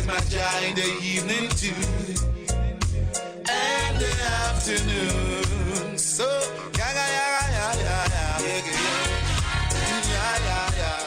my joy in the evening too, and the afternoon. So yeah, yeah, yeah, yeah, yeah, yeah, yeah, yeah, yeah, yeah.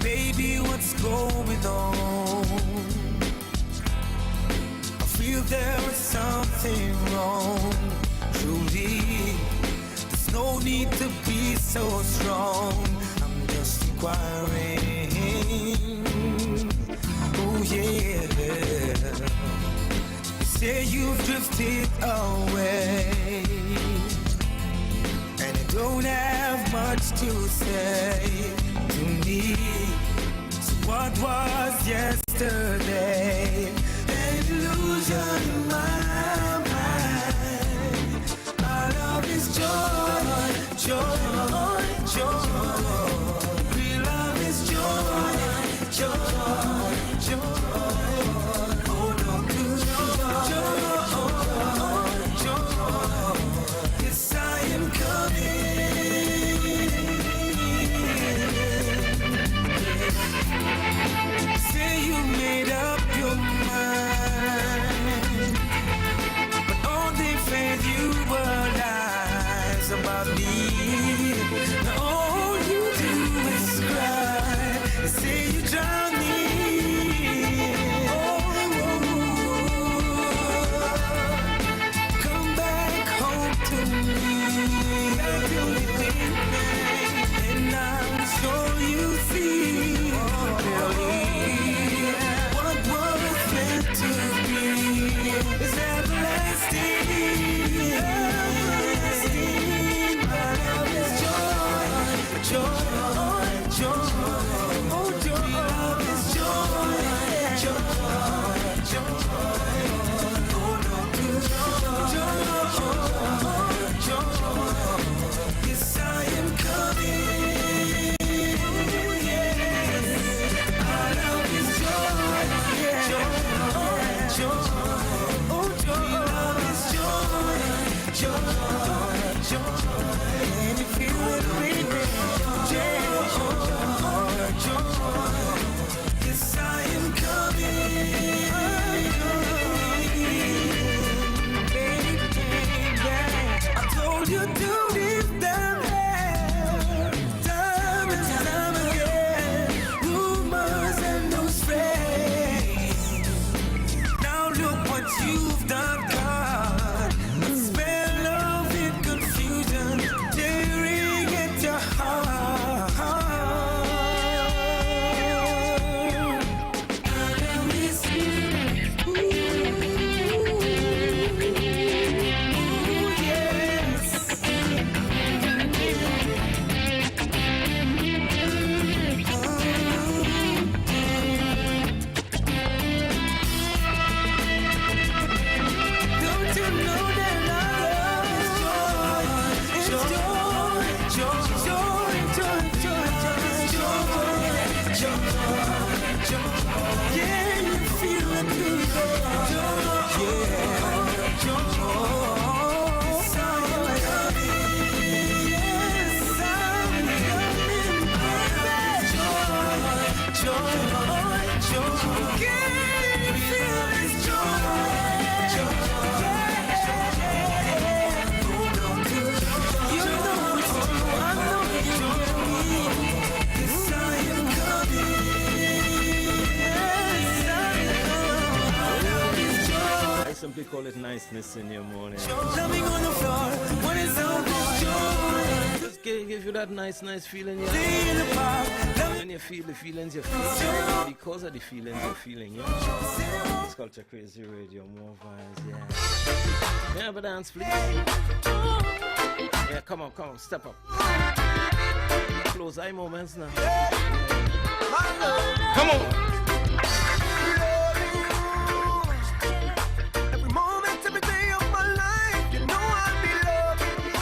Baby, what's going on? I feel there is something wrong. Truly, there's no need to be so strong. I'm just inquiring. Oh yeah. You say you've drifted away, and I don't have much to say to me. So what was yesterday? An illusion in my mind. Our love is joy, joy, joy. Real love is joy, joy, joy. Hold on to joy, joy. Yes, I am coming. Say you made up your mind, but all they fed you were lies about me. Now all you do is cry and say you drown me. Come back home to me, and I'm sure you see what was meant to be is everlasting. My love is joy, joy, joy. Oh, joy, love is joy, joy, joy. Oh, no, joy, joy. Yes, I am coming. Our love is joy, joy, joy. Oh, joy, love is joy, joy, joy. And you feel it ringing, joy, joy. Yes, I am coming. Baby, I told you to leave them there, time and time again. Rumors and no spread. Now look what you've done, God. A spell of confusion, tearing at your heart. I miss you. Ooh, yes. Don't you know that love is joy? It's joy, joy, joy, joy, joy, joy, joy. Yeah, you feel it too. Joy, yeah, joy. Yes, I'm coming. Yes, I'm coming, baby. Joy, joy. Can you feel this joy? Joy. You know it's true, I know you know. Yes, I am coming. Yes, I am. I simply call it niceness in your morning. Jumping on the floor when it's all joy. Just give you that nice feeling, yeah. Stay in the park. When you feel the feelings you're feeling, because of the feelings you're feeling, yeah. It's Culture Crazy Radio, more vibes, yeah. Yeah, but dance, please. Yeah, come on, step up. Close eye moments now. Come on. Every moment, every day of my life, you know I'll be loving you.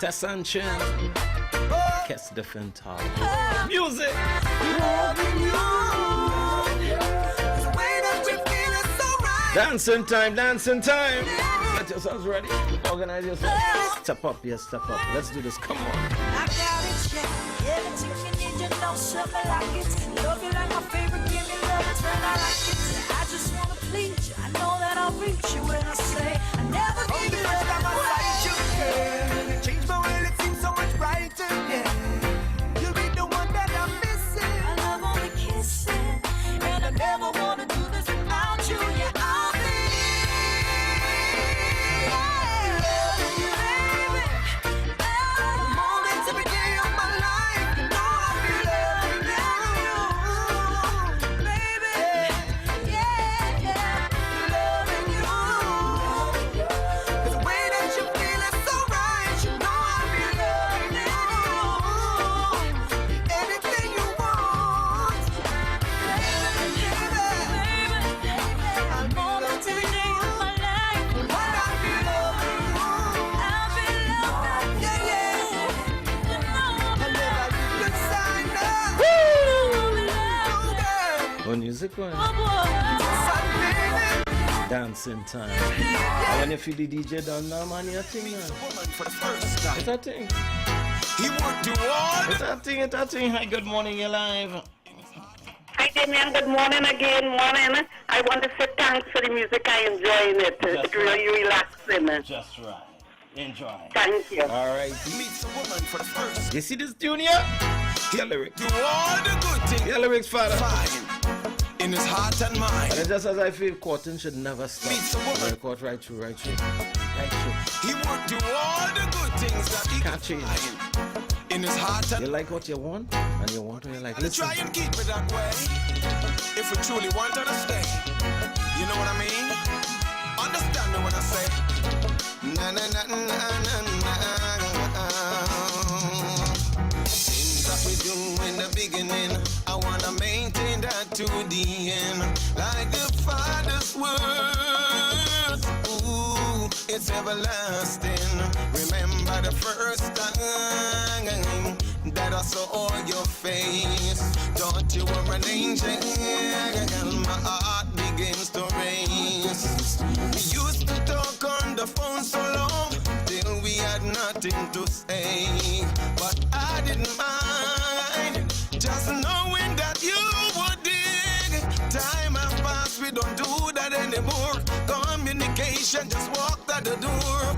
Tessa and Shant. Kiss the Parental. Music. Dancing time, dancing time. Get yourselves ready. Organize yourself. Step up, yes, step up. Let's do this. Come on. I got it, yeah. Everything you need, you know, something like it. Love you like my favorite, give me love, it's when I like it. I just wanna please you. I know that I'll reach you when I say I never give you love. Change my world, it seems so much brighter, yeah. You'll be the one that I'm missing. I love only kissing, and I never wanna do this without you. Yeah, I'll be loving you, baby. Moments every day of my life, you know I'll be loving you, baby. Yeah, loving you. 'Cause the way that you feel is so right, you know I'll be loving you. Anything you want, moments every day of my life. I'll be loving you. I'll be loving you. I'll never leave your side now. When music on. Dancing time. And when you feel the DJ down now, man, you're thing, man. For the first time, It's a thing. he worked too hard. It's a thing, it's a thing. Hi, good morning, you're live. Hi, Damien. Good morning again. Morning. I want to say thanks for the music. I enjoying it. It's really relaxing. Just right. Enjoy. Thank you. All right. Meets a woman for the first. You see this tune here? Hear lyrics. Do all the good things. Hear lyrics, father. Fine. In his heart and mind. And just as I feel, courting should never stop. Meets a woman. Very court right through, right through. Right through. He would do all the good things that he Can't change. find. In his heart You and like what you want, and you want what you like. Listen. try and keep it that way. If we truly want her to stay. You know what I mean? Understand me when I say na na na na na na. Things that we do in the beginning, I wanna maintain that to the end. Like the Father's word, ooh, it's everlasting. Remember the first time that I saw your face. Thought you were an angel, my heart begins to race. We used to talk on the phone so long till we had nothing to say. But I didn't mind, just knowing that you would dig. Time has passed, we don't do that anymore. Communication just walked out the door.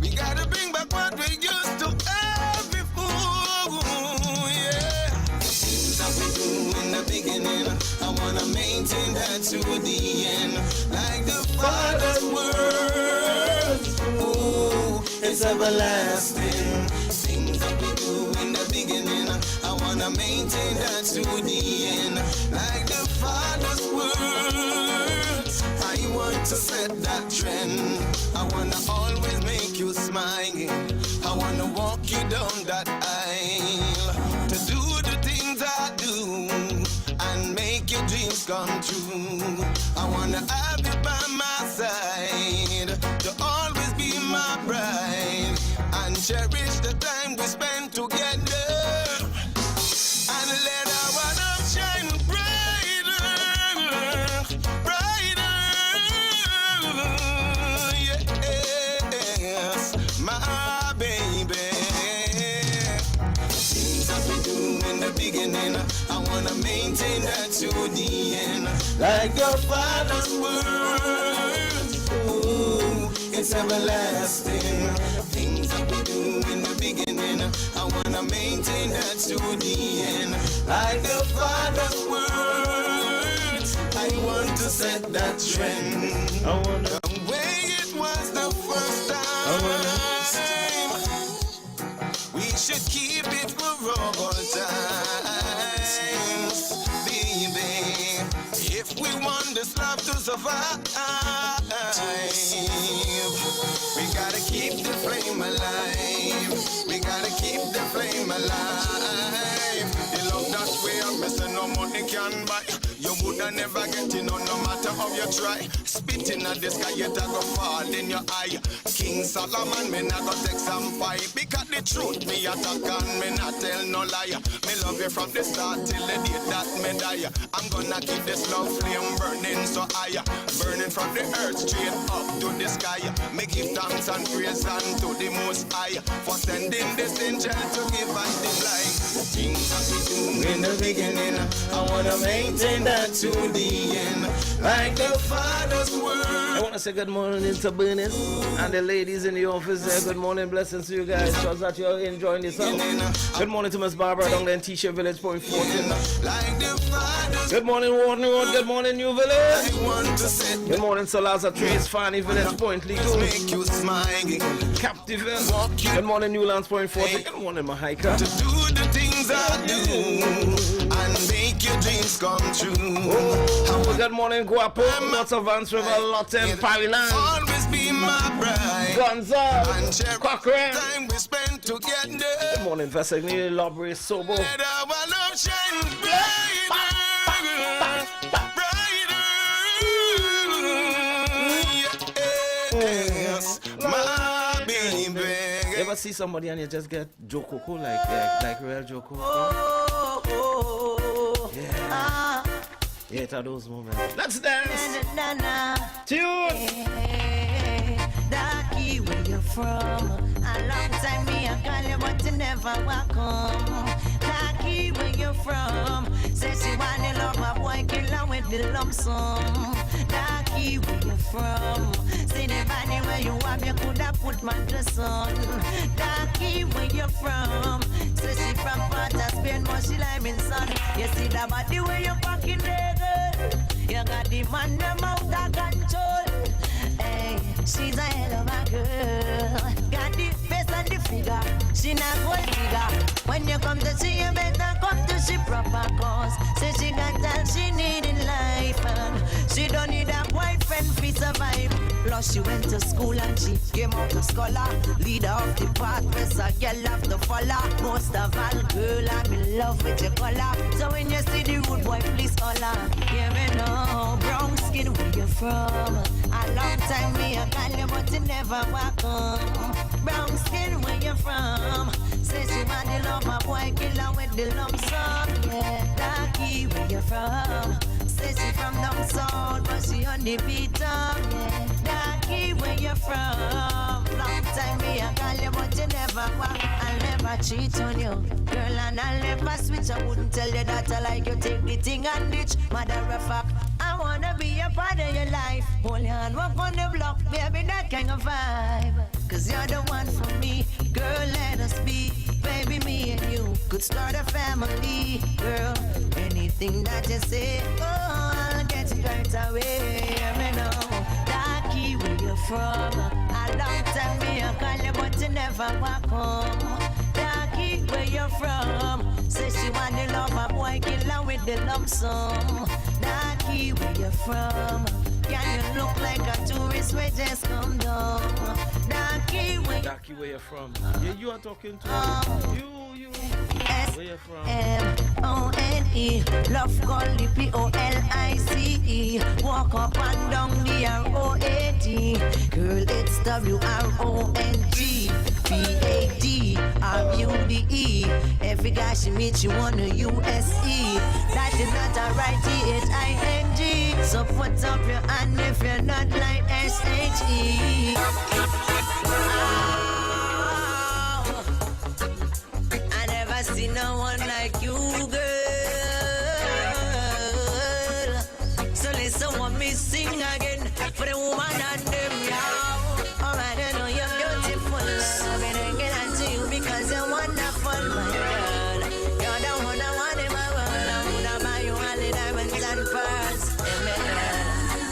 We gotta bring back what we used to have before, yeah. Things that we do in the beginning, I wanna maintain that to the end. Like the Father's word, ooh, it's everlasting. Things that we do in the beginning, I wanna maintain that to the end. Like the Father's word, I want to set that trend. I wanna always make you smile. I wanna walk you down that aisle. To do the things I do and make your dreams come true. I wanna have you by my side, to always be my bride, and cherish the time we spend together. And let our love shine brighter, brighter. Yes, my baby. Things that we do in the beginning, I wanna maintain that to the end. Like your Father's word, ooh, it's everlasting. Things that we do in the beginning, I wanna maintain that to the end. Like the Father's word, I want to set that trend. I wanna. The way it was the first time, we should keep it for all times, baby. If we want this love to survive, we gotta keep the flame alive. We gotta keep the flame alive. The love that we are missing, no money can buy. You woulda never get it, no matter how you try. Spitting at the sky, you go fall in your eye. King Solomon, me not go take some fight. Because the truth me attack and me not tell no liar. Me love you from the start till the day that me die. I'm gonna keep this love flame burning so higher, burning from the earth straight up to the sky. Me give thanks and praise unto the Most High for sending this angel to give us the light. The things that we do in the beginning, I wanna maintain that to the end, like the Father's word. I want to say good morning to Bernice and the ladies in the office there. Good morning, blessings to you guys. Trust that you're enjoying this out. Good morning to Miss Barbara down there in T-shirt Village Point 14. Good morning, Warden Road. Good morning, New Village. Good morning, Salazar Trace, Fanny Village Point, Legal. Captive. Good morning, Newlands Point 14. Good morning, my hiker. To do the things I do and make your dreams come true. Oh, good morning, Guapo. Lots of Vance River, Lotte, Parinan. Always be my bride. Gonzal. And share Cochrane. time we spend together. Good morning, Vesegni, Lobry, Sobo. Let our love shine brighter, brighter. Yes, my baby. You ever see somebody and you just get Jokoko, like real Jokoko? Yeah. Yeah, it's those moments. Let's dance. Tune. Darky, where you from? A long time me I call you, but you never walk home. Darky, where you from? Say she wanna love a boy, kill her with the lump sum. Darky, where you from? See the body where you have, you coulda put mattress on. Darky, where you from? Say she from Port of Spain, but she live in sun. You see the body where you fucking there, girl. You got the man them out of control. Hey, she's a hell of a girl. Got the face and the figure. She not gold figure. When you come to see you, better come to she proper cause. Say she got all she need in life, and she don't need a boyfriend to survive. Plus she went to school and she came out a scholar. Leader of the path, press a girl have to follow. Most of all, girl, I'm in love with your color. So when you see the rude boy, please holler. Yeah, me know, brown skin, where you from? A long time me a call you, but you never walk home. Brown skin, where you from? Say she want the love, my boy, kill her with the lump sum. Yeah, Darky, where you from? Say she from down south, but she on the beat up. Yeah, Darky, where you from? Long time me a call you, but you never walk. I'll never cheat on you, girl, and I'll never switch. I wouldn't tell you that I like you, take the thing and ditch. Matter of fact, I wanna be a part of your life. Hold your hand, walk on the block, baby, that kind of vibe. Cause you're the one for me, girl, let us be. Baby, me and you could start a family, girl. Anything that you say, oh, I'll get it right away. Me know, Darky, where you from? A long time me a call you, but you never walk home. Darky, where you from? Say she want the love, a boy kill her with the lump sum. Darky, where you from? Can you look like a tourist where just come down? Darky, where you from? Yeah, you are talking to you. Where you from? M-O-N-E, love call the P-O-L-I-C-E. Walk up and down the R-O-A-D. Girl, it's W-R-O-N-G. P-A-D-R-U-D-E. Every guy she meets, you want a U-S-E. That is not a right T-H-I-N-G. So put up your hand if you're not like S-H-E. I never see no one like you, girl. So listen what me sing again for the woman and them, yeah. Alright, I know you're beautiful. I've been hanging on to you because you're wonderful, my girl. You're the one I want in my world. I'm gonna buy you all the diamonds and pearls.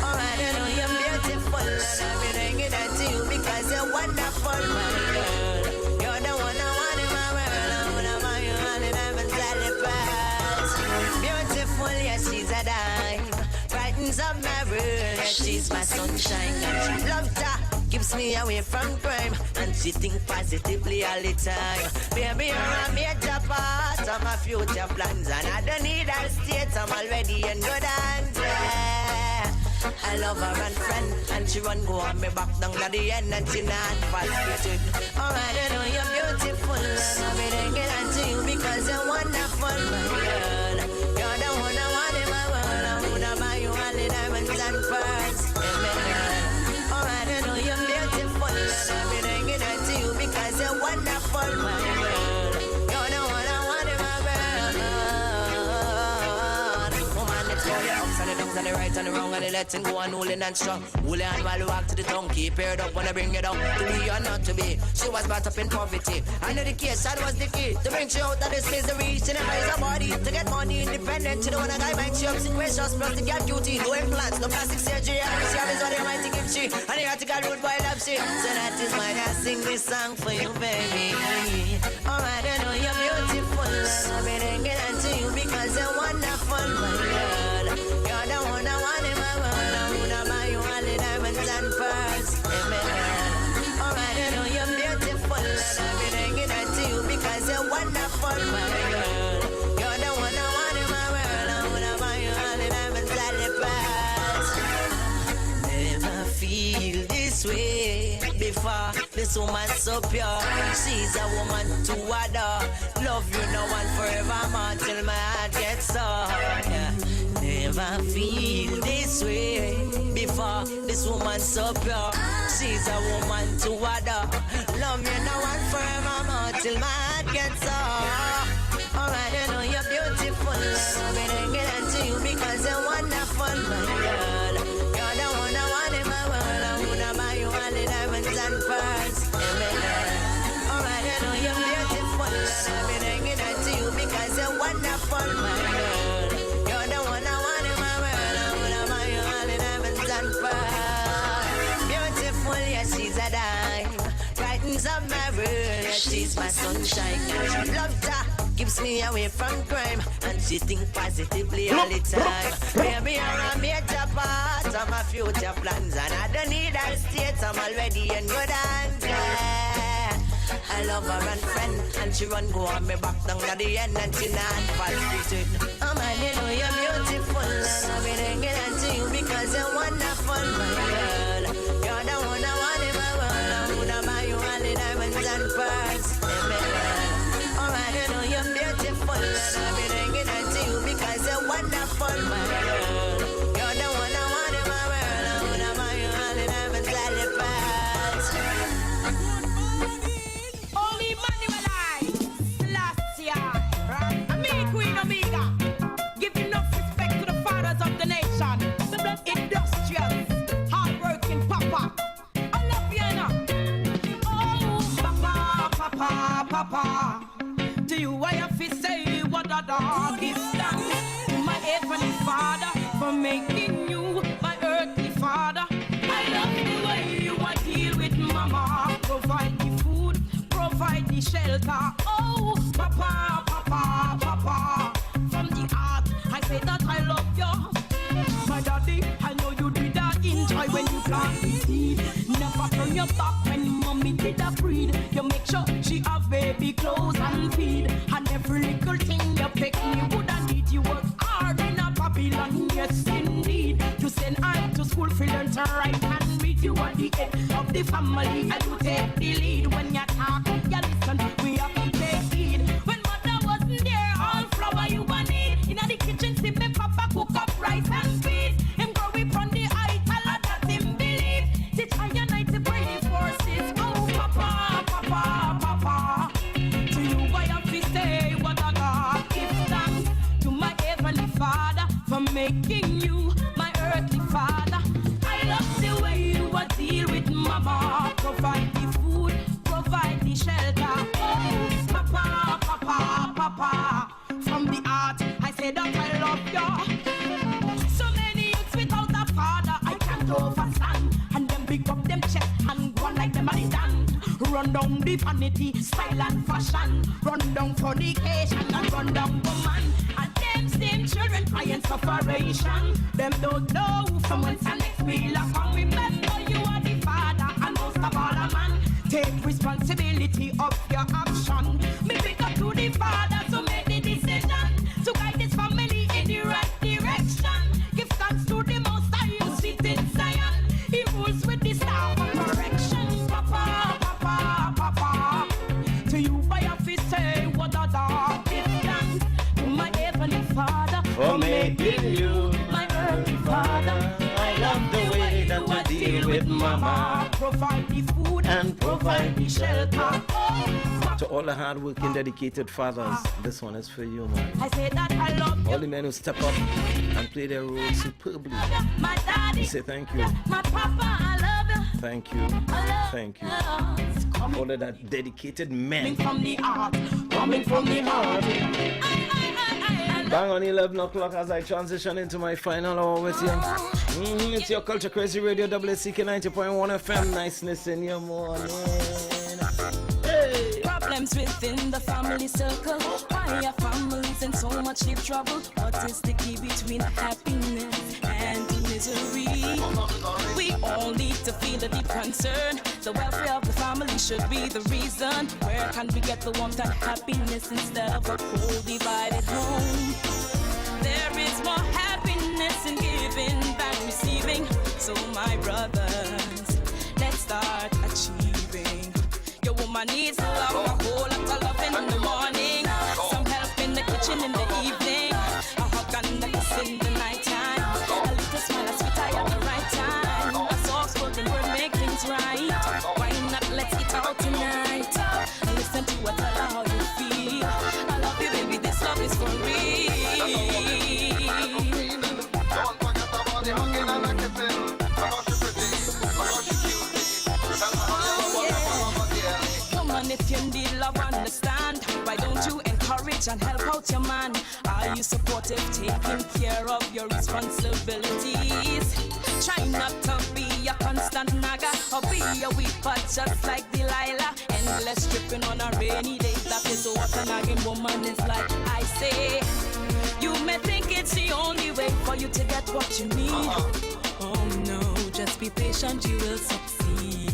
Alright, I know you're beautiful. And I've been hanging on to you because you're wonderful, my girl. You're the one I want in my world. I'm gonna buy you all the diamonds and the pearls. Beautiful, yes, she's a dime. Brightens up my world, yes, she's my sunshine. And love her, keeps me away from crime. And she think positively all the time. Baby, you're a major part of my future plans. And I don't need her state, I'm already in good hands, yeah. I love her and friend, and she run go on me back down to the end, and she not frustrated. Alright, I know you're beautiful, the right and the wrong and the letting go and holding and strong. Holding on while we walk to the tongue, keep paired up when I bring it up. To be or not to be, she was brought up in poverty. I know the case, that was the key to bring she out of this misery. She never is a body to get money independent. She don't want a guy might she up situations plus the girl duty. No implants, no plastic surgery. And she has what they might give she. And the article road boy love she. So that is why I sing this song for you, baby. Alright, I know you're beautiful. I've been hanging on to you because you're wonderful, my girl. You're the one I want in my world. I wanna buy you all the diamonds and pearls. Amen. Alright, I know you're beautiful. I've been hanging on to you because you're wonderful, my girl. You're the one I want in my world. I wanna buy you all the diamonds and the pearls. Never feel this way before. This woman so pure. She's a woman to adore. Love you now and forevermore till my heart gets sore. Yeah. Never feel this way before. This woman so pure. She's a woman to adore. Love you now and forevermore till my heart gets sore. Alright, I know you're beautiful. I've been hanging on to you because you're wonderful, my girl. You're the one I want in my world. I wanna buy you all the diamonds and pearls. Amen. Alright, I know you're beautiful. I've been hanging on to you because you're wonderful, my girl. You're the one I want in my world. I wanna buy you all the diamonds and pearls. Beautiful, yeah, she's a dime. Brightens up my world, yeah, she's my sunshine. Loved her, keeps me away from crime, and she think positively all the time. Baby, you're a major part of my future plans, and I don't need her state, I'm already in good hands. Yeah. I love her and friend, and she run go on me back down to the end, and she not fall street. Oh man, you know you're beautiful, and I've been hanging on to you because you're wonderful, my girl. You're the one I want in my world. I wanna buy you all the diamonds and pearls. Amen. Alright, you know you're beautiful, and I've been hanging on to you because you're wonderful, my girl. You're the one I want in my world. I wanna buy you all the diamonds and the pearls. Only Emmanuel last year, right? Me, Queen Omega, give enough respect to the fathers of the nation. Industrious, hardworking Papa. I love you, you know. Oh, Papa, Papa. To you I have to say what a dog give thanks to my heavenly Father for making you my earthly father. I love the way you want deal with Mama. Provide the food, provide the shelter. Oh, Papa, Papa, Papa. From the heart, I say that I love you. My daddy, I know you did enjoy when you plant the seed. Never turn your back when mommy did a breed. You make sure she have baby clothes and feed. And every little thing you pick me woulda need. You work hard in a Babylon, yes indeed. You send I to school for learn to write and read. You are the head of the family and you take the lead. When you talk, you listen, we have to take heed. When mother wasn't there, all flour you want need. In the kitchen, see me papa cook up rice and peas. Him grow up on the idol that him believe. Teach I and I to bring the forces. Oh, Papa, Papa, Papa. To you I have to say what I got. Give thanks to my heavenly Father for making you my earthly father. I love the way you deal with Mama. Provide the food, provide the shelter. Oh, Papa, Papa, Papa. From the heart, I say that I love you. So many youths without a father, I can't overstand. And them big up them chest and go on like them money done. Run down the vanity, style and fashion. Run down fornication and run down woman. And them same children crying sufferation. Them don't know from whence the next meal come. Remember you are the father and most of all a man. Take responsibility of your action. Me pick up to the father to make the decision to guide this family in the right direction. Give thanks to the Most High who sits in Zion. He rules with the staff of correction. Papa, Papa, Papa. To you I have to say what a dog give thanks to my heavenly Father For making you my earthly father. I love the way that you deal with Mama. Provide the food and provide me shelter. To all the hard-working, dedicated fathers, this one is for you, man. I say that I love All you. the men who step up and play their role superbly. My daddy, We say thank you, my papa, I love you. thank you, thank you. All of that dedicated men. From the heart, coming from the heart. Bang on 11 o'clock as I transition into my final hour with you. It's your Culture Crazy Radio, WCK 90.1 FM. Niceness in your morning. Hey. Problems within the family circle. Why are families in so much deep trouble? What is the key between happiness and misery? We all need to feel a deep concern. The welfare of the family should be the reason. Where can we get the warmth and happiness instead of a cold divided home? There is more happiness in giving than receiving. So my brothers, let's start achieving. Your woman needs love, a whole lot of loving in the morning, some help in the kitchen in the evening, a hug and a kiss in the nighttime, a little smile, a sweet eye at the right time, a soft spoken word make things right. Why not let's eat out tonight? Listen to what I how you feel. I love you, baby. This love is for real. If you need love, understand. Why don't you encourage and help out your man? Are you supportive, taking care of your responsibilities? Try not to be a constant naga or be a weeper just like Delilah. Endless tripping on a rainy day. That is what a nagging woman is like. I say, you may think it's the only way for you to get what you need. Oh no, just be patient, you will succeed.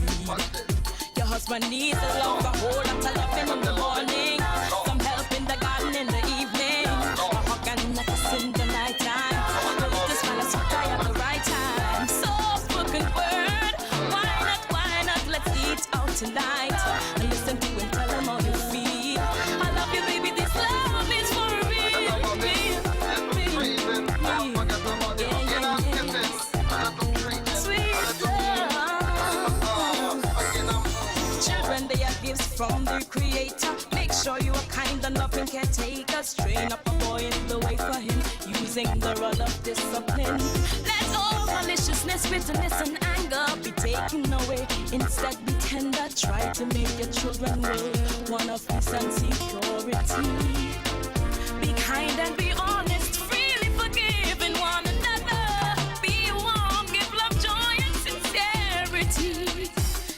Your husband needs a love, a whole lot of loving in the morning, some help in the garden in the evening, a hug and a kiss in the nighttime, a little smile, a sweet eye at the right time. Soft spoken word, why not, let's eat out tonight, and listen to and tell them how you feel. I love you, baby, this love is for real, real, real, sweet love. Children, they are gifts from the Creator. Make sure you are kind and loving caretakers. Train up a boy in the way for him, using the rod of discipline. Let all maliciousness, bitterness, and anger be taken away. Instead, be tender. Try to make your children grow one of peace and security. Be kind and be honest, freely forgiving one another. Be warm, give love, joy, and sincerity.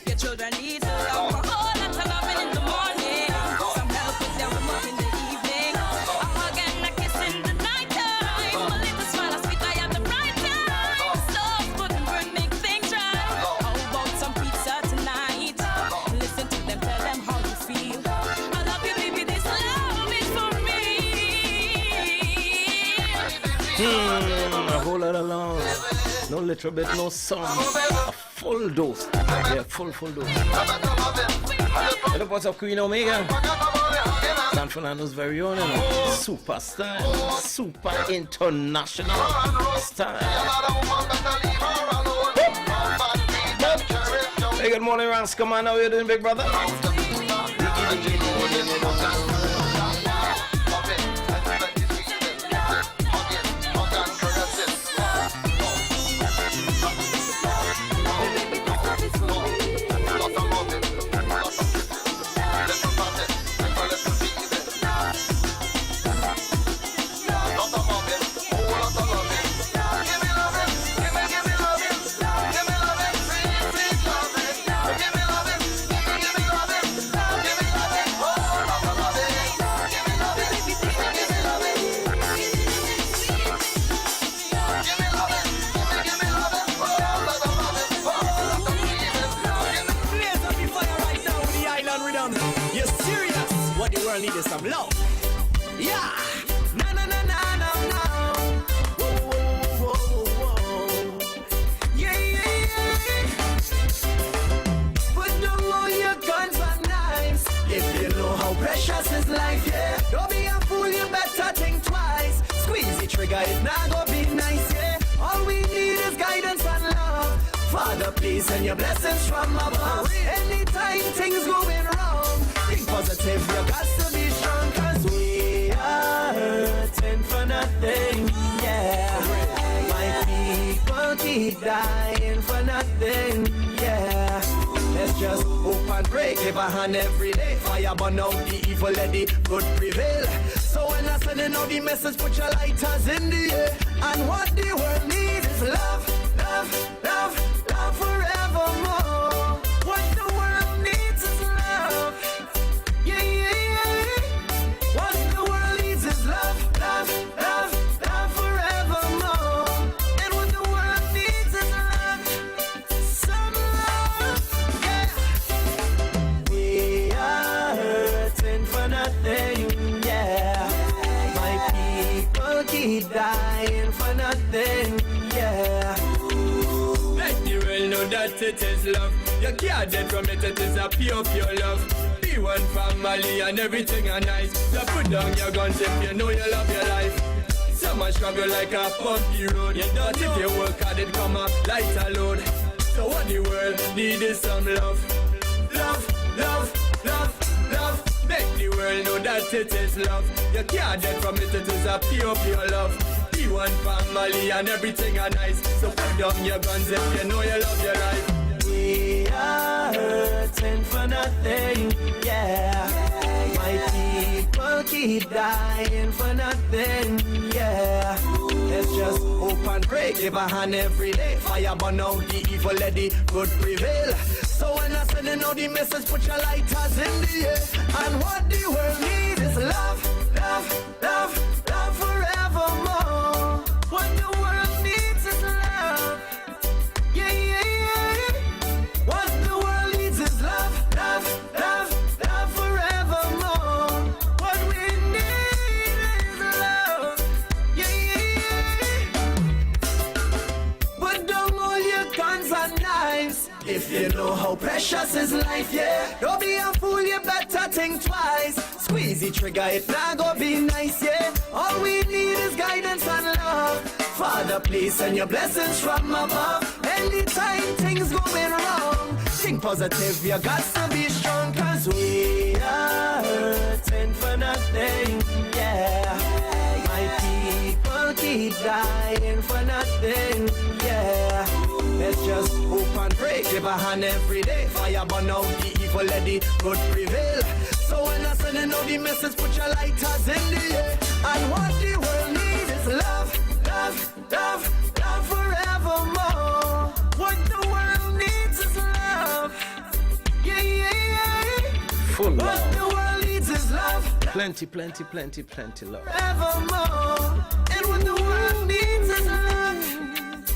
Your children need a love, a whole lot of loving in the morning, some help with their homework in the evening, a hug and a kiss in the nighttime, a little smile, a sweet eye at the right time. Soft spoken word make things right. How about some pizza tonight? Listen to them, tell them how you feel. I love you, baby, this love is for me. A whole lot of love. No little bit, no some. A full dose. Yeah, full dose. What's up, Queen Omega? San Fernando's very own, super style, super international style. Hey, good morning, Rance. Come on, how you doing, big brother? Needed some love. Yeah. No. Whoa. Yeah. Put down all your guns and knives. If you know how precious is life, yeah. Don't be a fool, you better think twice. Squeeze the trigger, it not gonna be nice, yeah. All we need is guidance and love. Father, please send your blessings from above. Anytime things going wrong, think positive, you got to be strong. Cause we are hurting for nothing, yeah. My people keep dying for nothing, yeah. Let's just hope and pray, give a hand every day. Fire burn out the evil, let the good prevail. So when I send out the message, put your lighters in the air. And what the world needs is love, love, love, love forevermore. What the world needs is love, yeah, yeah, yeah. What the world needs is love, love, love, love forevermore. And what the world needs is love, some love, yeah. We are hurting for nothing, yeah. My people keep dying for nothing, yeah. Let the world know that it is love. You can't get from it, it is a pure, pure love. Be one family and everything are nice. You put down your guns if you know you love your life. Some struggle like a bumpy road. You don't if you work hard, it come up lighter load. So what the world need is some love. Love, love, love, love. Make the world know that it is love. You can't get from it, it is a pure, pure love. Be one family and everything are nice. So put down your guns if you know you love your life. We are hurting for nothing, yeah. My people keep dying for nothing, yeah. Let's just hope and pray, give a hand every day. Fire burn out the evil, let the good prevail. So when I send out the message, put your lighters in the air. And what the world needs is love, love, love, love forevermore. What the world needs is love, yeah, yeah, yeah. What the world needs is love, love, love, love forevermore. What we need is love, yeah, yeah, yeah. Put down all your guns and knives. If you know how precious is life, yeah. Don't be a fool, you better think twice. Squeeze the trigger, it not gonna be nice, yeah. All we need is guidance and love. Father, please send your blessings from above. Anytime things going wrong, think positive, you got to be strong. Cause we are hurting for nothing, yeah. My people keep dying for nothing, yeah. Let's just hope and pray, give a hand every day. Fire burn out the evil, let the good prevail. So when I send out the message, put your lighters in the air. And what the world needs is love, love, love, love forevermore. What the world needs is love, yeah, yeah, yeah. Full What love. the world needs is love, Plenty, plenty, plenty, plenty love. forevermore. And what the world needs is love,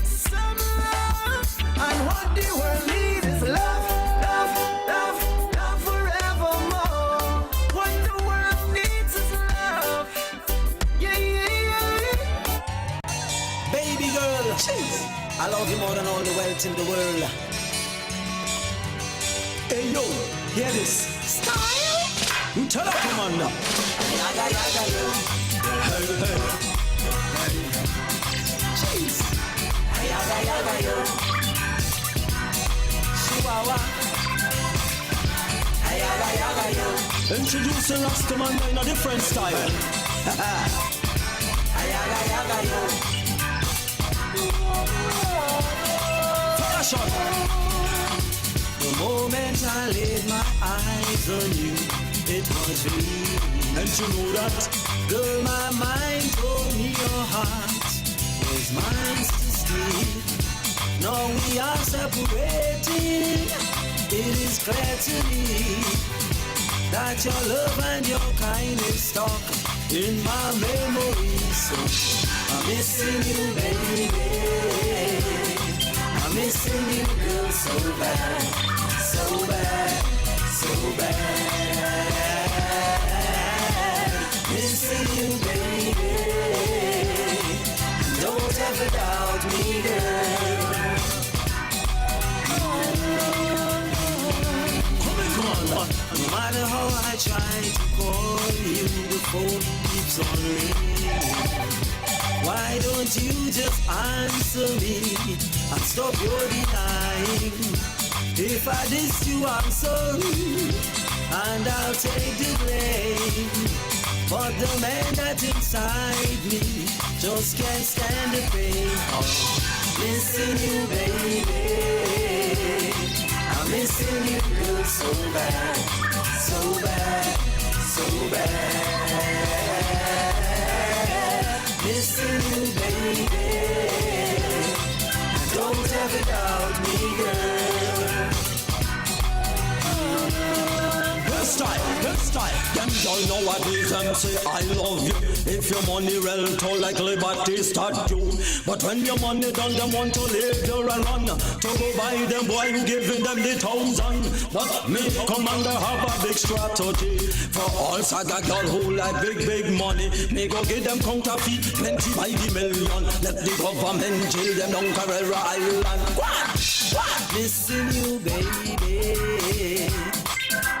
some love. And what the world needs is love, love, love, love forevermore. What the world needs is love, yeah, yeah, yeah. Baby girl, I love you more than all the wealth in the world. Hey yo, hear this. Style? Tell her, come on now. Yaga, yaga, yo. Hey, hey. Jeez. Yaga, yaga, yo. Chihuahua. Yaga, yaga, yo. Introducing Rastaman in a different style. Yaga, yaga, yo. Fire shot. The moment I laid my eyes on you, it was real. And you know that, girl, my mind told me your heart was mine to steal. Now we are separating. It is clear to me that your love and your kindness stuck in my memory. So I'm missing you, baby. I'm missing you, girl, so bad. So bad, so bad. Missing you, baby. Don't ever doubt me, girl. Come on. No matter how I try to call you, the phone keeps on ringing. Why don't you just answer me and stop your denying? If I dissed you, I'm sorry, and I'll take the blame. But the man that's inside me just can't stand the pain of missing you, baby. I'm missing you, girl, so bad, so bad, so bad. Missing you, baby. Don't ever doubt me, girl. Good style. Them y'all know what is them say I love you. If your money well tall like liberty start you. But when your money done, them want to leave you alone. To go buy them boy who giving them the 1,000. But me commander have a big strategy. For all saga girl who like big money. Me go get them counterfeit plenty by the million. Let the government jail them down Carrera Island. What? Missing you, baby.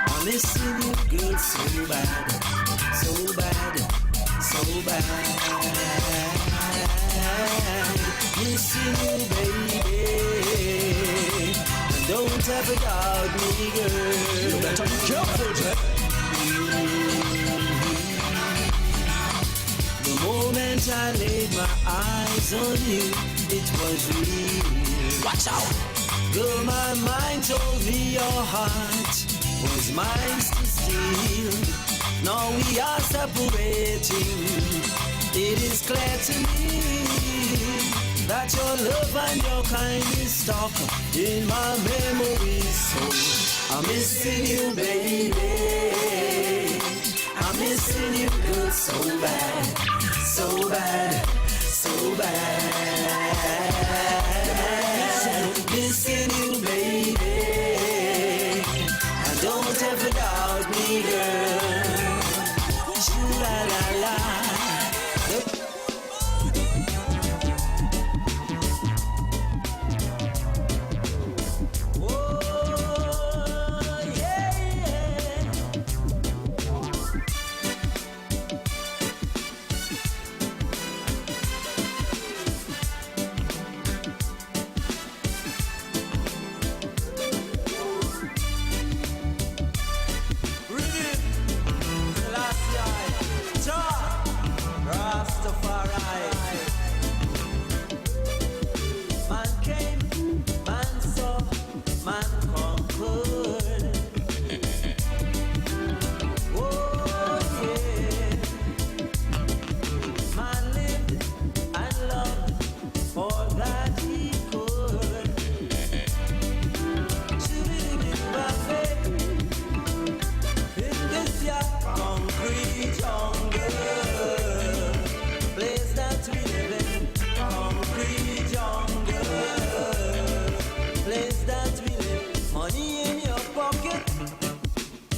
I'm missing you, girl, so bad, so bad, so bad. Missing you, baby. And don't ever doubt me, girl. You better be careful, Jack. The moment I laid my eyes on you, it was real. Watch out. Girl, my mind told me your heart was mine to steal. Now we are separating. It is clear to me that your love and your kindness stuck in my memories. So I'm missing you, baby. I'm missing you, girl, so bad, so bad, so bad. Missing you, baby. Don't ever doubt me, girl. Shoo-la-la-la. Oh, yeah, yeah.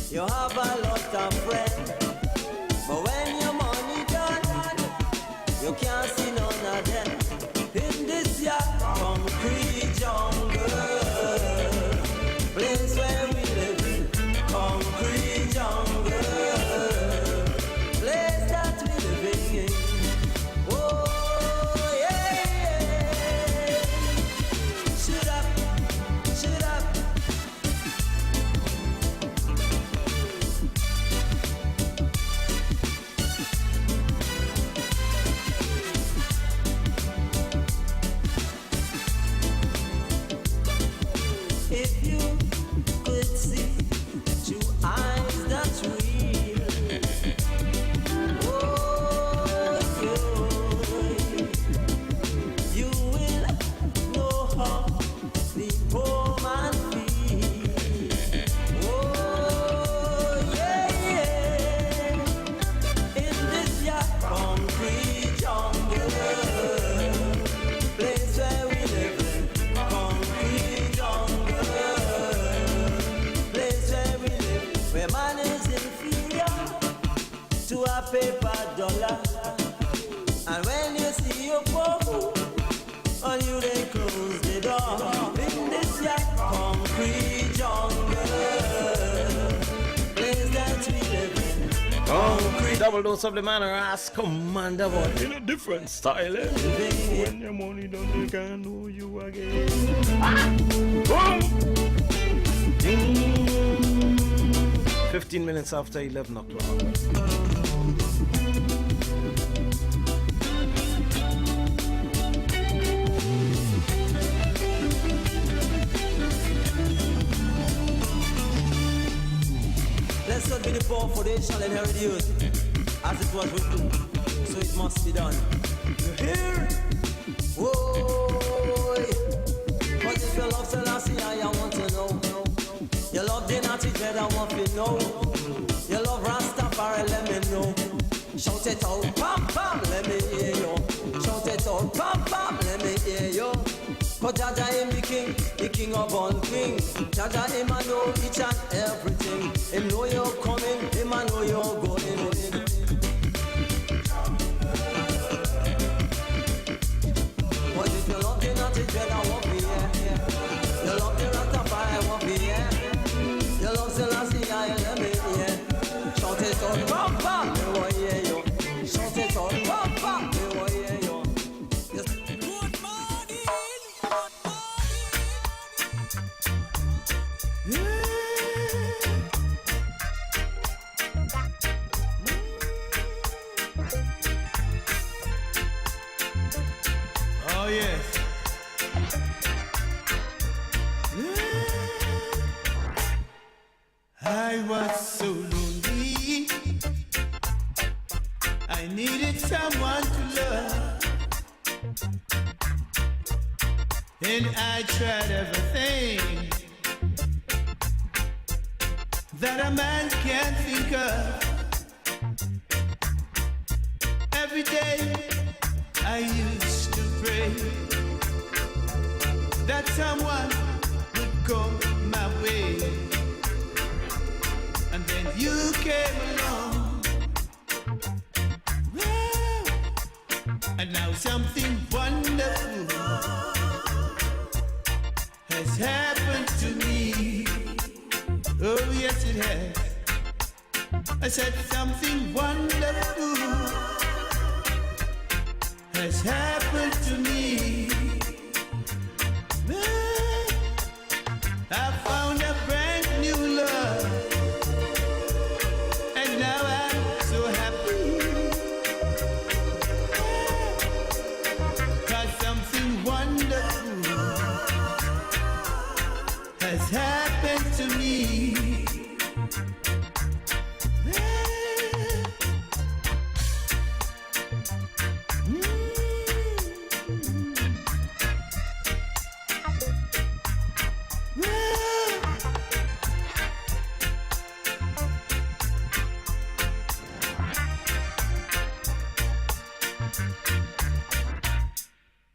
You have a lot of friends, but when your money done, you can't see none of them. In this concrete jungle, place where we live in, concrete jungle, place that we living in. Oh yeah, shoot up, shoot up. Paper dollar, and when you see your phone, on you they close the door. In this concrete jungle, place that we live in, concrete. Double dose of the manner ass commander boy. In a different style, eh? When your money don't they can know you again. 15 minutes after 11 o'clock. Let's not be the poor for they shall inherit the earth, as it was written, so it must be done. You hear? Whoa! But if you love Selassie, I want to know. You love the Natty Dread, I want to know. You love Rastafari, let me know. Shout it out, pam pam, let me hear you. Shout it out, pam pam, let me hear you. Cause Jaja him the king of all kings. Jaja him I know each and everything. Him know you're coming, him I know you're going. But if you love the Natty Dread, I won't be here. You love the Rastafari, I won't be here. You love Selassie, I let me hear. Shout it out, pam pam, me want hear you. Shout it out, pam pam, me want hear you. Oh yes. I was so lonely. I needed someone to love, and I tried everything that a man can think of. Every day I used to pray that someone would come my way, and then you came along. Well, and now something wonderful has happened to me. Oh yes it has. I said something wonderful has happened to me. I found a brand new love, and now I'm so happy. 'Cause something wonderful has happened to me.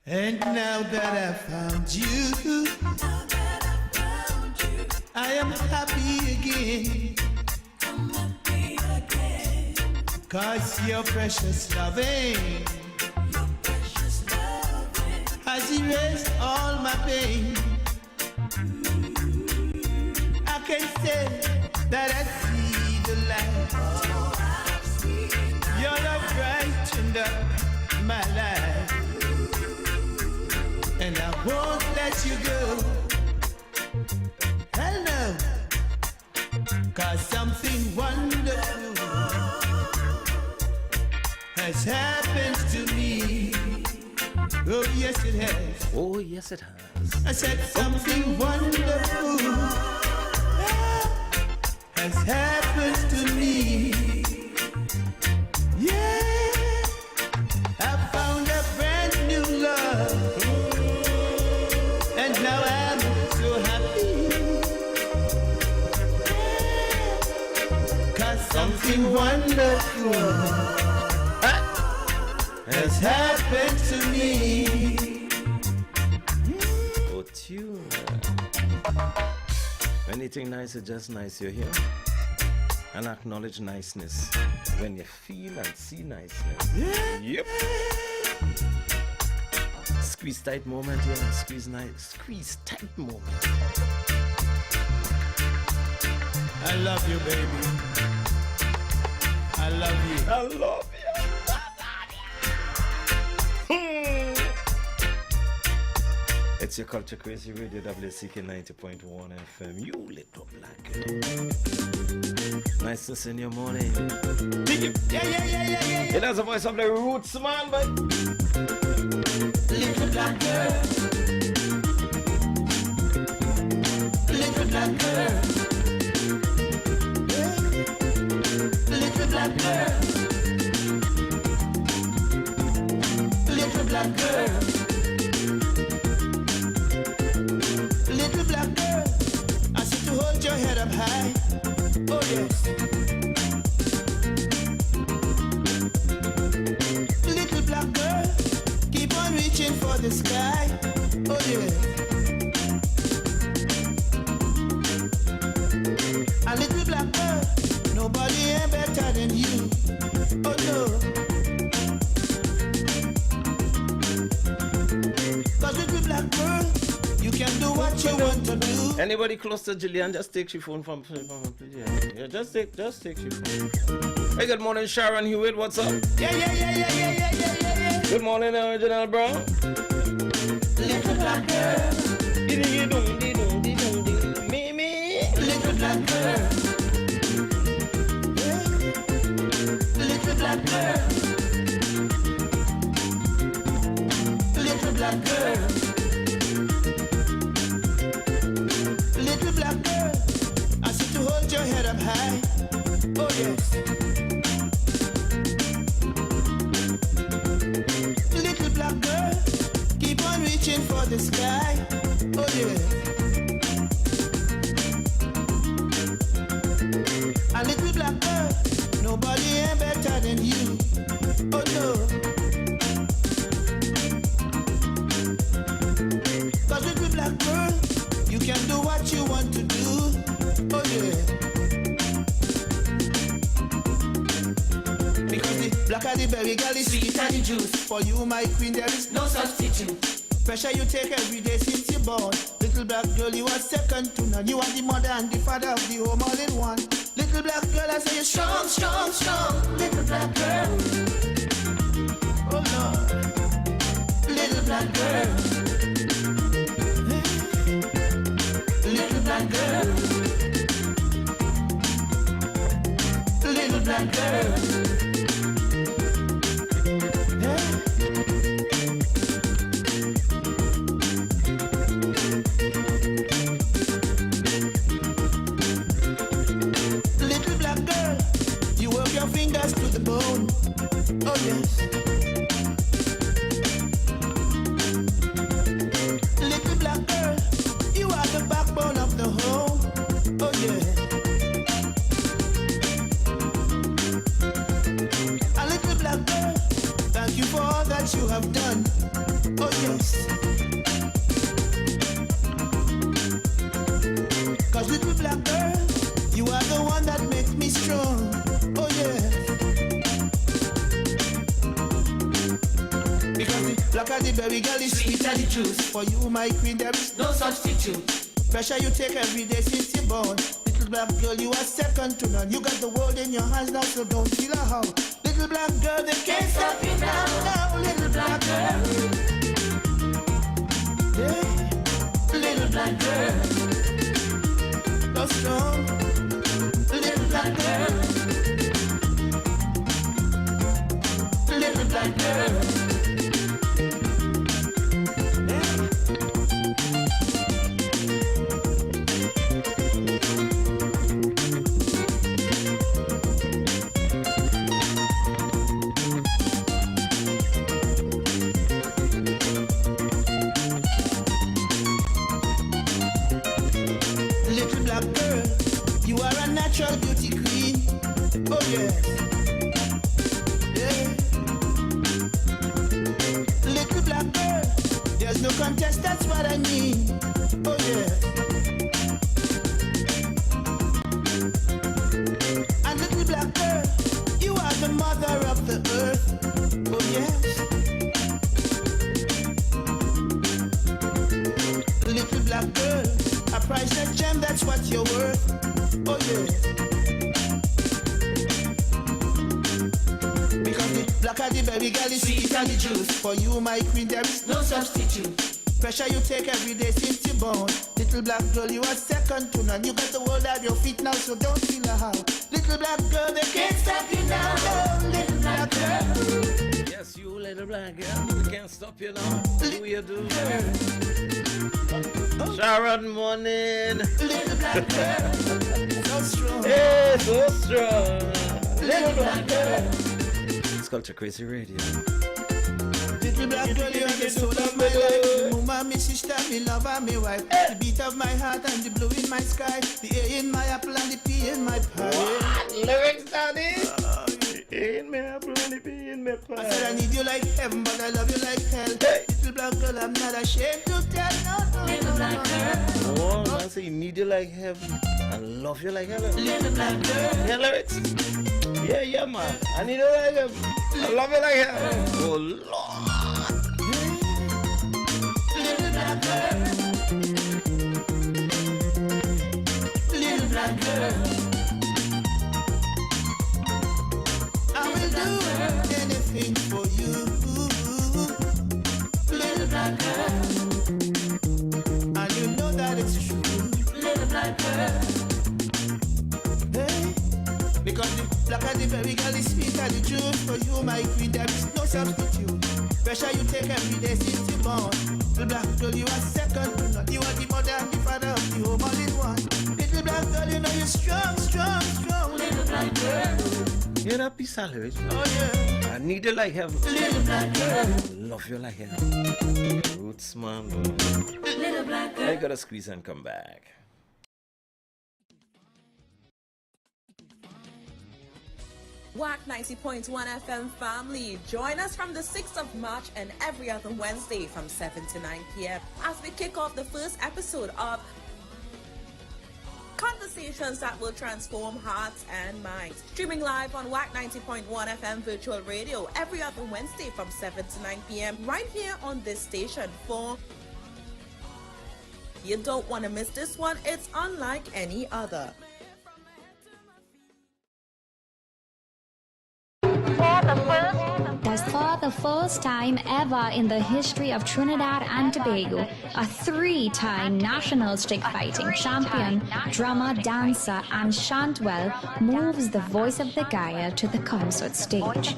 And now that I found you, I am happy again. 'Cause your precious loving has erased all my pain. I can say that I see the light. Your love brightened up my life, and I won't let you go. Hell no. 'Cause something wonderful has happened to me. Oh yes it has. Oh yes it has. I said something wonderful has happened to me. Yeah, I found a brand new love, and now I'm so happy. 'Cause something wonderful has happened to me. Oh, tune. Anything nice is just nice, you hear? And acknowledge niceness when you feel and see niceness. Yep. Squeeze tight moment, yeah. Squeeze tight moment. I love you, baby. I I love you. I love you. It's your Culture Crazy Radio, WCK 90.1 FM. You little black girl. Nice to see you in your morning. Yeah. It has a voice of the roots, man, but Little black girl. Little black girl. Little black girl. Little black girl. Little black girl. I said to hold your head up high. Oh yes. Little black girl. Keep on reaching for the sky. Oh yeah. A little black girl. Nobody ain't better than you. Oh no. Cause little black girl, you can do what you want to do. anybody close to Jillian, just take your phone from yeah, just take your phone. Hey, good morning, Sharon Hewitt. What's up? Yeah. Good morning, Original Brown. Little black girl. Me. Little black girl. Little black girl. Little black girl. Little black girl. I said to hold your head up high. Oh yes. Little black girl. Keep on reaching for the sky. Oh yeah. A little black girl, nobody ain't better than you. Oh no. Cause little black girl, you can do what you want to do. Oh yeah. Because the blacker the berry, girl, is sweeter the juice. For you, my queen, there is no substitute. Pressure you take every day since you're born. Little black girl, you are second to none. You are the mother and the father of the home all in one. Little black girl, I say you're strong. Little black girl. Oh Lord. Little black girl. Little black girl. Little black girl. Fingers to the bone. Oh yes. Little black girl, you are the backbone of the home. Oh yeah. A little black girl, thank you for all that you have done. Oh yes. Cause little black girl, you are the one that makes me strong. Oh yeah. Because the blacker the berry, girl, is sweeter the juice. For you, my queen, there is no substitute. Pressure you take every day since you're born. Little black girl, you are second to none. You got the world in your hands now, so don't feel a how. Little black girl, they can't stop you now. Now, little black girl. Yeah. Little black girl. So strong. Little black girl. Little black girl. Little black girl, you are a natural beauty queen. Oh yes. Yeah. Little black girl, there's no contest, that's what I mean. Oh yeah. And little black girl, you are the mother of the earth. Oh yes. Little black girl, a priceless gem, that's what you're worth. Oh yeah. Black are the berry, girl, is sweet and the juice. For you, my queen, there is no substitute. Pressure you take every day since you're born. Little black girl, you are second to none. You got the world at your feet now, so don't feel a how. Little black girl, they can't stop you now. Oh, little black girl. Yes, you little black girl, they can't stop you now. Do you do? Sharon morning. Little black girl, so strong. Hey, so strong. Little black girl. It's Culture Crazy Radio. Little black girl, you are the soul of my life. Mama, me sister, me lover, me wife. The beat of my heart and the blue in my sky. The A in my apple and the P in my pie. What? Lyrics, daddy? In my apple and the P in my pie. I said I need you like heaven, but I love you like hell. Hey. Little black girl, I'm not ashamed to tell. No, little black girl. Oh, I say you need you like heaven and love you like heaven. Little black girl. Yeah, lyrics. Yeah, man. I need you like heaven. I love you like heaven. Oh, Lord. Little black girl. Little black girl. I will do anything for you. Little black girl. And you know that it's true. Little black girl. Hey. Because the black and the berry girl is sweet and the truth. For you, my queen, there is no substitute. Pressure you take every day since you're born. Little black girl, you are second to none. You are the mother and the father of the home all in one. Little black girl, you know you're strong, strong, strong. Little black girl. Hear that piece of lyrics? Oh yeah. I need you like heaven. Little black girl. Love you like heaven. Roots, man. Little black girl. I gotta squeeze and come back. WACK 90.1 FM family, join us from the 6th of March and every other Wednesday from 7 to 9 p.m. as we kick off the first episode of Conversations that will transform hearts and minds. Streaming live on WACK 90.1 FM virtual radio every other Wednesday from 7 to 9 p.m. right here on this station for... You don't want to miss this one. It's unlike any other. For the first time ever in the history of Trinidad and Tobago, a 3-time national stick fighting champion, drummer, dancer, and Shantwell moves the voice of the Gaia to the concert stage.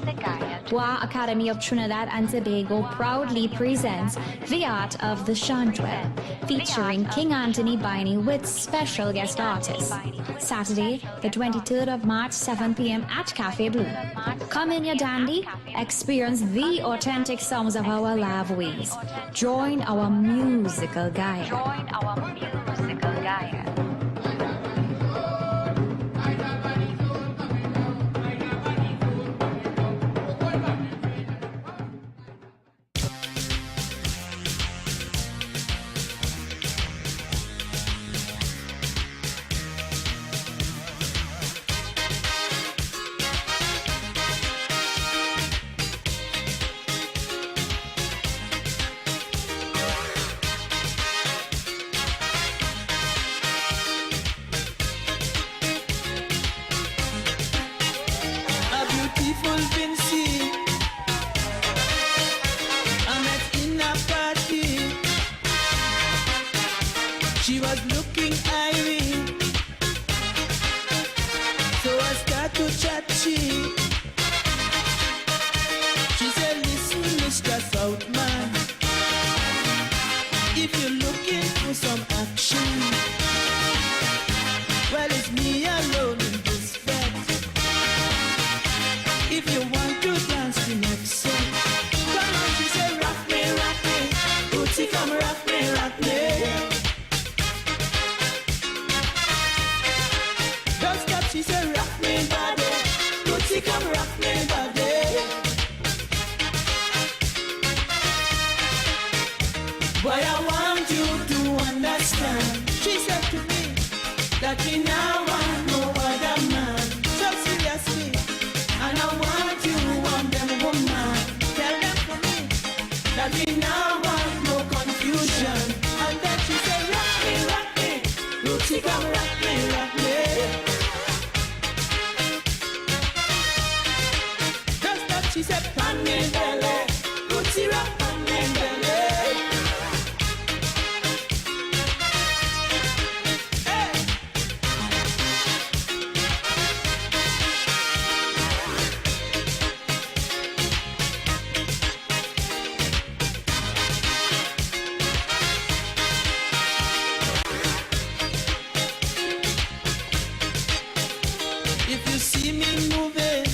WA Academy of Trinidad and Tobago proudly presents The Art of the Shantwell, featuring King Anthony Biney with special guest artists. Saturday, the 23rd of March, 7 p.m. at Cafe Blue. Come in your dandy, experience the authentic sounds of our live ways. Join our musical Gaia. She said, pan me belly, Rootsy rock pan me belly. If you see me moving,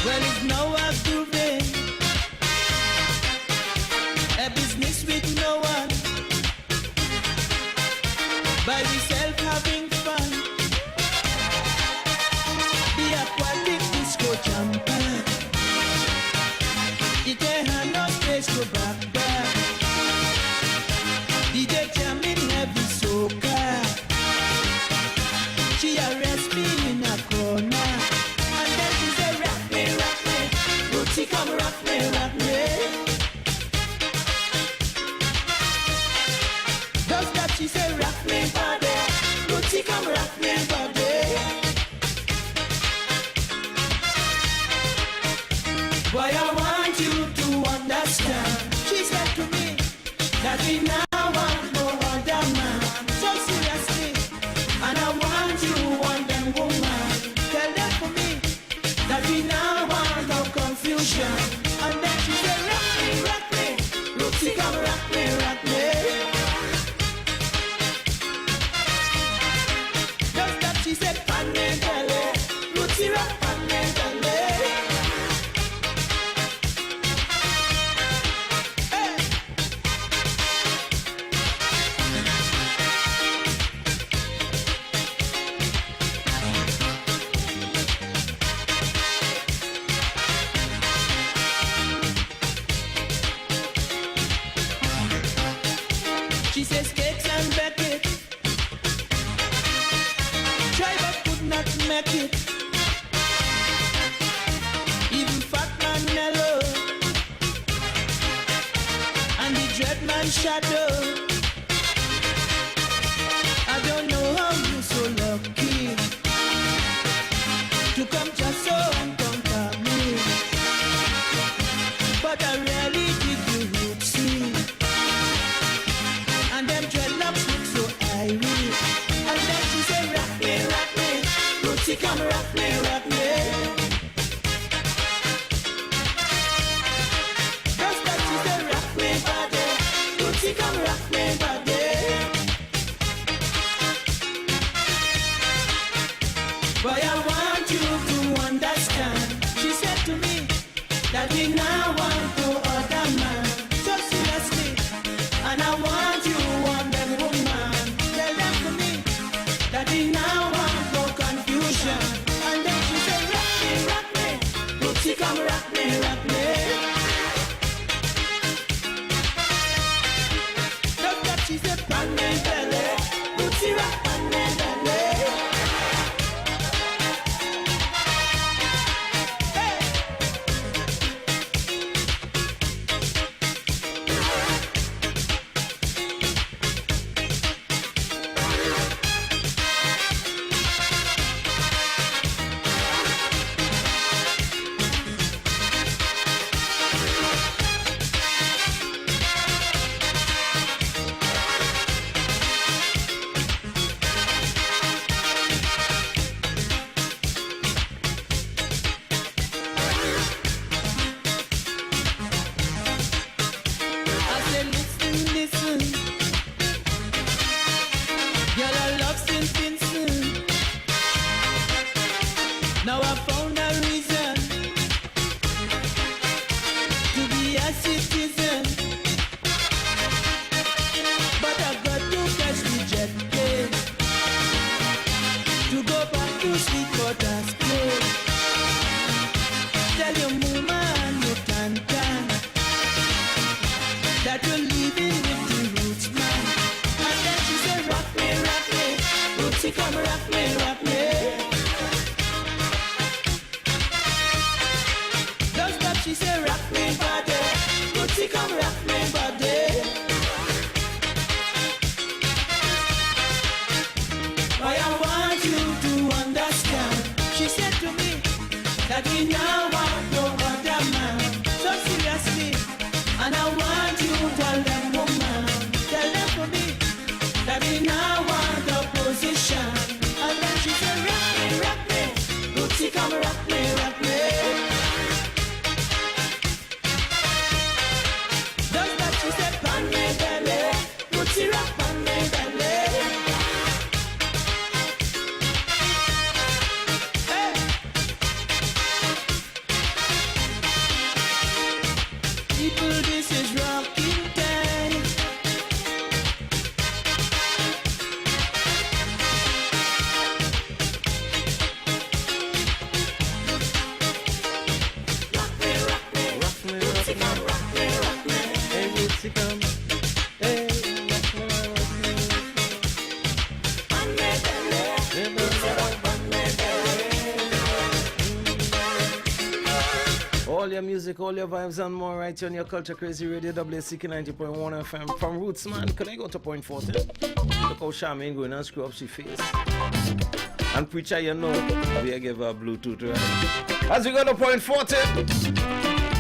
well, it's now I'm grooving. A business with no one, by myself having fun. The aquatic disco jumper, it ain't no space to back back. DJ jamming heavy soca. She arrests me in a corner, and then she say, rock me, Rootsy come rock me, rock me. Just that she say, rock me, body, Rootsy come rock me, body. Boy, I want you to understand. She said to me that we now want no other man. So seriously, and I want you, want them woman. Tell them for me that we now want no confusion. And then she said, rock me, Rootsy come rock me, rock me. Just that she said, pan me belly, Rootsy rock pan me belly. She says cakes and bake it. Try but could not make it. Even Fat Man Nello and the Dread Man Shadow. I don't know how you're so lucky to come just so and conquer me, but I really did you Rootsy. And them dreadlocks look so irie. And then she say, rock me, Rootsy come rock me, rock me. Just that she say, rock me, body, Rootsy come rock me, body. Boy, I want you to understand. She said to me that we now want no other man. So seriously, and I want you, want them woman. Tell them to me that we now want no confusion. And then she said, rock me, Rootsy come rock me, rock me. Just that she said, pan me belly, Rootsy rock pan me belly. Now I found a reason to be a citizen, but I got to catch the jet plane to go back to Sweetwater's place. Tell your mama and your tantan that you're leaving with the roots man. And then she said, rock me, Rootsy come rock me, rock me. She say rock me body, Rootsy Daddy now want no other man. So seriously, and I want you to tell them woman, tell them for me. Daddy now want the position. And then she said, rock me, Lucy come rock me, rock me. Does that she said, pan me belly, Lucy rock pan me belly. Hey. People, this is rocking time. Rock me, rock me, Rock me, Lucy come rock me, rock me. hey, Rootsy come. Hey, rock me, rock me. Pan me belly, Lucy rock pan me belly. All your music, all your vibes and more right here on your Culture Crazy Radio, WACK 90.1 FM. From Roots, man, can I go to point 14? Look how Charmaine going and screw up she face. And preacher, you know, we give her Bluetooth, right? As we go to point 14,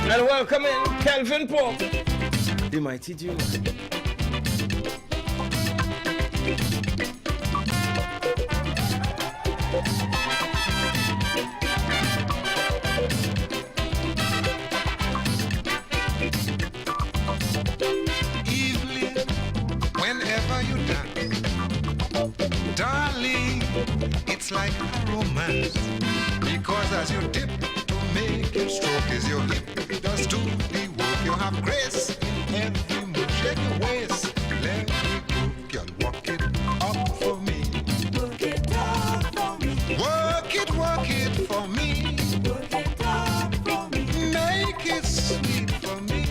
and welcome in Kelvin Pope, the mighty Jew. Evelyn, whenever you dance, darling, it's like a romance. Because as you dip to make your stroke is your hip, just do the work. You have grace in every move. Shake your waist, let me go, girl, walk it up for me. Work it up for me. Work it for me. Work it up for me. Make it sweet for me.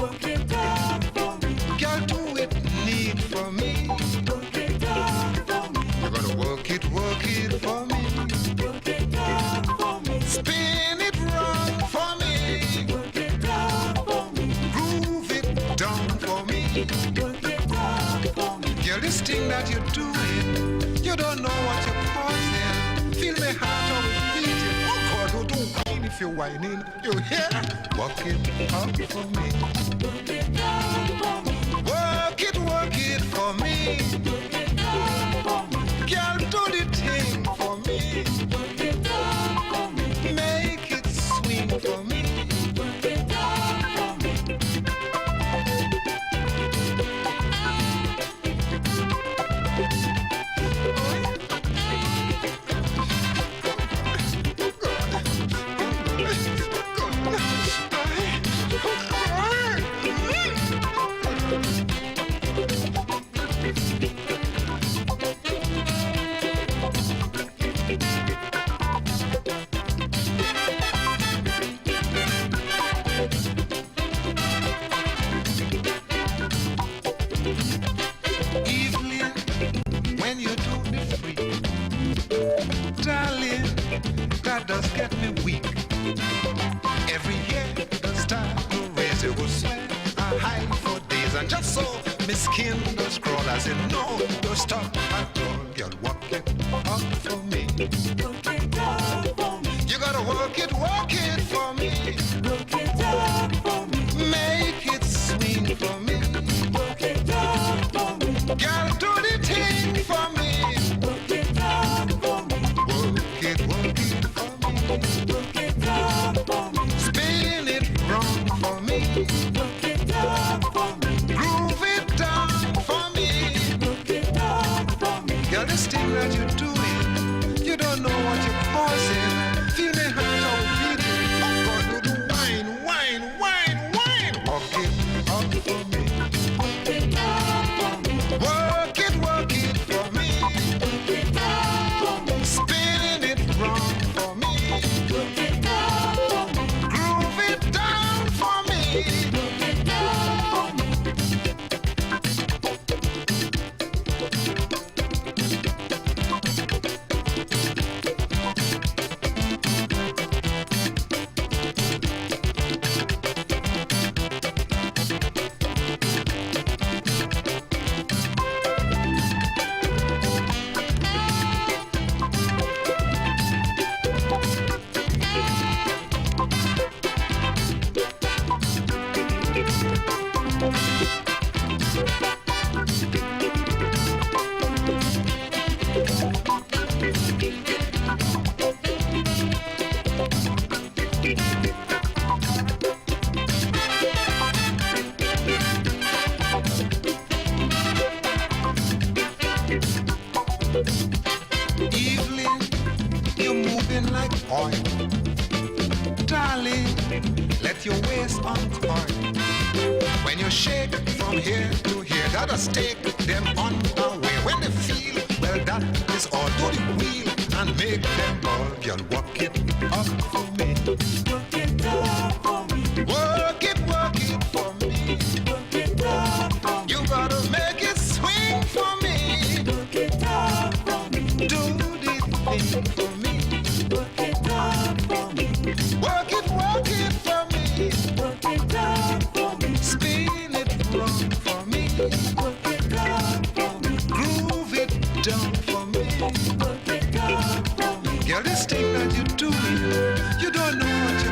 Work it up for me. Girl, do it neat for me. Work it up for me. You gotta work it for me. Work it up for me. Spin it round for me. Work it up for me. Groove it down for me. Work it up for me. Girl, this thing that you're doing, you don't know what you're causing. Feel my heart how it beating. Oh God, you don't whine if you're whining. You hear? Work it up for me. Work it up for me. Work it for me. Work it up for me. Girl, do the thing for me. Work it up for me. Make it swing for me. Work it up for me. Evelyn, when you do me free, darling, that does get me weak. Every year the start to raise, you will sweat I hide for days, and just so my skin does crawl as it no, don't stop at all. Girl, walk it up for me. Work it up for me. You gotta work it for me. Work it up for me. Make it swing for me. Work it up for me. Girl, do the thing for me. Work it up for me. Work it for me. Work it up for me. Spin it round for me. Work it up for me. Groove it down for me. Work it up for me. Girl, this thing that you're doing, you don't know what you're causing. Feel me heart how it beating. Oh your waist on point. When you shake from here to here, gotta take them on the way. When they feel, well, that is all. Do the wheel and make them all. Girl, walk it up for me. Work it up for me. Work it for me. Work it up for me. You gotta make it swing for me. Work it up for me. Do the thing for me. Work it up for me. Work it for me. Work it up for me. Spin it round for me. Work it up for me. Groove it down for me. Work it up for me. Girl, this thing that you do, you don't know what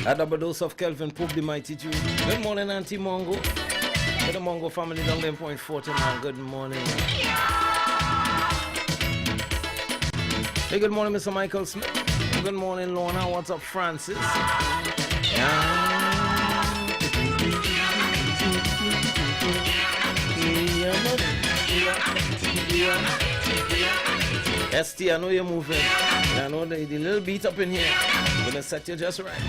A double dose of Kelvin, Pope the Mighty Jew. Good morning, Auntie Mongo. To the Mongo family down there in Point 40, man. Good morning. Hey, good morning, Mr. Michael Smith. Good morning, Lorna. What's up, Francis? ST, I know you're moving. I know the little beat up in here. I'm gonna set you just right.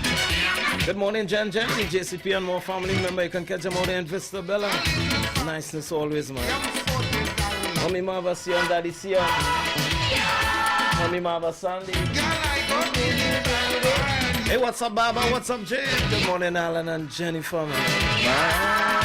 Good morning, Jen, JCP and more family member. You can catch them out there in Vista Bella. Niceness always, man. Mommy Marva, see you and Daddy, see you. Mommy Marva, Sandy. Hey, what's up, Baba? What's up, Jay? Good morning, Alan and Jennifer, man. Bye.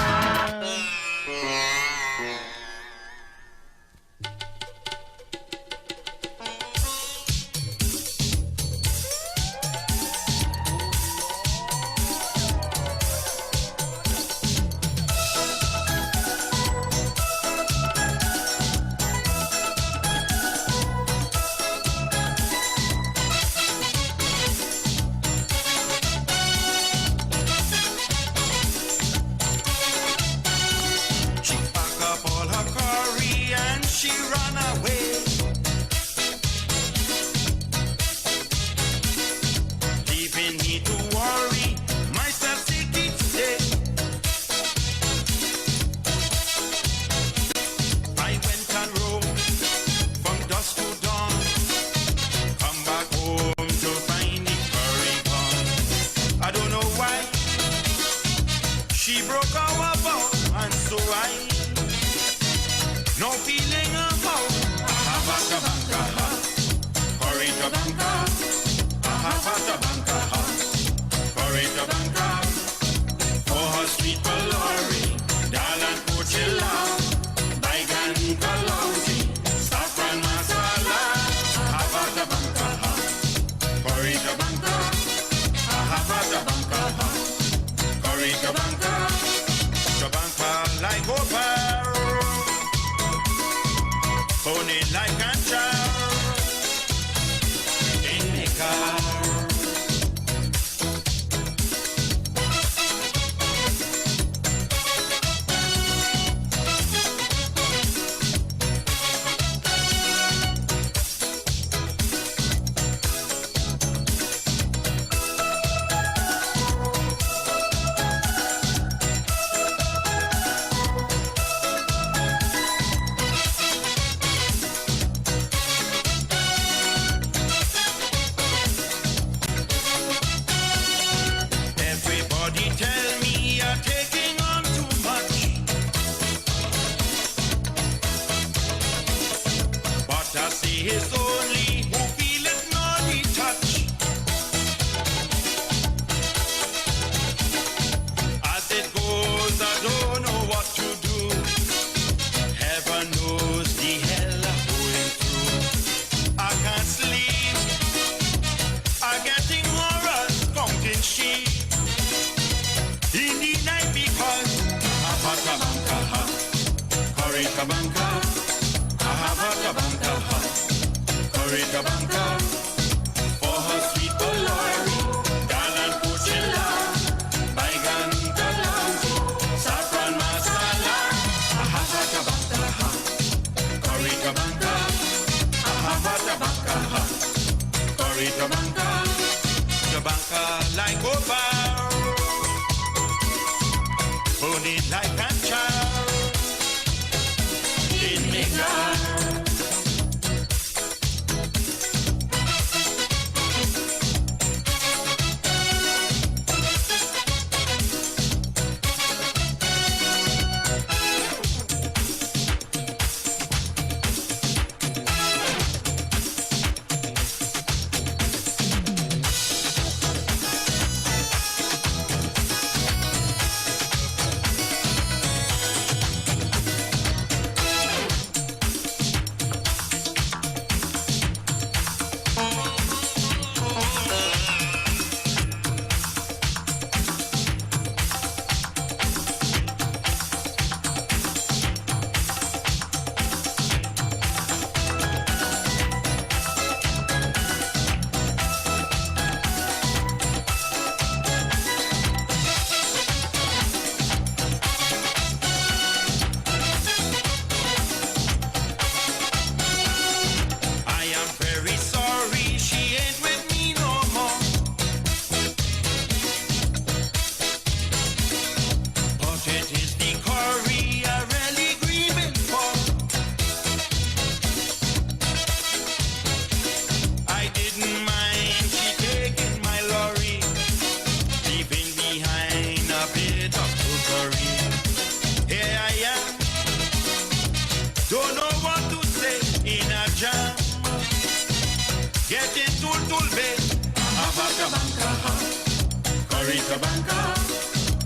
Corita Banca,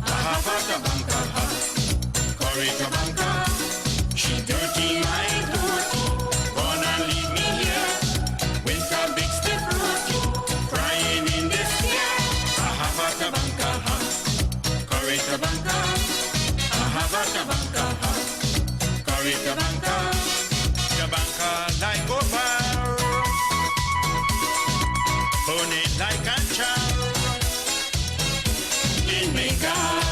Ahavata Banca, Corita Banca. She dirty my dirty, gonna leave me here with a big stiff rooty, crying in despair. Ahavata Banca, Corita Banca, Ahavata Banca, Corita Banca. The banca like over, burn it like a child in my car.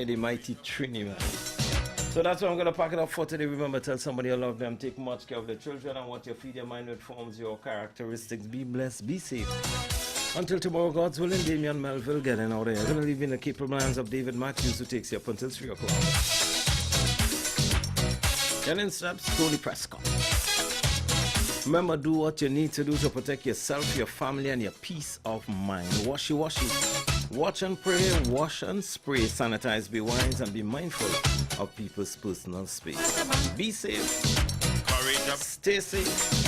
The mighty Trinidad. So that's why I'm going to pack it up for today. Remember, tell somebody you love them, take much care of the children, and what you feed your mind with forms your characteristics. Be blessed, be safe. Until tomorrow, God's willing, Damian Melville getting out of here. I'm going to leave you in the capable hands of David Matthews, who takes you up until 3 o'clock. Then steps Tony Prescott. Remember, do what you need to do to protect yourself, your family, and your peace of mind. Washy. Watch and pray, wash and spray, sanitize, be wise, and be mindful of people's personal space. Be safe. Stay safe.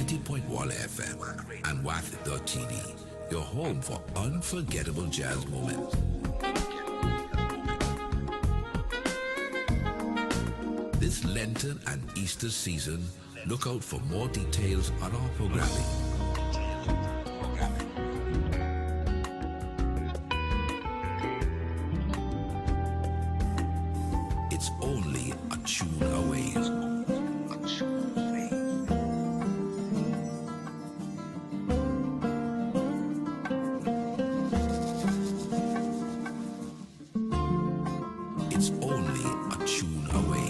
90.1 FM and WACK.tv, your home for unforgettable jazz moments. This Lenten and Easter season, look out for more details on our programming. It's only a tune away. It's only a tune away.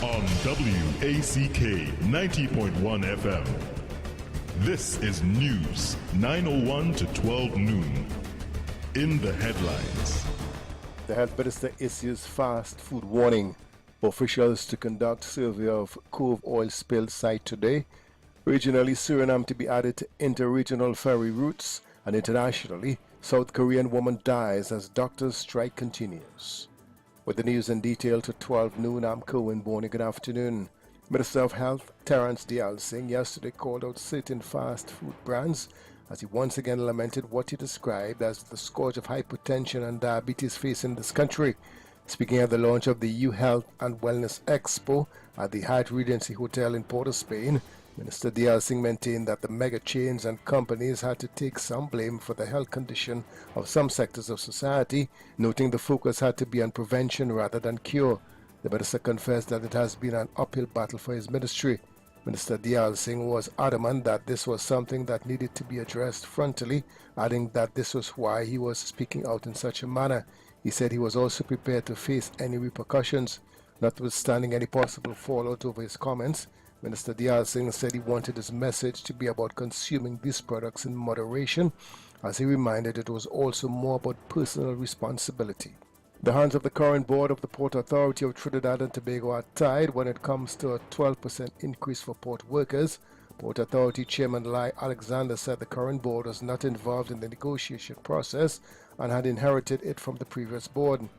On WACK 90.1 FM. This is news, 9:01 to 12 noon. In the headlines. The health minister issues fast food warning for officials to conduct survey of cove oil spill site today. Regionally, Suriname to be added to inter-regional ferry routes, and internationally, South Korean woman dies as doctors' strike continues. With the news in detail to 12 noon, I'm Cohen Boney. Good afternoon. Minister of Health Terence Singh yesterday called out certain fast food brands as he once again lamented what he described as the scourge of hypertension and diabetes facing this country. Speaking at the launch of the U Health and Wellness Expo at the Hyatt Regency Hotel in Port of Spain, Minister Singh maintained that the mega chains and companies had to take some blame for the health condition of some sectors of society, noting the focus had to be on prevention rather than cure. The minister confessed that it has been an uphill battle for his ministry. Minister Singh was adamant that this was something that needed to be addressed frontally, adding that this was why he was speaking out in such a manner. He said he was also prepared to face any repercussions. Notwithstanding any possible fallout over his comments, Minister Singh said he wanted his message to be about consuming these products in moderation, as he reminded it was also more about personal responsibility. The hands of the current board of the Port Authority of Trinidad and Tobago are tied when it comes to a 12% increase for port workers. Port Authority Chairman Lai Alexander said the current board was not involved in the negotiation process and had inherited it from the previous board.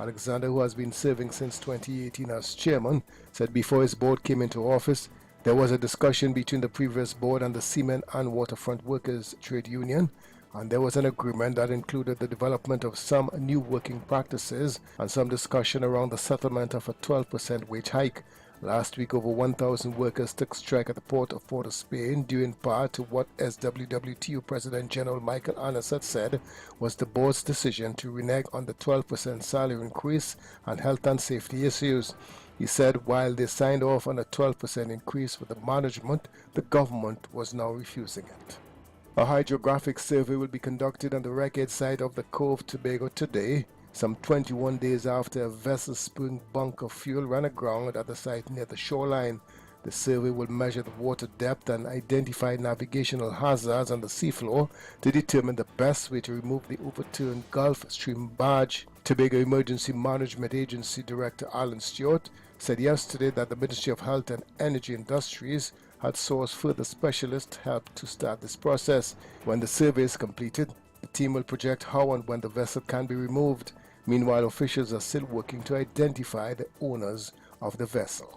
Alexander, who has been serving since 2018 as chairman, said before his board came into office, there was a discussion between the previous board and the Seamen and Waterfront Workers Trade Union, and there was an agreement that included the development of some new working practices and some discussion around the settlement of a 12% wage hike. Last week, over 1,000 workers took strike at the port of Port of Spain, due in part to what SWWTU President General Michael Annis had said was the board's decision to renege on the 12% salary increase and health and safety issues. He said while they signed off on a 12% increase with the management, the government was now refusing it. A hydrographic survey will be conducted on the wreckage site of the Cove Tobago today, some 21 days after a vessel spewing bunker fuel ran aground at the site near the shoreline. The survey will measure the water depth and identify navigational hazards on the seafloor to determine the best way to remove the overturned Gulf Stream barge. Tobago Emergency Management Agency Director Alan Stewart said yesterday that the Ministry of Health and Energy Industries had sourced further specialist help to start this process. When the survey is completed, the team will project how and when the vessel can be removed. Meanwhile, officials are still working to identify the owners of the vessel.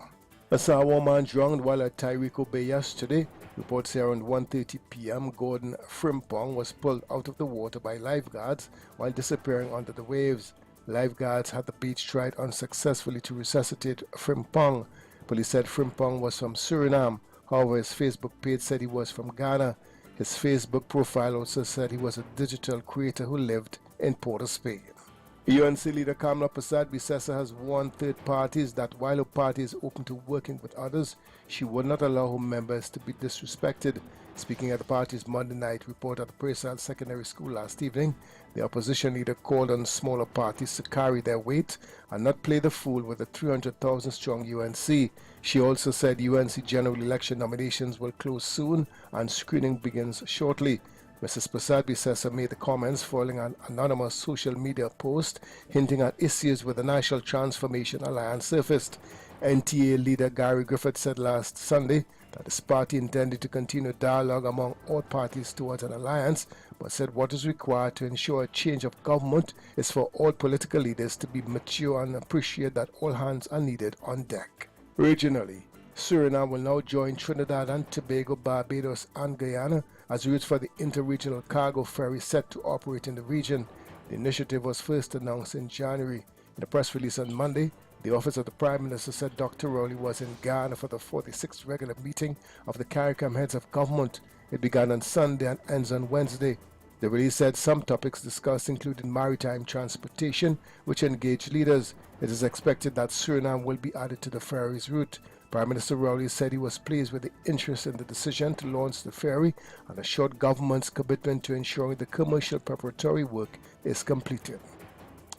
A Samoa man drowned while at Tyrico Bay yesterday. Reports here around 1:30 p.m. Gordon Frimpong was pulled out of the water by lifeguards while disappearing under the waves. Lifeguards had the beach tried unsuccessfully to resuscitate Frimpong. Police said Frimpong was from Suriname. However, his Facebook page said he was from Ghana. His Facebook profile also said he was a digital creator who lived in Port of Spain. UNC leader Kamala Persad-Bissessar has warned third parties that while her party is open to working with others, she will not allow her members to be disrespected. Speaking at the party's Monday night report at the Parental Secondary School last evening, the opposition leader called on smaller parties to carry their weight and not play the fool with the 300,000-strong UNC. She also said UNC general election nominations will close soon and screening begins shortly. Mrs. Persad-Bissessar made the comments following an anonymous social media post hinting at issues with the National Transformation Alliance surfaced. NTA leader Gary Griffith said last Sunday that his party intended to continue dialogue among all parties towards an alliance, but said what is required to ensure a change of government is for all political leaders to be mature and appreciate that all hands are needed on deck. Regionally, Suriname will now join Trinidad and Tobago, Barbados and Guyana as routes for the interregional cargo ferry set to operate in the region. The initiative was first announced in January. In a press release on Monday, the Office of the Prime Minister said Dr. Rowley was in Ghana for the 46th regular meeting of the CARICOM heads of government. It began on Sunday and ends on Wednesday. The release said some topics discussed included maritime transportation, which engaged leaders. It is expected that Suriname will be added to the ferry's route. Prime Minister Rowley said he was pleased with the interest in the decision to launch the ferry and assured government's commitment to ensuring the commercial preparatory work is completed.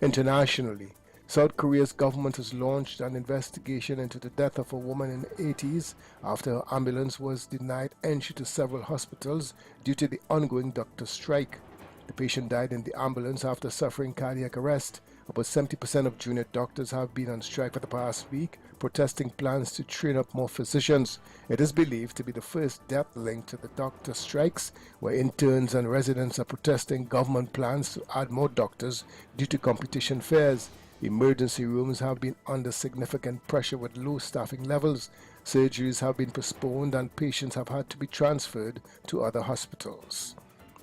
Internationally, South Korea's government has launched an investigation into the death of a woman in the 80s after her ambulance was denied entry to several hospitals due to the ongoing doctor strike. The patient died in the ambulance after suffering cardiac arrest. About 70% of junior doctors have been on strike for the past week, protesting plans to train up more physicians. It is believed to be the first death linked to the doctor strikes, where interns and residents are protesting government plans to add more doctors due to competition fares. Emergency rooms have been under significant pressure with low staffing levels. Surgeries have been postponed and patients have had to be transferred to other hospitals.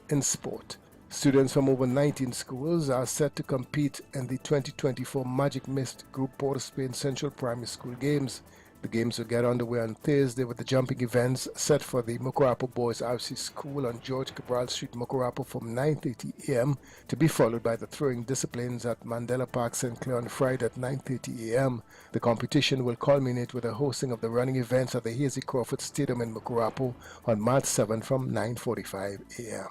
In sport, students from over 19 schools are set to compete in the 2024 Magic Mist Group Port of Spain Central Primary School Games. The games will get underway on Thursday with the jumping events set for the Mucurapo Boys RC School on George Cabral Street, Mucurapo from 9:30 a.m. to be followed by the throwing disciplines at Mandela Park St. Clair on Friday at 9:30 a.m. The competition will culminate with the hosting of the running events at the Hazy Crawford Stadium in Mucurapo on March 7 from 9:45 a.m.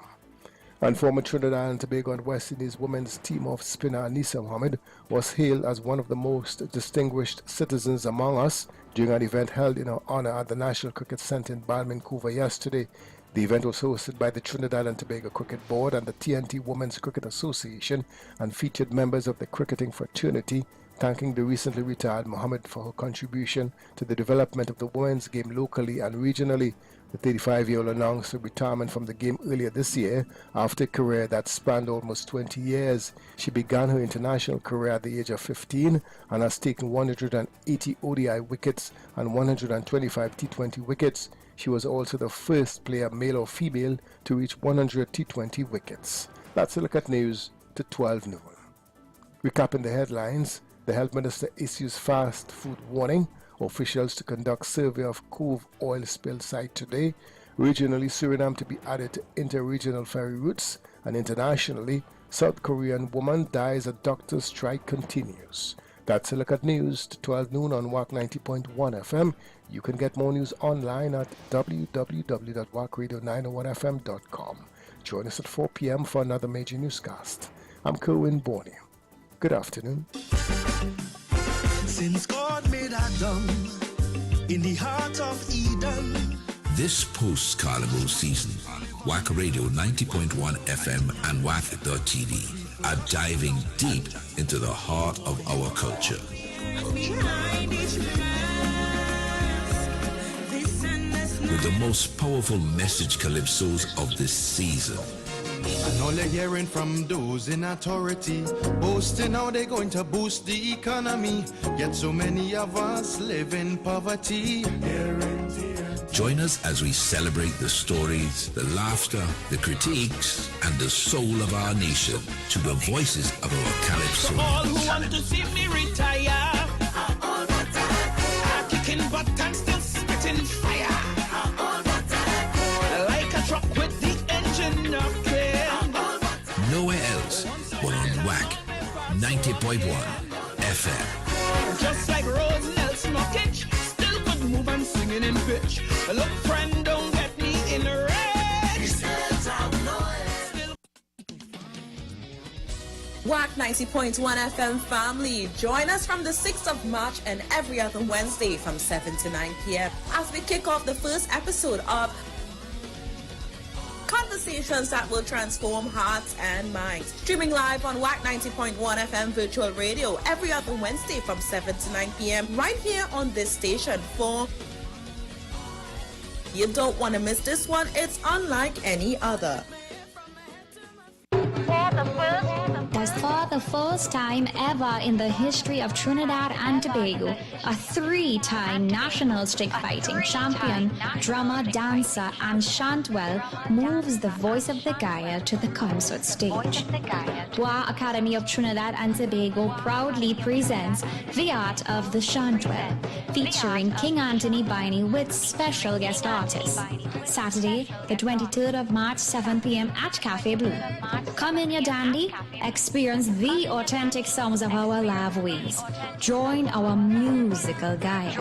And former Trinidad and Tobago and West Indies women's team of spinner Anisa Mohammed was hailed as one of the most distinguished citizens among us during an event held in her honor at the National Cricket Centre in Balmain yesterday. The event was hosted by the Trinidad and Tobago Cricket Board and the TNT Women's Cricket Association and featured members of the cricketing fraternity, thanking the recently retired Mohammed for her contribution to the development of the women's game locally and regionally. The 35-year-old announced her retirement from the game earlier this year after a career that spanned almost 20 years. She began her international career at the age of 15 and has taken 180 ODI wickets and 125 T20 wickets. She was also the first player, male or female, to reach 100 T20 wickets. That's a look at news to 12 noon. Recapping the headlines, the health minister issues fast food warning. Officials to conduct survey of Cove oil spill site today. Regionally, Suriname to be added to interregional ferry routes. And internationally, South Korean woman dies as doctor strike continues. That's a look at news to 12 noon on WACK 90.1 FM. You can get more news online at www.wackradio901fm.com. Join us at 4 p.m. for another major newscast. I'm Kerwin Borney. Good afternoon. Since God made Adam in the heart of Eden. This post-carnival season, WACK Radio 90.1 FM and WACK.tv are diving deep into the heart of our culture. With the most powerful message calypsos of this season. And all they're hearing from those in authority, boasting how they're going to boost the economy, yet so many of us live in poverty. Join us as we celebrate the stories, the laughter, the critiques, and the soul of our nation to the voices of our calypso. So all who want to see me retire, I'm kicking butt and still spitting fire, like a truck with the engine up. Nowhere else but on WACK 90.1 FM. Just like Rose Nelson Knockage, still could move and singing in pitch. Look, friend, don't get me in a rage. WACK 90.1 FM family, join us from the 6th of March and every other Wednesday from 7 to 9 p.m. as we kick off the first episode of Conversations that will transform hearts and minds. Streaming live on WACK 90.1 FM virtual radio every other Wednesday from 7 to 9 p.m. right here on this station for You don't want to miss this one. It's unlike any other. Was for the first time ever in the history of Trinidad and Tobago, a three-time national stick fighting champion, drummer, dancer, and Shantwell moves the voice of the Gaia to the concert stage. WACK Academy of Trinidad and Tobago proudly presents The Art of the Shantwell, featuring King Anthony Biney with special guest artists. Saturday, the 23rd of March, 7 p.m. at Cafe Blue. Come in your dandy, experience the authentic sounds of our live ways. Join our musical Gaia.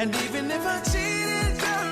And even if I cheated, girl,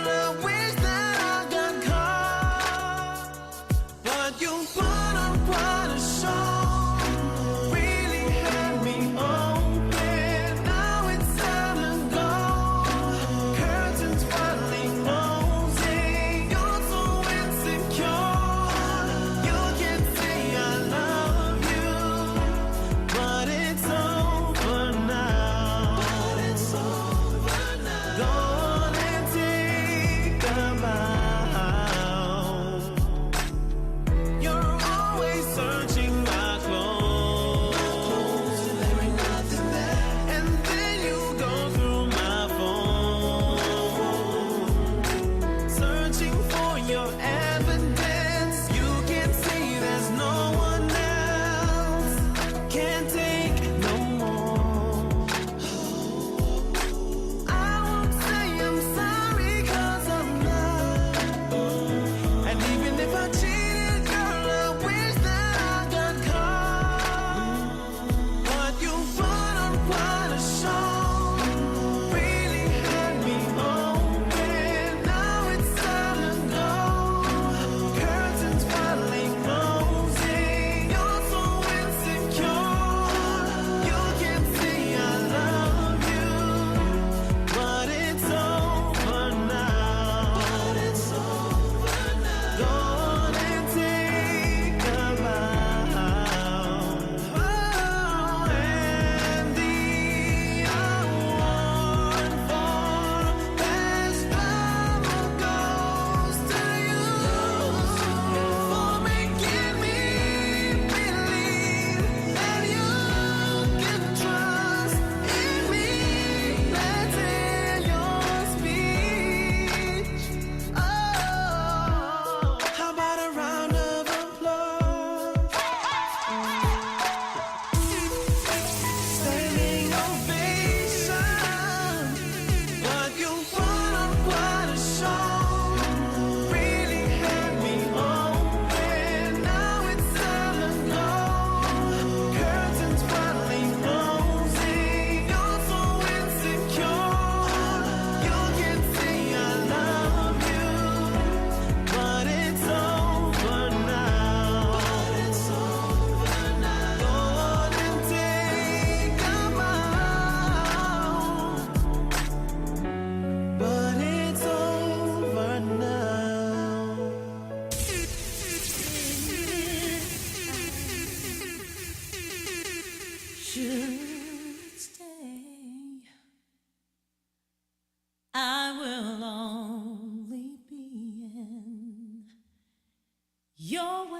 your way.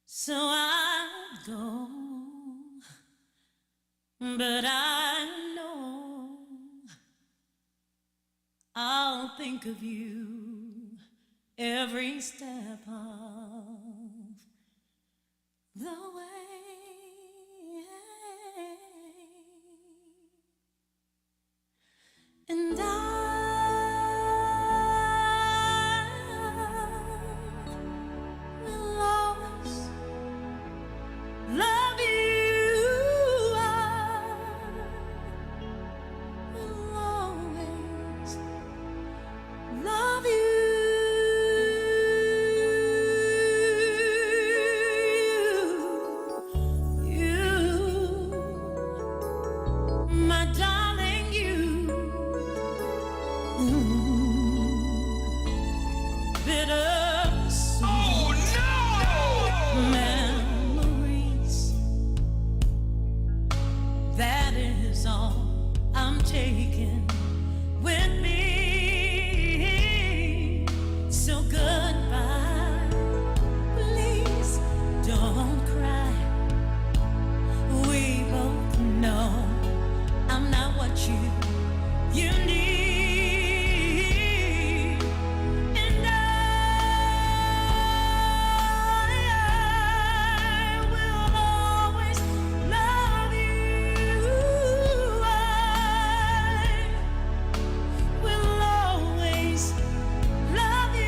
So I'll go, but I know I'll think of you every step of the way. And I will always love you. I will always love you. My darling, you. Bittersweet. Oh no! Memories. That is all I'm taking with me. So goodbye. Please don't cry. We both know I'm not what you need. And I will always love you. I will always love you.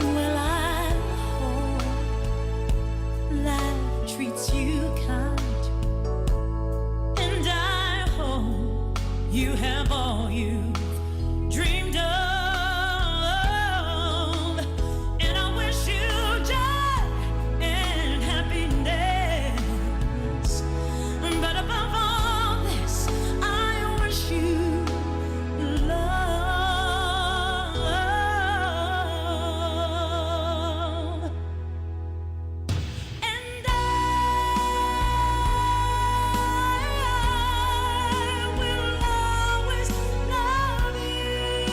Well, I hope life treats you kind, and I hope you have all you dreamed of, and I wish you joy and happiness. But above all this, I wish you love. And I will always love you.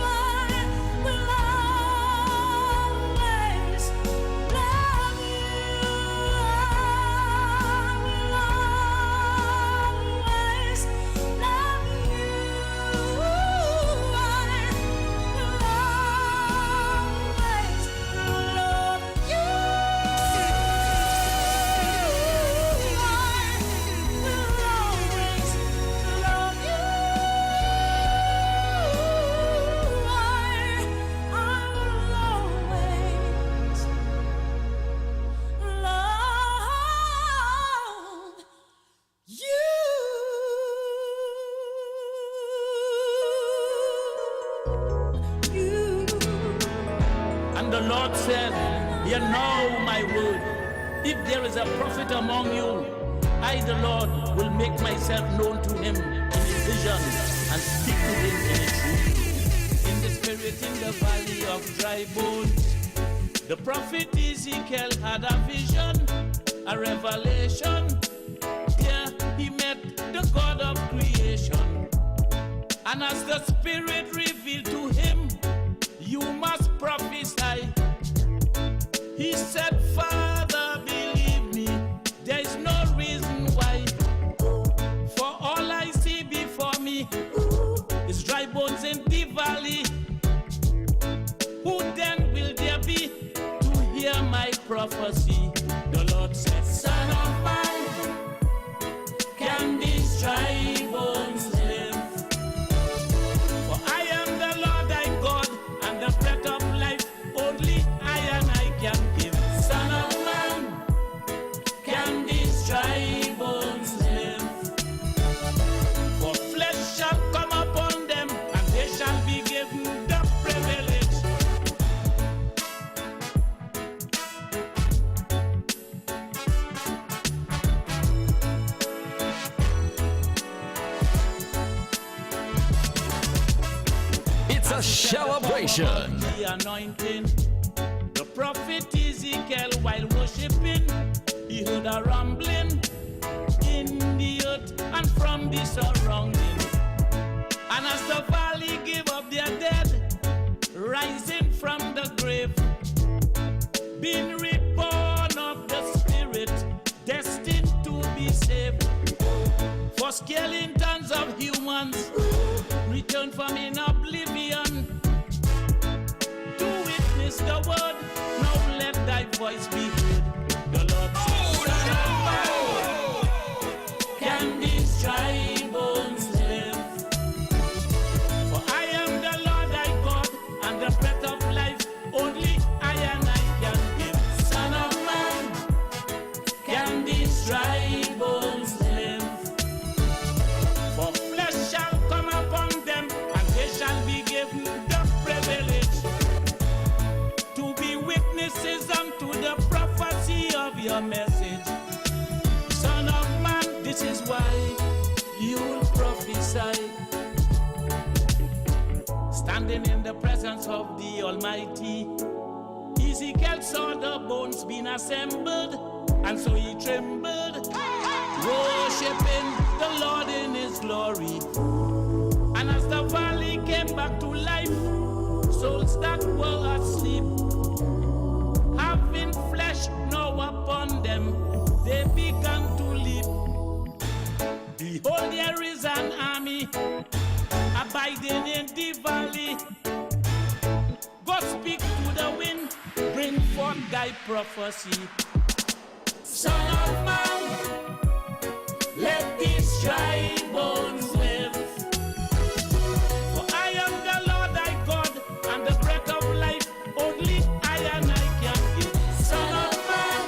I will always love you. And the Lord said, "You know my word. If there is a prophet among you, I, the Lord, will make myself known to him in his vision and speak to him in his dream. In the spirit, in the valley of dry bones, the prophet Ezekiel had a vision, a revelation. Yeah, he met the God of creation. And as the Spirit revealed to him, you must prophesy. He said, Father, believe me, there is no reason why. For all I see before me is dry bones in the valley. Who then will there be to hear my prophecy? The Lord said, Son of man, can these dry bones live? For I am the Lord thy God, and the breath of life only I and I can give. Son It's a celebration. The anointing. The prophet Ezekiel, while worshiping, he heard a rumbling in the earth and from the surroundings. And as the valley gave up their dead, rising from the grave, being reborn of the Spirit, destined to be saved. For skeletons of humans return from in oblivion to witness the word. Now let thy voice be heard. The Lord says, Son of man, can these dry bones live? For I am the Lord thy God, and the breath of life only I and I can give. Son of man, can these dry bones live? For flesh shall come upon them, and they shall be given the privilege to be witnesses unto the prophecy of your message. Son of man, this is why you'll prophesy. Standing in the presence of the Almighty, Ezekiel saw the bones being assembled, and so he trembled, worshiping the Lord in his glory. And as the valley came back to life, souls that were asleep, having flesh now upon them, they began to leap. Behold, there is an army abiding in the valley. Go speak to the wind, bring forth thy prophecy. Son of man, let these dry bones live. For I am the Lord thy God, and the breath of life only I and I can give. Son of man,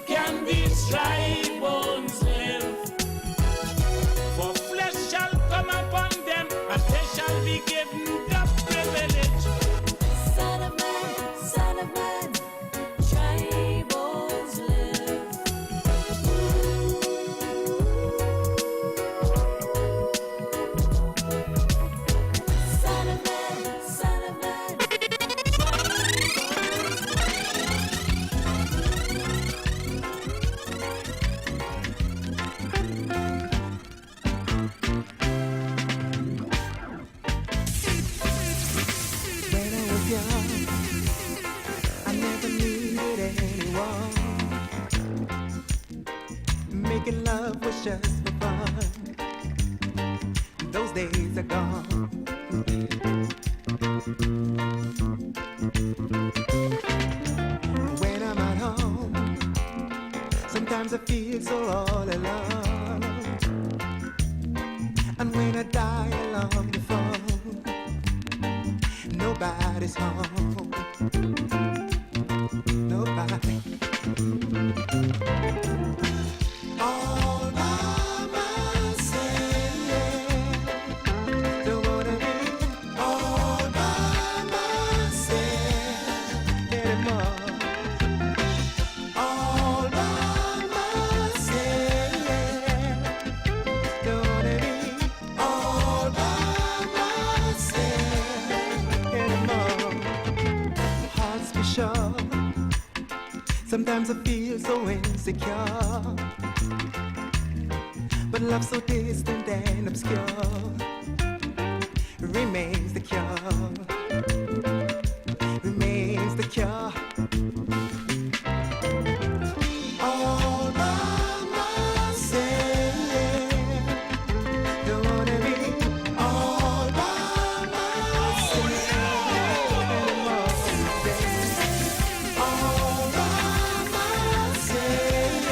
can these dry bones live? For flesh shall come upon them, and they shall be given the privilege. Son of man, dry bones live. Son of man, son of man. When I was young, I never needed anyone. Making love was just for fun. Those days are gone. When I'm at home, sometimes I feel so all alone. And when I die along the phone, nobody's home. Nobody. All by myself. Don't wanna be all by myself anymore. All by myself. Don't wanna be all by myself anymore. Hearts be sure. Sometimes I feel so insecure, but love so distant and obscure remains the cure, remains the cure. All by myself, don't wanna be all by myself anymore. All by myself,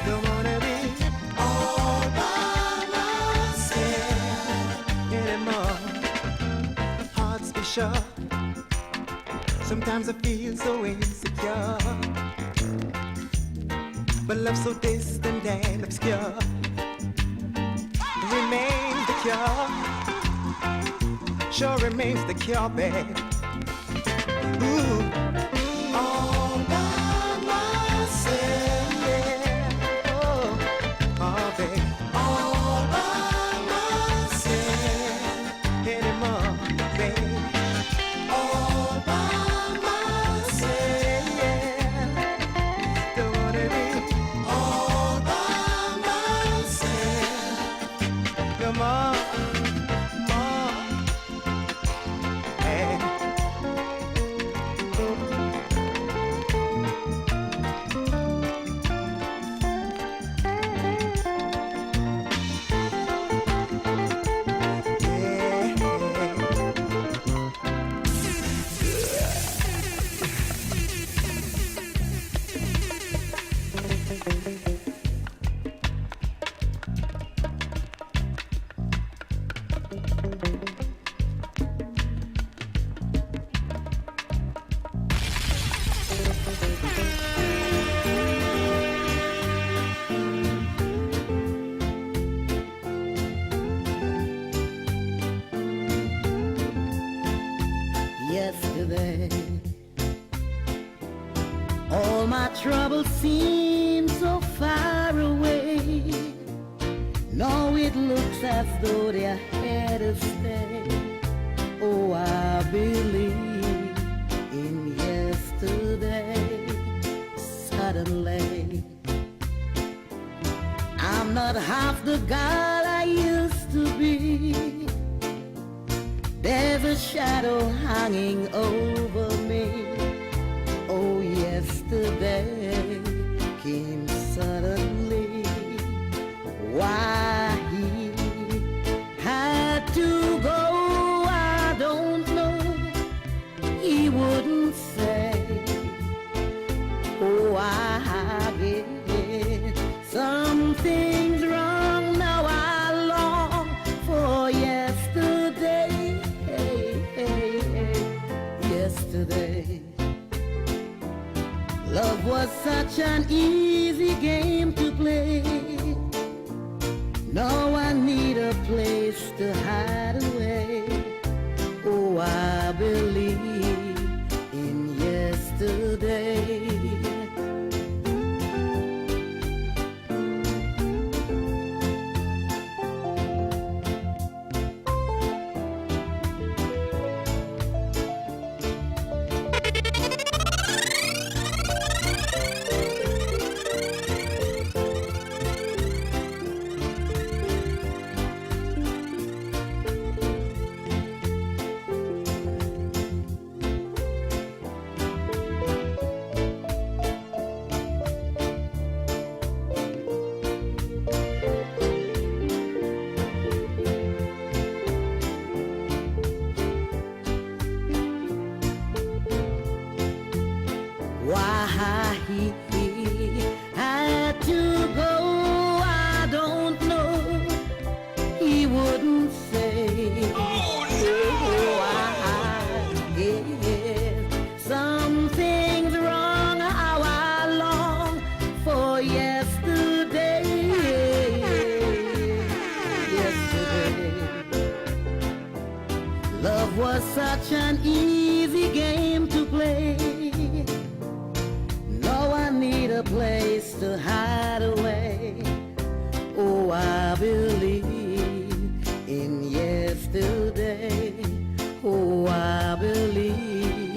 don't wanna be all by myself anymore. Hearts be sure. Sometimes I feel so insecure, but love so distant and obscure remains the cure. Sure remains the cure, babe. Ooh. All by myself, yeah. Oh, babe. All by myself. Yesterday, all my troubles seem so far away. Now it looks as though they're here to stay. Oh, I believe in yesterday. Suddenly, I'm not half the girl I used to be. There's a shadow hanging over me. Oh, yesterday came suddenly. Why he had to go, I don't know. He wouldn't say. Oh, I guess something's wrong now. I long for yesterday. Yesterday, love was such an easy game to play. Now I need a place to hide away. Oh, I believe in yesterday. Why he had to go, I don't know. He wouldn't say. Oh, I guess something's wrong. How I long for yesterday. Yesterday, love was such an easy game to play. I need a place to hide away. Oh, I believe in yesterday. Oh, I believe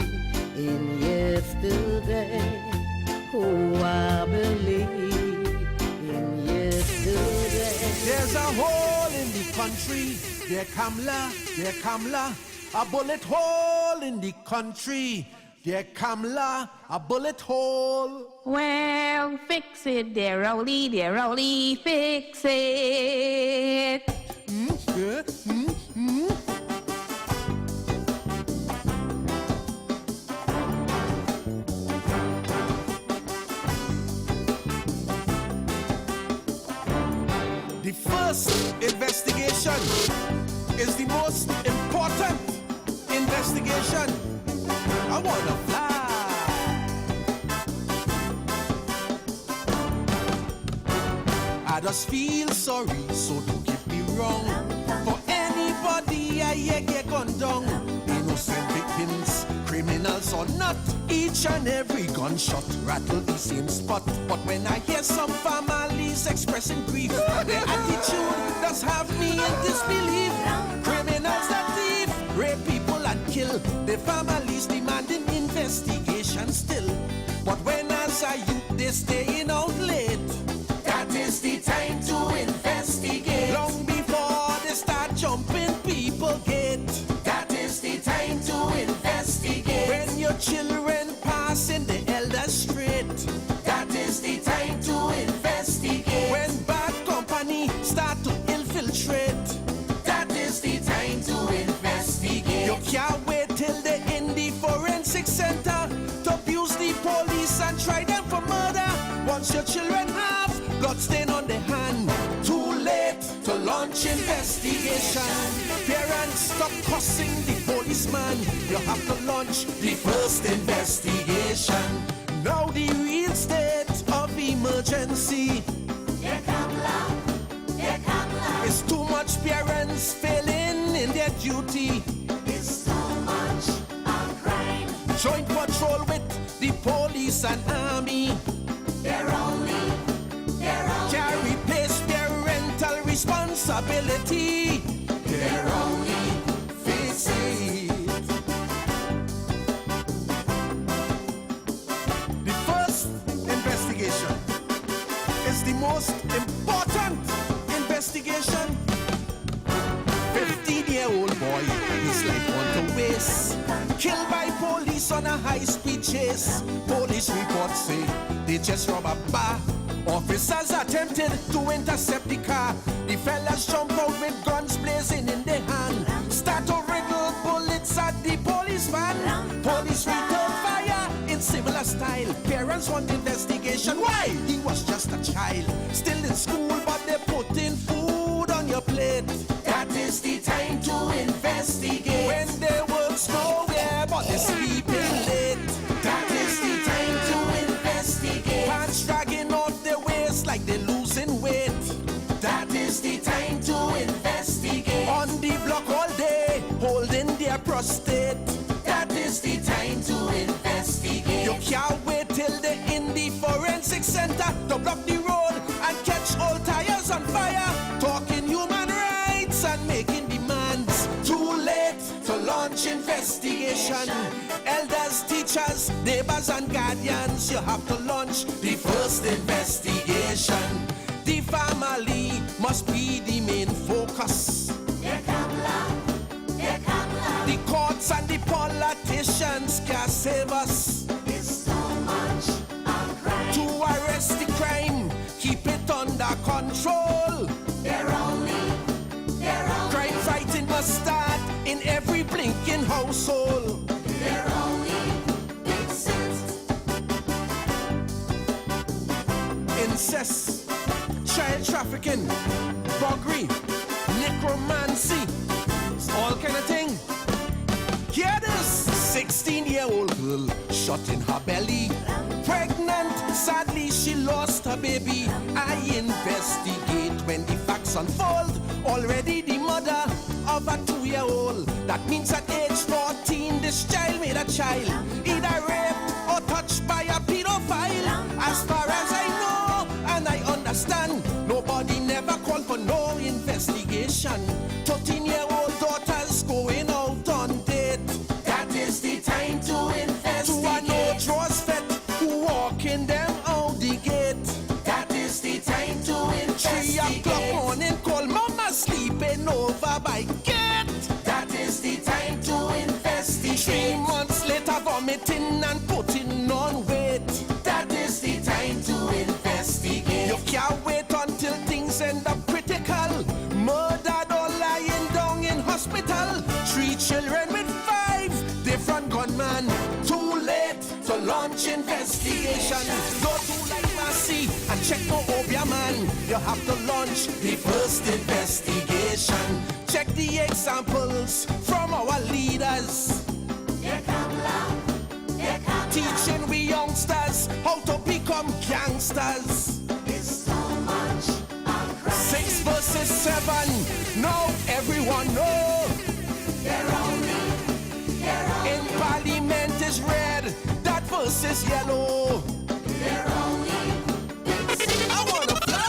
in yesterday. Oh, I believe in yesterday. There's a hole in the country. There Kamla, a bullet hole in the country. Dear Kamla, a bullet hole. Well, fix it, dear Rowley, fix it. The first investigation is the most important investigation. I wanna fly. I just feel sorry, so don't get me wrong. For anybody I get gunned down, innocent victims, criminals or not, each and every gunshot rattle the same spot. But when I hear some families expressing grief, their attitude does have me in disbelief. Criminals that thief, rape people and kill, their families demanding investigation still. But when as a youth they staying out late, that is the time to investigate. Long before they start jumping people gate, that is the time to investigate. When your children passing the elder street, that is the time to investigate. When bad company start to infiltrate, that is the time to investigate. You can't wait till they in the forensic center to abuse the police and try them for murder. to launch investigation. Parents, stop cussing the policeman. You have to launch the first investigation. Now the real state of emergency. It's too much parents failing in their duty. It's too much crime. Joint patrol with the police and army. They're only carry place parental responsibility. They're only face it. The first investigation is the most important investigation. 15-year-old boy, his life on to waste. Killed by police on a high-speed chase. Police reports say they just robbed a bar. Officers attempted to intercept the car. The fellas jump out with guns blazing in their hand. Start to wriggle bullets at the policeman. Police return fire in similar style. Parents want investigation. Why? He was just a child. Still in school, but they're putting food on your plate. That is the time to investigate. When they work's nowhere, but they're sleeping late. That is the time to investigate. Pants dragging off their waist like they're losing weight. That is the time to investigate. On the block all day, holding their prostate. That is the time to investigate. You can't wait till they're in the forensic center to block the road and catch old tires on fire. Talking human rights and making demands. Too late to launch investigation. Elders, teachers, neighbors and guardians, you have to launch the first investigation. The family must be the main focus. The courts and the politicians can't save us. It's too much crime. To arrest the crime, keep it under control. Crime fighting must start in every blinking household. Incest, child trafficking, buggery, necromancy, all kind of thing. Hear this, 16-year-old girl shot in her belly. Pregnant, sadly she lost her baby. I investigate when the facts unfold. Already the mother of a 2-year-old. That means at age 14 this child made a child. Either raped or touched by a pedophile. As far as I know and I understand, nobody never called for no investigation. 13-year-old daughters going out on date. That is the time to investigate. To a no-draws vet who walking them out the gate. That is the time to investigate. 3 o'clock morning call mama sleeping over by gate. That is the time to investigate. 3 months later vomiting and putting on weight. That is the time to investigate. You can't wait until things end up critical. Murdered or lying down in hospital. 3 children with 5 different gunmen. Too late to launch investigation. Go to like Massey and check no Obia man. You have to launch the first investigation. Check the examples from our leaders. Teaching we youngsters how to become gangsters. It's so much 6 verses 7. Now everyone know. In Parliament is red. That verse is yellow. I wanna fly.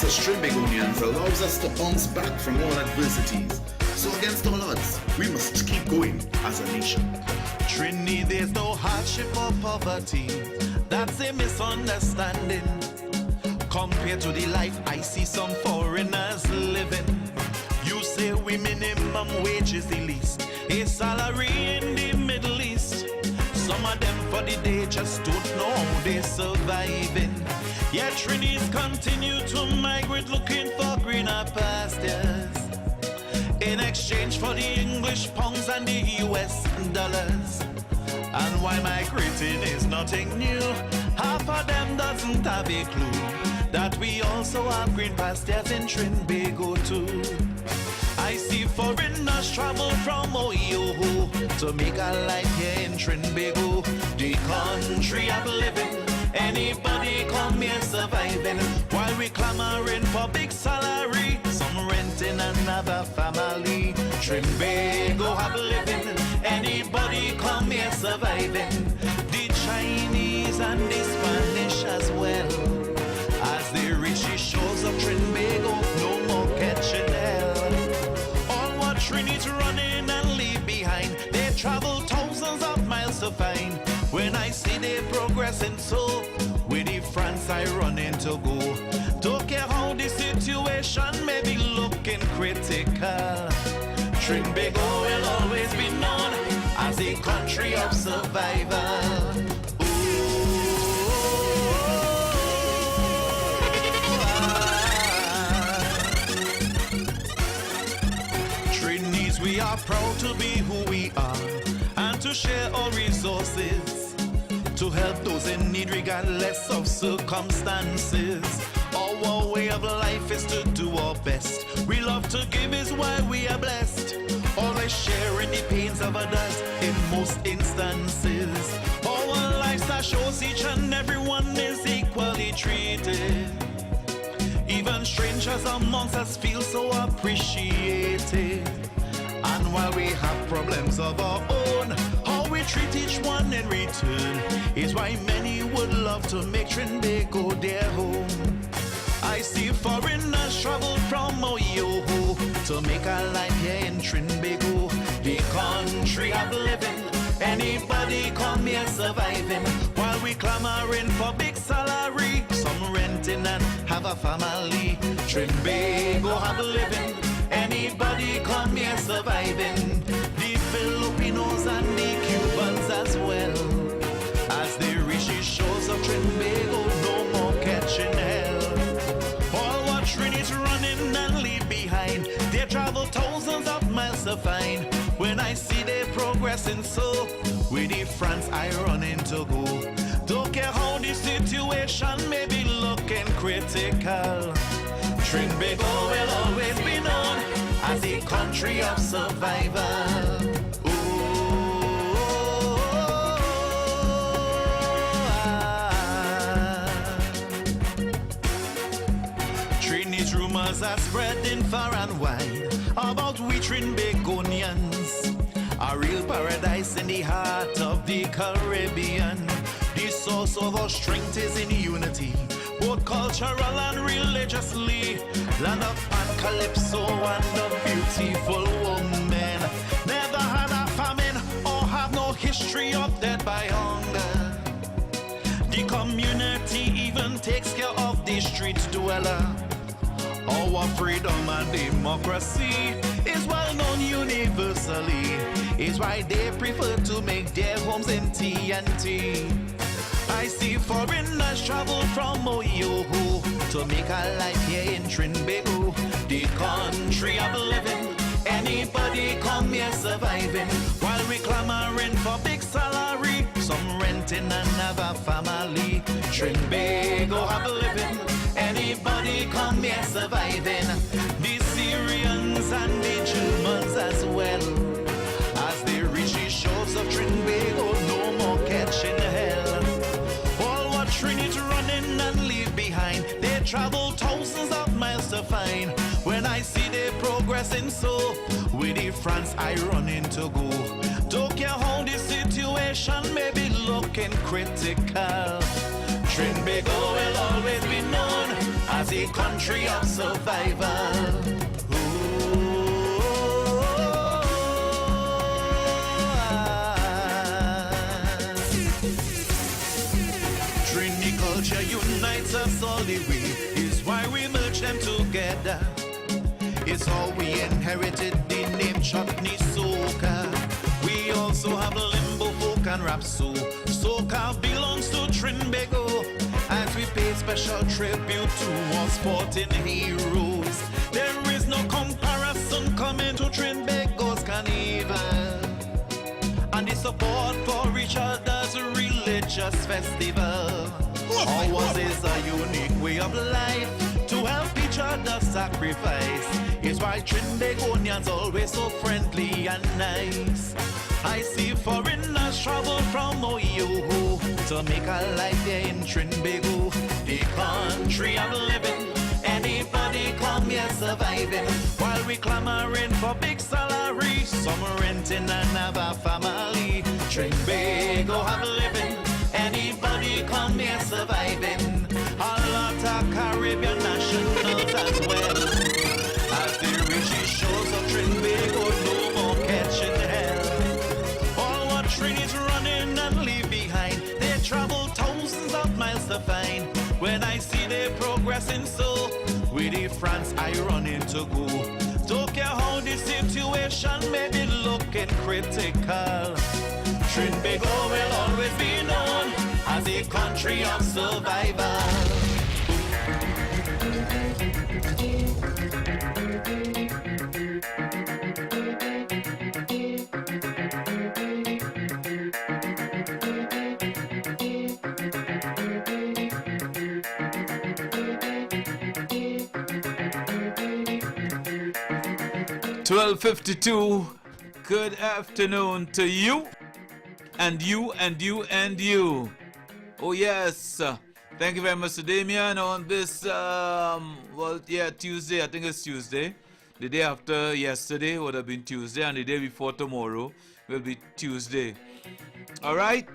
resilience as Trinbagonians allows us to bounce back from all adversities. So against all odds, we must keep going as a nation. Trini, there's no hardship or poverty. That's a misunderstanding. Compared to the life I see some foreigners living. You say we minimum wage is the least. A salary in the Middle East. Some of them for the day just don't know how they're surviving. Yet Trinis continue to migrate looking for greener pastures. In exchange for the English pounds and the US dollars. And why migrating is nothing new, half of them doesn't have a clue that we also have green pastures in Trinbago too. I see foreigners travel from Ohio to make a life here in Trinbago, the country of living. Anybody come here surviving while we clamoring for big salary. Some renting another family. Trinbago have living. Anybody come here surviving. The Chinese and the Spanish as well. As they reach the shores of Trinbago, no more catching hell. All what Trinity's running and leave behind. They travel thousands of miles to find. When I see they progressing so, with the France I run into go. Don't care how the situation may be looking critical. Trinbago will always be known as a country of survival. Trinis, we are proud to be who we are and to share our resources to help those in need regardless of circumstances. Our way of life is to do our best. We love to give is why we are blessed. Always sharing the pains of others in most instances. Our lifestyle shows each and everyone is equally treated. Even strangers amongst us feel so appreciated. And while we have problems of our own, how we treat each one in return is why many would love to make Trinbago their home. I see foreigners travel from Ohio to make a life here in Trinbago, the country of living. Anybody come here surviving while we clamoring for big salary. Some renting and have a family. Trinbago have living. Anybody come here surviving. The Filipinos and the Cubans as well. As they reach the shores of Trinbago, no more catching hell. All what Trinity's running and leave behind. They travel thousands of miles to find. When I see they progressing so, with the France I run into go. Don't care how the situation may be looking critical. Trinbago will always be known as a country of survival. Trinity's rumors are spreading far and wide about we Trinbagonians. A real paradise in the heart of the Caribbean. The source of our strength is in unity, both cultural and religiously. Land of Pan Calypso and a beautiful woman. Never had a famine or have no history of death by hunger. The community even takes care of the street dweller. Our freedom and democracy is well known universally. Is why they prefer to make their homes in TNT. I see foreigners travel from Ohio to make a life here in Trinbago, the country of living. Anybody come here surviving while we clamoring for big salary. Some renting another family. Trinbago have living. Anybody come here surviving. The Syrians and the Germans as well. As they reach the shores of Trinbago, no more catching hell. All what Trinity running and leave behind. They travel thousands of miles to find. When I see they progressing so, with the France I run into go. Don't care how the situation may be looking critical. Trinbago will always be known as a country of survival. Trini culture unites us all the way, is why we merge them together. It's how we inherited the name Chutney Soca. We also have limbo folk and rap so Soca belongs to Trinbago, as we pay special tribute to our sporting heroes. There is no comparison coming to Trinbago's carnival, and the support for each other's religious festival. Ours is a unique way of life to help each other sacrifice. It's why Trinbagonians always so friendly and nice. I see foreigners travel from Ohio to make a life here in Trinbago, the country I'm living. Anybody come here surviving, while we clamoring for big salary. Some renting and have a family. Trinbago have living. Anybody come here surviving. A lot of Caribbean nationals as well. As the riches shows of Trinbago, no more catching hell. All what Trinity's running and leave behind, they travel thousands of miles to find. When I see they progressing so, with the France I run into go. Don't care how the situation may be looking critical. Trinbago will always be known as a country of survival. 12:52. Good afternoon to you, and you, and you, and you. Oh yes, thank you very much to Damien on this, Tuesday. I think it's Tuesday. The day after yesterday would have been Tuesday, and the day before tomorrow will be Tuesday. All right.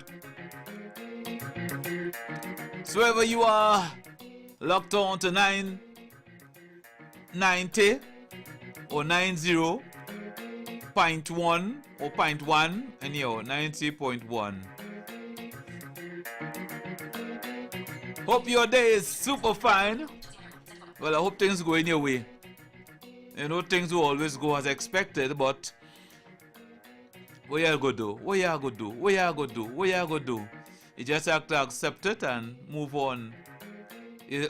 So wherever you are, locked on to 990 or 90.1 or 0.1, and 90.1. Hope your day is super fine. Well, I hope things go in your way. You know, things will always go as expected, but what you gonna do? What you gonna do? What you gonna do? What you gonna do? You just have to accept it and move on.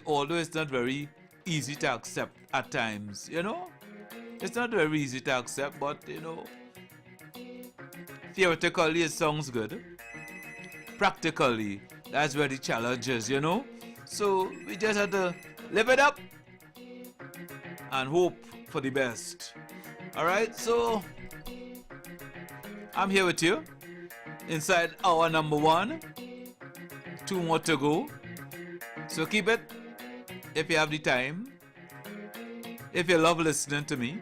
Although it's not very easy to accept at times, you know? It's not very easy to accept, but, you know, theoretically it sounds good. Practically, that's where the challenge is, you know? So we just have to live it up and hope for the best. Alright, so I'm here with you inside hour number 1. 2 more to go. So keep it if you have the time. If you love listening to me,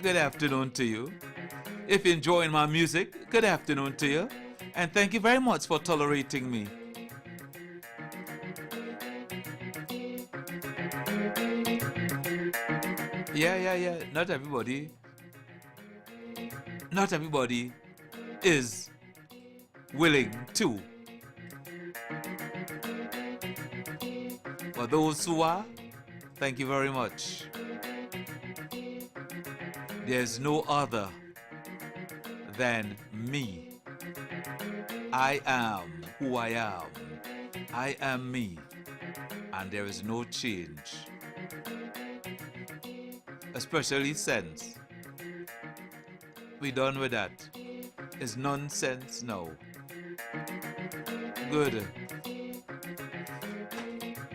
good afternoon to you. If you're enjoying my music, good afternoon to you. And thank you very much for tolerating me. Yeah. Not everybody is willing to. For those who are, thank you very much. There's no other than me. I am who I am. I am me. And there is no change. Especially since we're done with that. It's nonsense now. Good.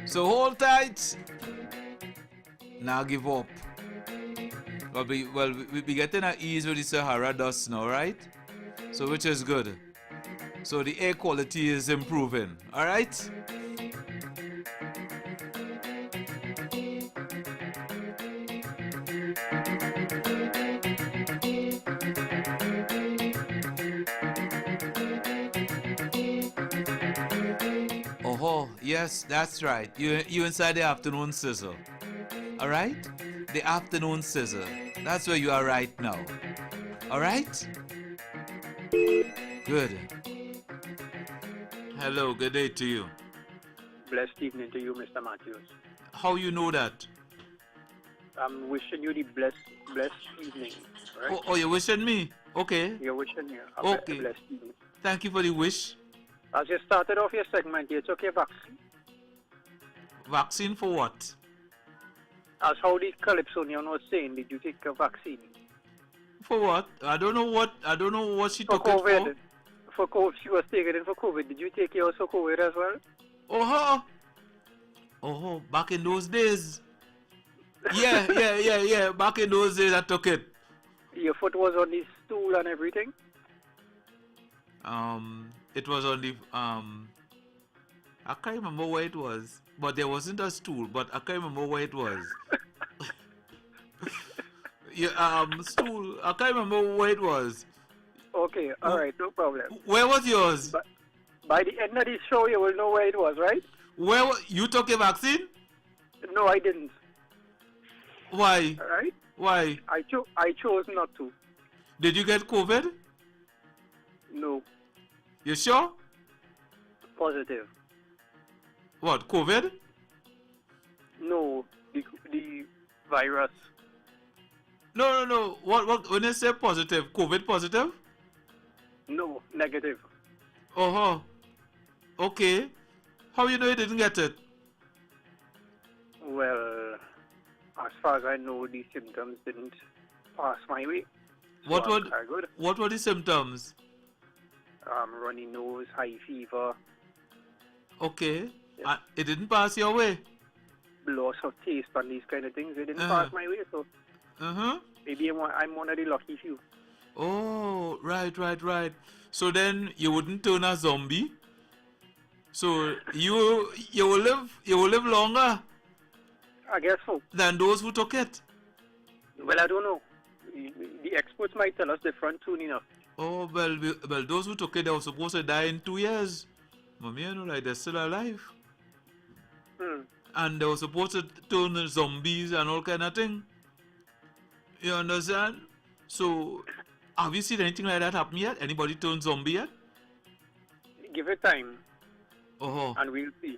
So hold tight. Now give up. We'll be getting at ease with the Sahara dust now, right? So which is good. So the air quality is improving, alright? Yes, that's right. You inside the afternoon sizzle. All right? The afternoon sizzle. That's where you are right now. All right? Good. Hello, good day to you. Blessed evening to you, Mr. Matthews. How you know that? I'm wishing you the blessed evening, right? Oh, you're wishing me? Okay. You're wishing you a Okay. blessed evening. Thank you for the wish. As you started off your segment, you took your vaccine. Vaccine for what? As how the Calypsonian was saying, did you take a vaccine? For what? I don't know what she For took COVID. it For COVID, she was taking it for COVID. Did you take yours for COVID as well? for. Oh, back in those days. Yeah. Back in those days I took it. Your foot was on the stool and everything? It was on the I can't remember where it was, but there wasn't a stool, but I can't remember where it was. Stool, I can't remember where it was. Okay, alright, no problem. Where was yours? By the end of the show, you will know where it was, right? You took a vaccine? No, I didn't. Why? Alright? Why? I chose not to. Did you get COVID? No. You sure? Positive. What, COVID? No, the virus. No. What? When you say positive, COVID positive? No, negative. Okay. How you know you didn't get it? Well, as far as I know, the symptoms didn't pass my way. So What I'm good. What were the symptoms? Runny nose, high fever, Okay. It didn't pass your way? loss of taste and these kind of things. They didn't pass my way, so maybe I'm one of the lucky few. Oh, right. So then you wouldn't turn a zombie? So you will live longer I guess so. than those who took it? Well, I don't know. The experts might tell us different soon enough. Oh, well, those who took it, they were supposed to die in 2 years. Mommy, you know, like they're still alive. And they were supposed to turn zombies and all kind of thing. You understand? So, have you seen anything like that happen yet? Anybody turn zombie yet? Give it time, Oh, and we'll see.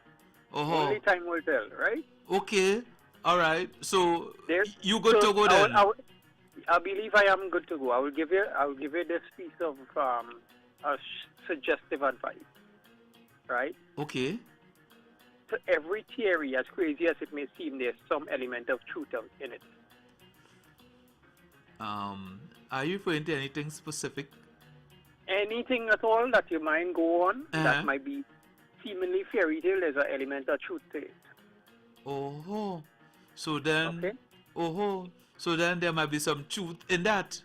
oh. Only time will tell, right? Okay, all right. So you good to go then? I believe I am good to go. I will give you this piece of suggestive advice, right? Okay. To every theory, as crazy as it may seem, there's some element of truth in it. Are you referring to anything specific? Anything at all that your mind go on that might be seemingly fairy tale, there's an element of truth to it. Oh, so then, so then there might be some truth in that.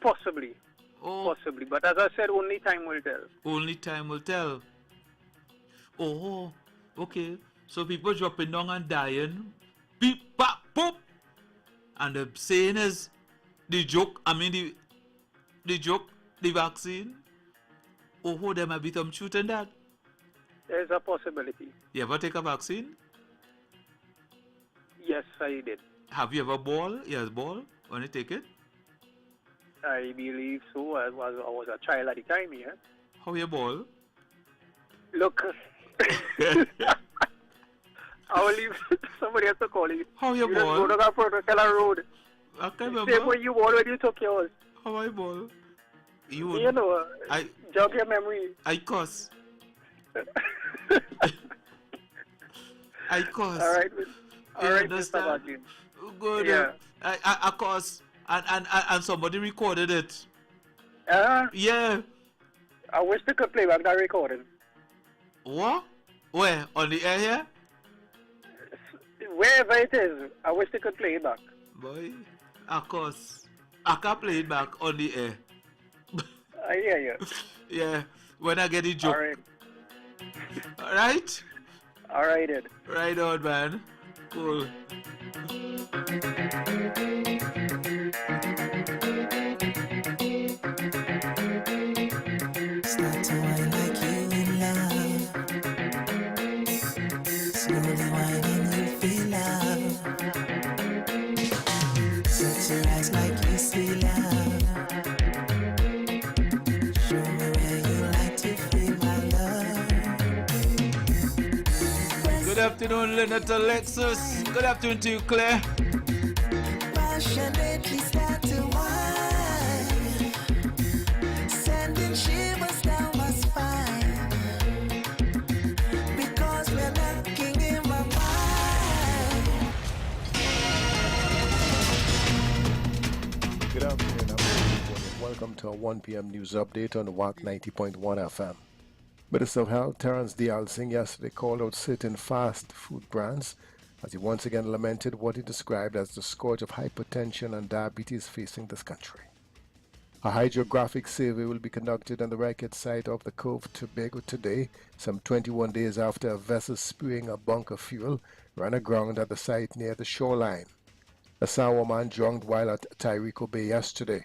Possibly. Possibly. But as I said, only time will tell. Only time will tell. Oh, okay. So people dropping down and dying. Beep, bop, boop. And the saying is, the joke, the vaccine. Oh, there might be some truth in that. There's a possibility. You ever take a vaccine? Yes, I did. Have you ever ball? Yes, ball when you take it? I believe so. I was a child at the time, yeah. How you ball? Look, I will leave somebody else to call you. How you just ball? go to that Parental road. I can't remember. Same way you ball when you took yours. How I ball? You know, jog your memory. I cuss. I cuss. All right, Mr. Understand? Martin. Good. Yeah. I cuss. And somebody recorded it. Yeah. I wish they could play back that recording. What? Where? On the air here? Wherever it is, I wish they could play it back. Boy, of course. I can play it back on the air. I hear you. Yeah, when I get the joke. All right. Alright? All right, then. Right on, man. Cool. Start to wine like you in love. afternoon, Lynette Alexis. Good afternoon to you, Claire. Passionately start to wine, sending shivers down my spine, because we're lacking in my mind. Good afternoon, everyone. Welcome to a 1 p.m. news update on the WACK 90.1 FM. Minister of Health Terence Dial Singh yesterday called out certain fast food brands as he once again lamented what he described as the scourge of hypertension and diabetes facing this country. A hydrographic survey will be conducted on the wreckage site of the Cove, Tobago today, some 21 days after a vessel spewing a bunker fuel ran aground at the site near the shoreline. A Samoa man drowned while at Tyrico Bay yesterday.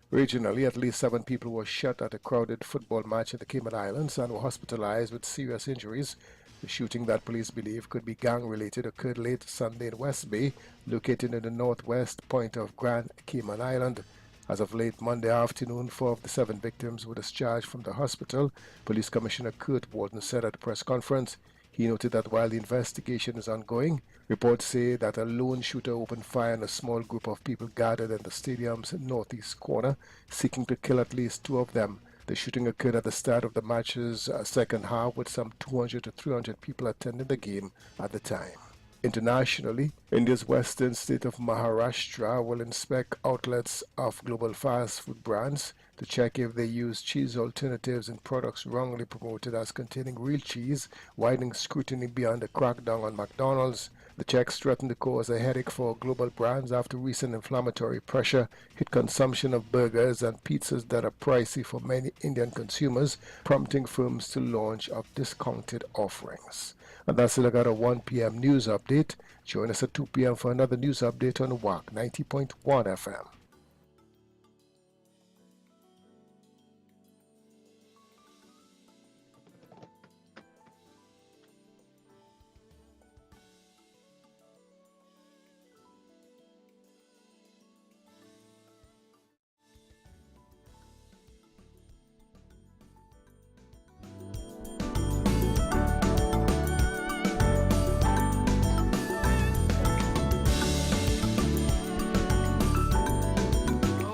Regionally, at least 7 people were shot at a crowded football match in the Cayman Islands and were hospitalized with serious injuries. The shooting that police believe could be gang-related occurred late Sunday in West Bay, located in the northwest point of Grand Cayman Island. As of late Monday afternoon, 4 of the 7 victims were discharged from the hospital, Police Commissioner Kurt Walton said at a press conference. He noted that while the investigation is ongoing, reports say that a lone shooter opened fire on a small group of people gathered in the stadium's northeast corner, seeking to kill at least 2 of them. The shooting occurred at the start of the match's second half, with some 200 to 300 people attending the game at the time. Internationally, India's western state of Maharashtra will inspect outlets of global fast food brands to check if they use cheese alternatives in products wrongly promoted as containing real cheese, widening scrutiny beyond the crackdown on McDonald's. The checks threaten to cause a headache for global brands after recent inflammatory pressure hit consumption of burgers and pizzas that are pricey for many Indian consumers, prompting firms to launch of discounted offerings. And that's it. I got a 1 p.m. news update. Join us at 2 p.m. for another news update on the WACK 90.1 FM.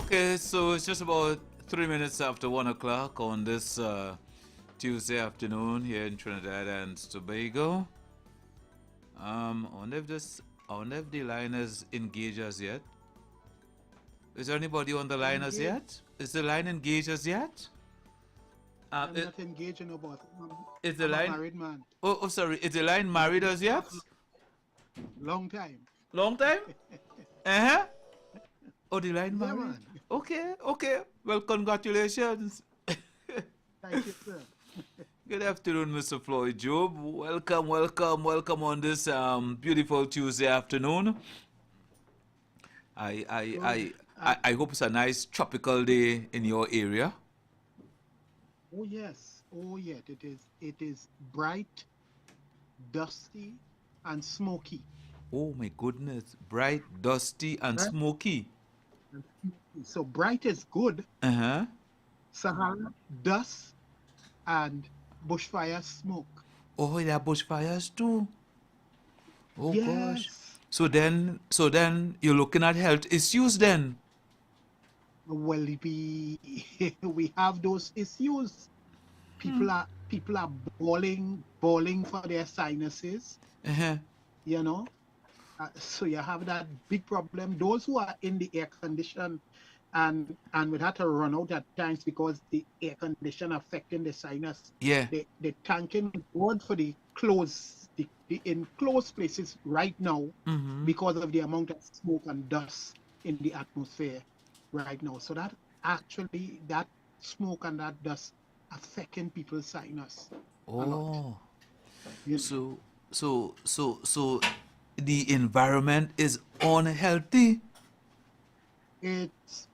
Okay, so it's just about 3 minutes after 1 o'clock on this Tuesday afternoon here in Trinidad and Tobago. I wonder if the line is engaged as yet. Is there anybody on the line as yet? Is the line engaged as yet? I'm not engaging about. Is the I'm line a married man? Oh, sorry. Is the line married as yet? Long time. Long time? Uh-huh. Oh, the line Yeah, married? man. Okay. Well, congratulations. Thank you, sir. Good afternoon, Mr. Floyd Job. Welcome on this beautiful Tuesday afternoon. I hope it's a nice tropical day in your area. Oh yes. It is bright, dusty, and smoky. Oh my goodness, bright, dusty, and Right. smoky. So bright is good. Uh-huh. Sahara, dust, and bushfire smoke. Oh, there are bushfires too. Oh Yes. gosh. So then you're looking at health issues then. Well, we have those issues. People are bawling for their sinuses. Uh-huh. You know, so you have that big problem. Those who are in the air condition and would have to run out at times because the air condition affecting the sinus. Yeah. The tanking word for the enclosed places right now Mhm. because of the amount of smoke and dust in the atmosphere right now. So that smoke and that dust affecting people's sinus a lot. Oh. So the environment is unhealthy. Yes,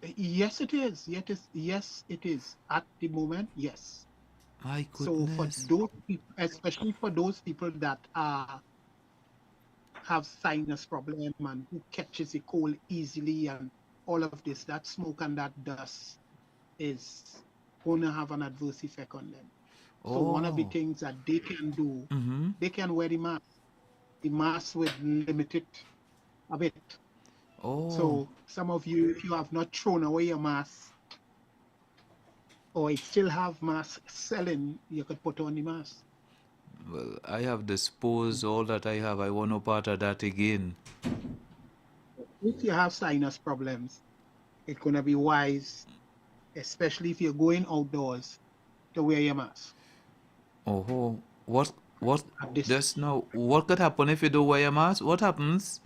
it is. Yes, it is. At the moment, yes. My So for goodness. those people, especially for those people that have sinus problem and who catches the cold easily and all of this, that smoke and that dust is going to have an adverse effect on them. So one of the Oh. things that they can do, Mhm. they can wear the mask. the mask would limit it a bit. Oh. So some of you, if you have not thrown away your mask, or it still have mask selling, you could put on the mask. Well, I have disposed all that I have. I want no part of that again. If you have sinus problems, it's gonna be wise, especially if you're going outdoors, to wear your mask. Oh, what just now? What could happen if you don't wear a mask? What happens?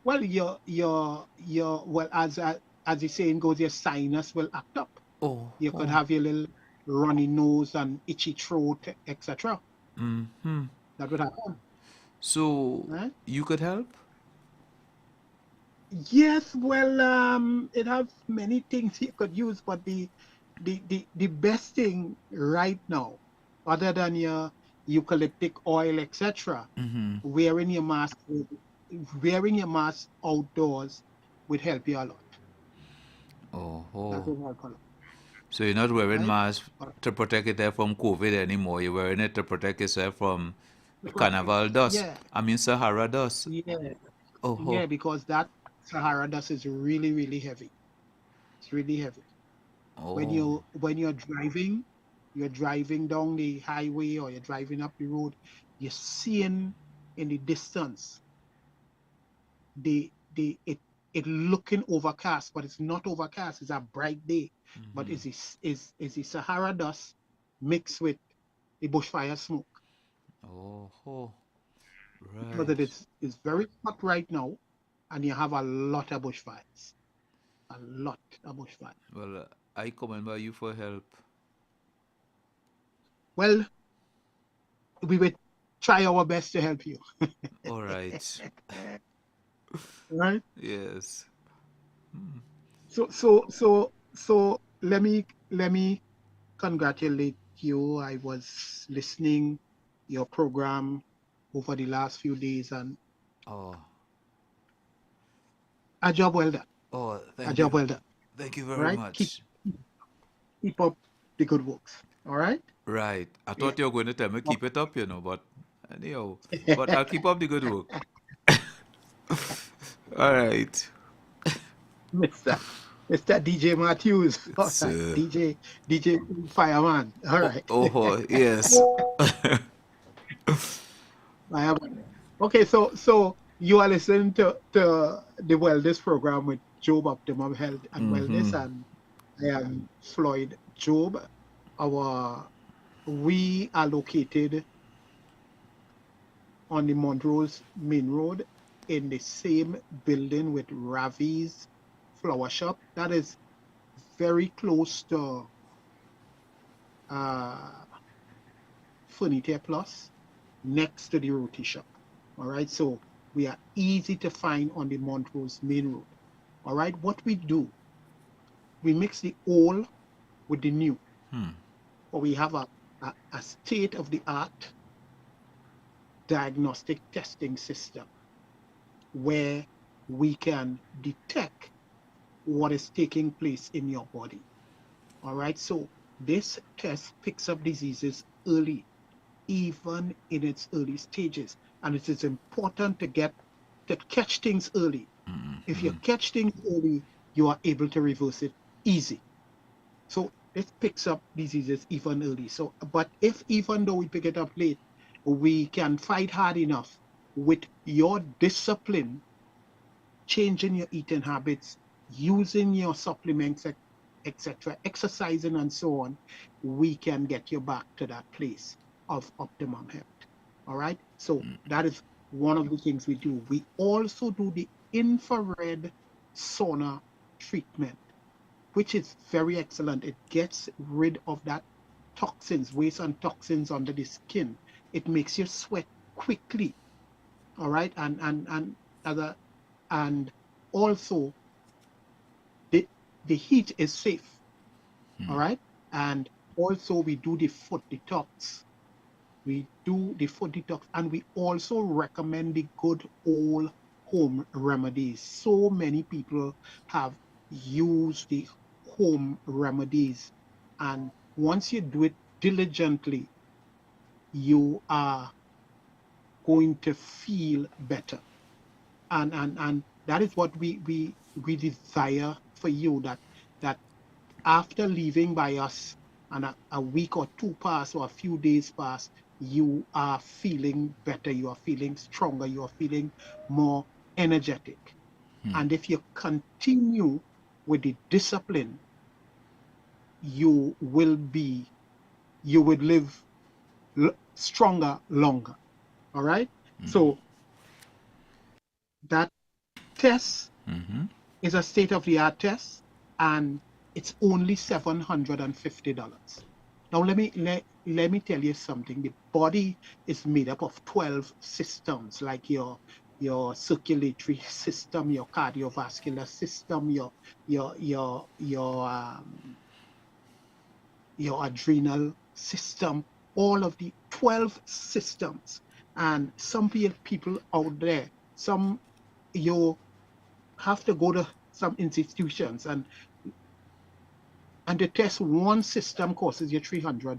Well, well, as the saying goes, your sinus will act up. Oh, you could have your little runny nose and itchy throat, etc. Mm-hmm. That would happen. So you could help? Yes, well, it has many things you could use, but the best thing right now, other than your eucalyptic oil, etc., wearing your mask outdoors would help you a lot. That would help a lot. So you're not wearing masks to protect yourself from COVID anymore. You're wearing it to protect yourself from carnival dust. Yeah. I mean Sahara dust. Yeah. Yeah, because that Sahara dust is really, really heavy. It's really heavy. When you're driving down the highway or you're driving up the road, you're seeing in the distance it looking overcast, but it's not overcast. It's a bright day, but it's the Sahara dust mixed with the bushfire smoke. Right. Because it's very hot right now, and you have a lot of bushfires. A lot of bushfires. Well, I come by you for help. Well, we will try our best to help you. All right. Right? Yes. So let me congratulate you. I was listening your program over the last few days, and a job well done. Oh, thank you. A job well done. Thank you very much. Keep up the good works. All right? Right. I thought you were going to tell me keep it up, but anyhow. But I'll keep up the good work. All right. Mr. DJ Matthews. DJ Fireman. All right. Oh, yes. Okay, so you are listening to the wellness program with Job Optimum Health and Wellness, and I am Floyd Job. We are located on the Montrose Main Road in the same building with Ravi's Flower Shop. That is very close to Furniture Plus, next to the Roti Shop. All right, so we are easy to find on the Montrose Main Road. All right, what we do, we mix the old with the new. Or we have a state-of-the-art diagnostic testing system where we can detect what is taking place in your body. All right, so this test picks up diseases early, even in its early stages. And it is important to catch things early. If you catch things early, you are able to reverse it easy. So it picks up diseases even early. So, but if even though we pick it up late, we can fight hard enough with your discipline, changing your eating habits, using your supplements, etc., exercising and so on, we can get you back to that place of optimum health. All right? So that is one of the things we do. We also do the infrared sauna treatment, which is very excellent. It gets rid of that toxins, waste and toxins under the skin. It makes you sweat quickly. All right, and also the heat is safe. All right, and also we do the foot detox. We do the foot detox, and we also recommend the good old home remedies. So many people have used the home remedies, and once you do it diligently, you are going to feel better. And that is what we desire for you, that after leaving by us and a week or two pass or a few days pass, you are feeling better, you are feeling stronger, you are feeling more energetic. And if you continue with the discipline, you will live stronger longer. All right. So that test is a state-of-the-art test, and it's only $750. Now let me tell you something. The body is made up of 12 systems, like your circulatory system, your cardiovascular system, your adrenal system, all of the 12 systems. And some people out there, you have to go to some institutions, and to test one system costs you $3,000.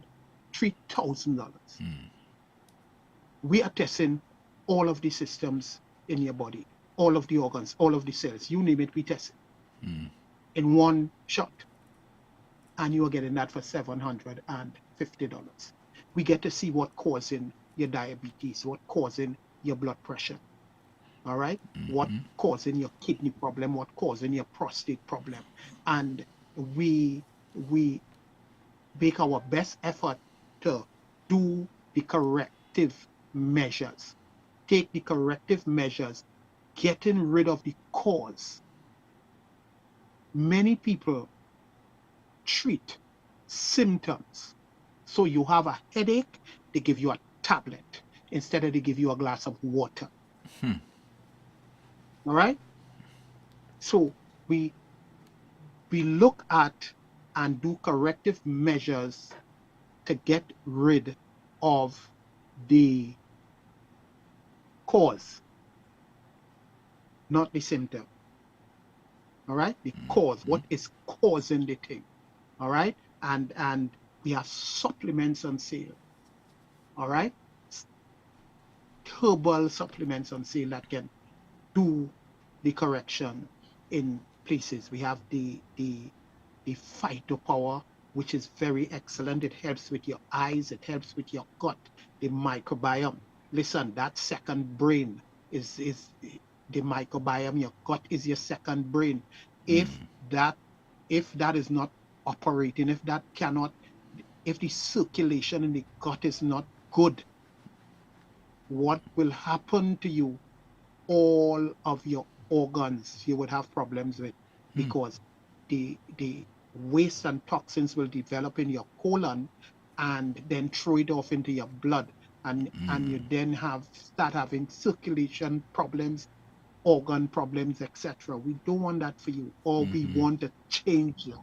We are testing all of the systems in your body, all of the organs, all of the cells, you name it, we test it in one shot. And you are getting that for $750. We get to see what causing your diabetes, what causing your blood pressure, all right? What causing your kidney problem, what causing your prostate problem. And we make our best effort to do the corrective measures, take the corrective measures, getting rid of the cause. Many people treat symptoms. So you have a headache, they give you a tablet instead of they give you a glass of water. All right? So we look at and do corrective measures to get rid of the cause, not the symptom. All right? The cause, what is causing the thing. All right? And we have supplements on sale. All right? Herbal supplements on sale that can do the correction in places. We have the phytopower, which is very excellent. It helps with your eyes, it helps with your gut, the microbiome. Listen, that second brain is the microbiome. Your gut is your second brain. If that is not operating, if the circulation in the gut is not good, what will happen to you? All of your organs you would have problems with, because the waste and toxins will develop in your colon and then throw it off into your blood, and you then start having circulation problems, organ problems, etc. We don't want that for you, or we want to change that.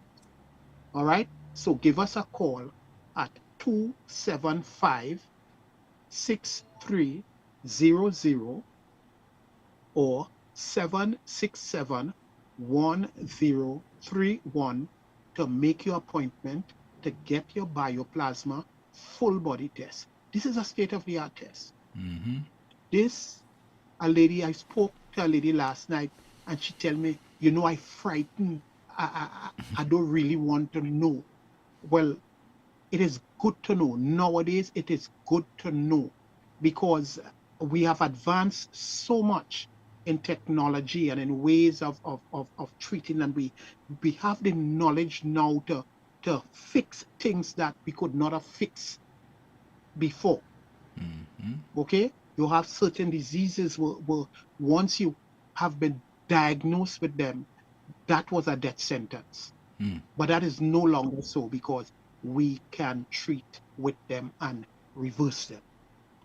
All right? So give us a call at 275-6300 or 767-1031 to make your appointment to get your bioplasma full body test. This is a state-of-the-art test. I spoke to a lady last night, and she tell me, I frightened. I don't really want to know. Well, it is good to know. Nowadays, it is good to know, because we have advanced so much in technology and in ways of treating, and we have the knowledge now to fix things that we could not have fixed before. Okay? You have certain diseases where once you have been diagnosed with them, that was a death sentence. But that is no longer so, because we can treat with them and reverse them.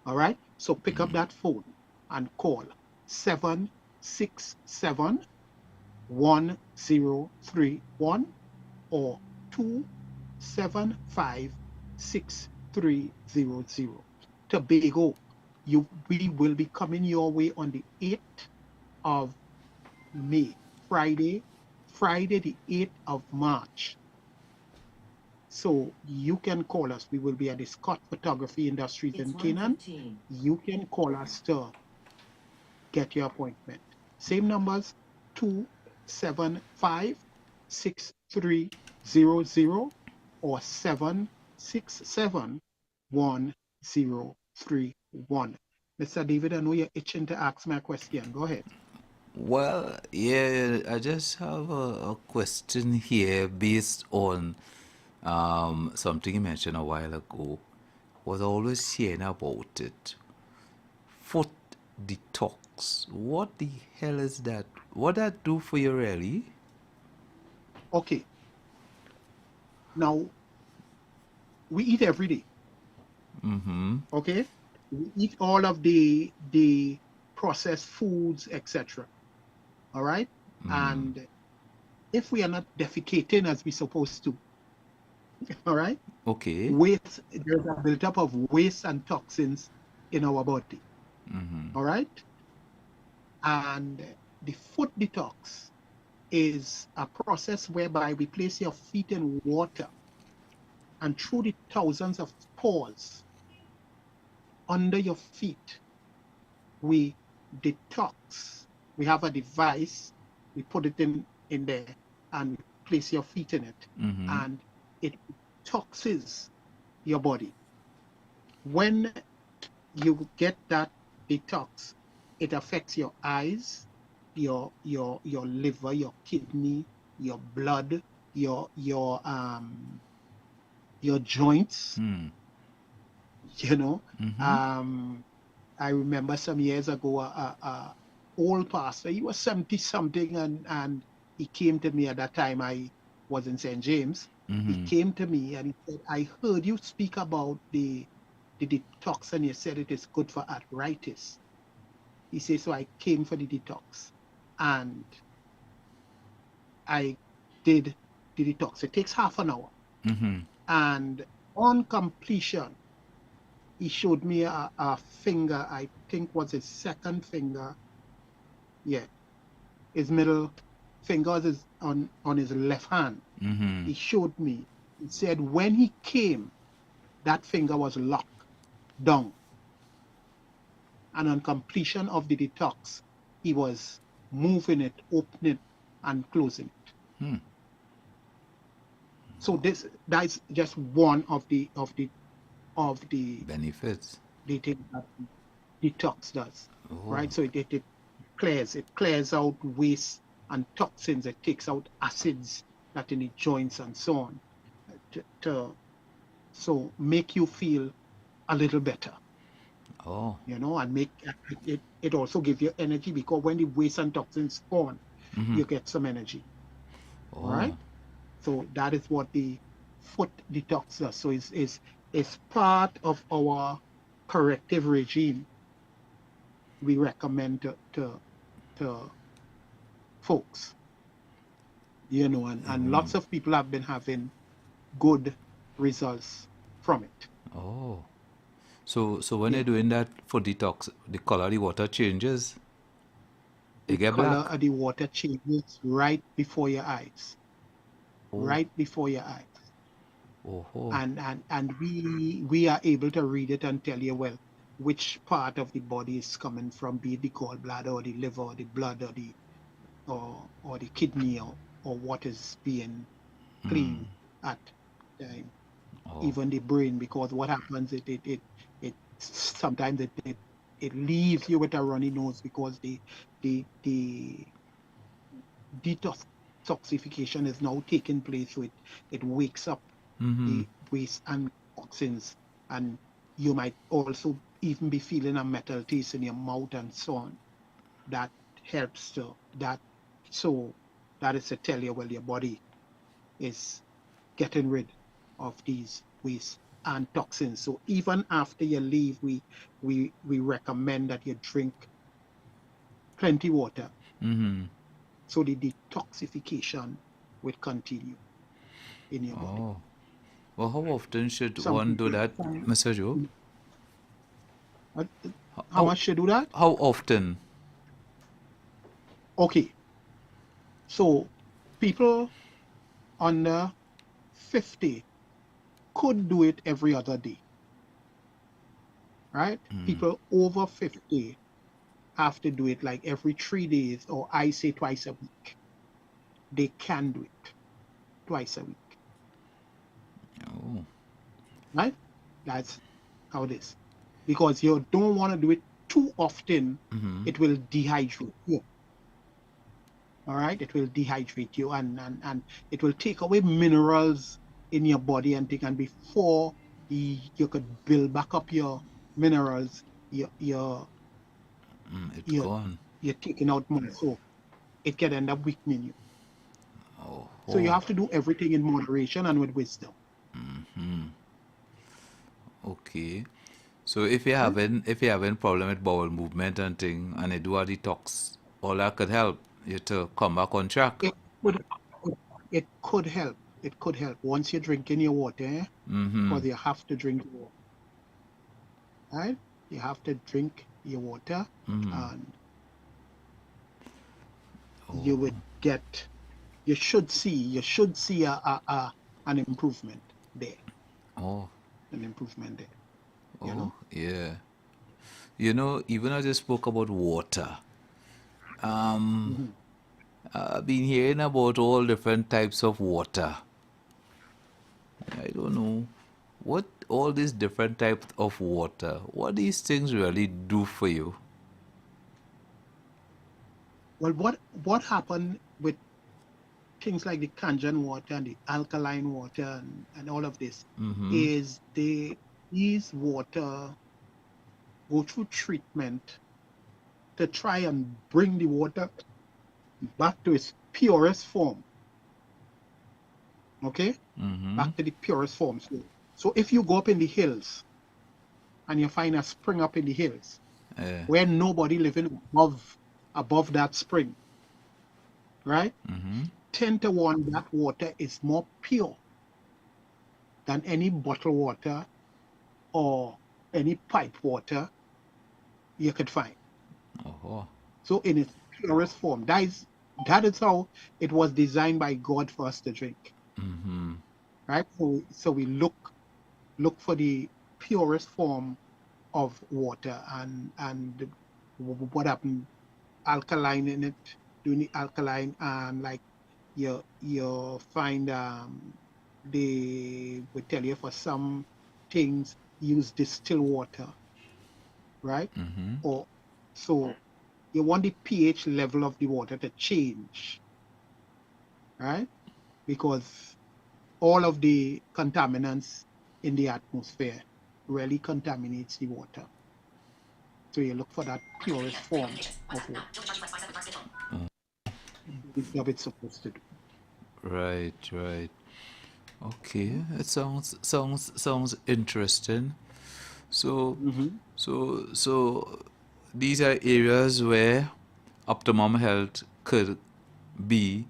All right? So pick up that phone and call 767-1031 or 275-6300. Tobago, we will be coming your way on the 8th of May, Friday the 8th of March. So you can call us. We will be at the Scott Photography Industries in Canaan. You can call us to get your appointment. Same numbers, 275-6300 or 767-1031. Mr. David, I know you're itching to ask my question. Go ahead. Well, yeah, I just have a question here based on something you mentioned a while ago. Was always hearing about it. Foot detox. What the hell is that? What that do for you really? Okay. Now, we eat every day. Mm-hmm. Okay? We eat all of the processed foods, etc. All right? And if we are not defecating as we're supposed to, all right? Okay. Waste, there's a buildup of waste and toxins in our body. All right? And the foot detox is a process whereby we place your feet in water, and through the thousands of pores under your feet, we detox. We have a device, we put it in there, and we place your feet in it, and it detoxes your body. When you get that detox, it affects your eyes, your liver, your kidney, your blood, your joints. You know, I remember some years ago, a old pastor, he was 70 something, and he came to me at that time. I was in St. James. He came to me and he said, I heard you speak about the detox, and you said it is good for arthritis. He said, so I came for the detox, and I did the detox. It takes half an hour. And on completion, he showed me a finger, I think was his second finger. Yeah. His middle finger is on his left hand. He showed me. He said when he came, that finger was locked down. And on completion of the detox, he was moving it, opening and closing it. So that's just one of the benefits the thing that detox does. Right? So it clears out waste and toxins. It takes out acids that in the joints and so on, so make you feel a little better. You know, and make it also give you energy, because when the waste and toxins gone, you get some energy. All right. So that is what the foot detox does. So it's part of our corrective regime we recommend to folks. You know, and lots of people have been having good results from it. So when you're doing that for detox, the color of the water changes? The color of the water changes right before your eyes. Right before your eyes. And we are able to read it and tell you, well, which part of the body is coming from, be it the gallbladder or the liver or the blood or the kidney or what is being cleaned at the time. Even the brain, because what happens, it sometimes it leaves you with a runny nose, because the detoxification is now taking place. So it wakes up the waste and toxins, and you might also even be feeling a metal taste in your mouth and so on. That helps to that. So that is to tell you, well, your body is getting rid of these waste and toxins. So even after you leave, we recommend that you drink plenty water. So the detoxification will continue in your body. Well, how often should one do that, Mr. Joe? How much should do that? How often? Okay. So people under 50 could do it every other day, right? People over 50 have to do it like every 3 days, or I say twice a week. They can do it twice a week. Oh. Right? That's how it is. Because you don't want to do it too often, it will dehydrate you. All right? It will dehydrate you and it will take away minerals in your body and thing. And before you could build back up your minerals, you're gone. You're taking out more. So it can end up weakening you. Oh. So you have to do everything in moderation and with wisdom. Okay. So if you're having problem with bowel movement and thing, and you do a detox, all that could help you to come back on track. It could help. It could help. Once you're drinking your water, because you have to drink water. Right? You have to drink your water, and you would get. You should see an improvement there. Oh. An improvement there. You know? Yeah. You know, even as I spoke about water, I've been hearing about all different types of water. I don't know what all these different types of water, what these things really do for you. Well, what happened with things like the Kangen water and the alkaline water and all of this is these water go through treatment to try and bring the water back to its purest form. Okay? Back to the purest form. So if you go up in the hills and you find a spring up in the hills where nobody living above that spring, right? 10 to 1, that water is more pure than any bottled water or any pipe water you could find. So in its purest form, that is how it was designed by God for us to drink. Right? So we look for the purest form of water and what happened, alkaline in it, doing the alkaline, and like you find they would tell you for some things use distilled water, right? Or so you want the pH level of the water to change, right? Because all of the contaminants in the atmosphere really contaminates the water. So you look for that purest form of water. It's what it's supposed to do. Right. Okay, it sounds interesting. So these are areas where optimum health could be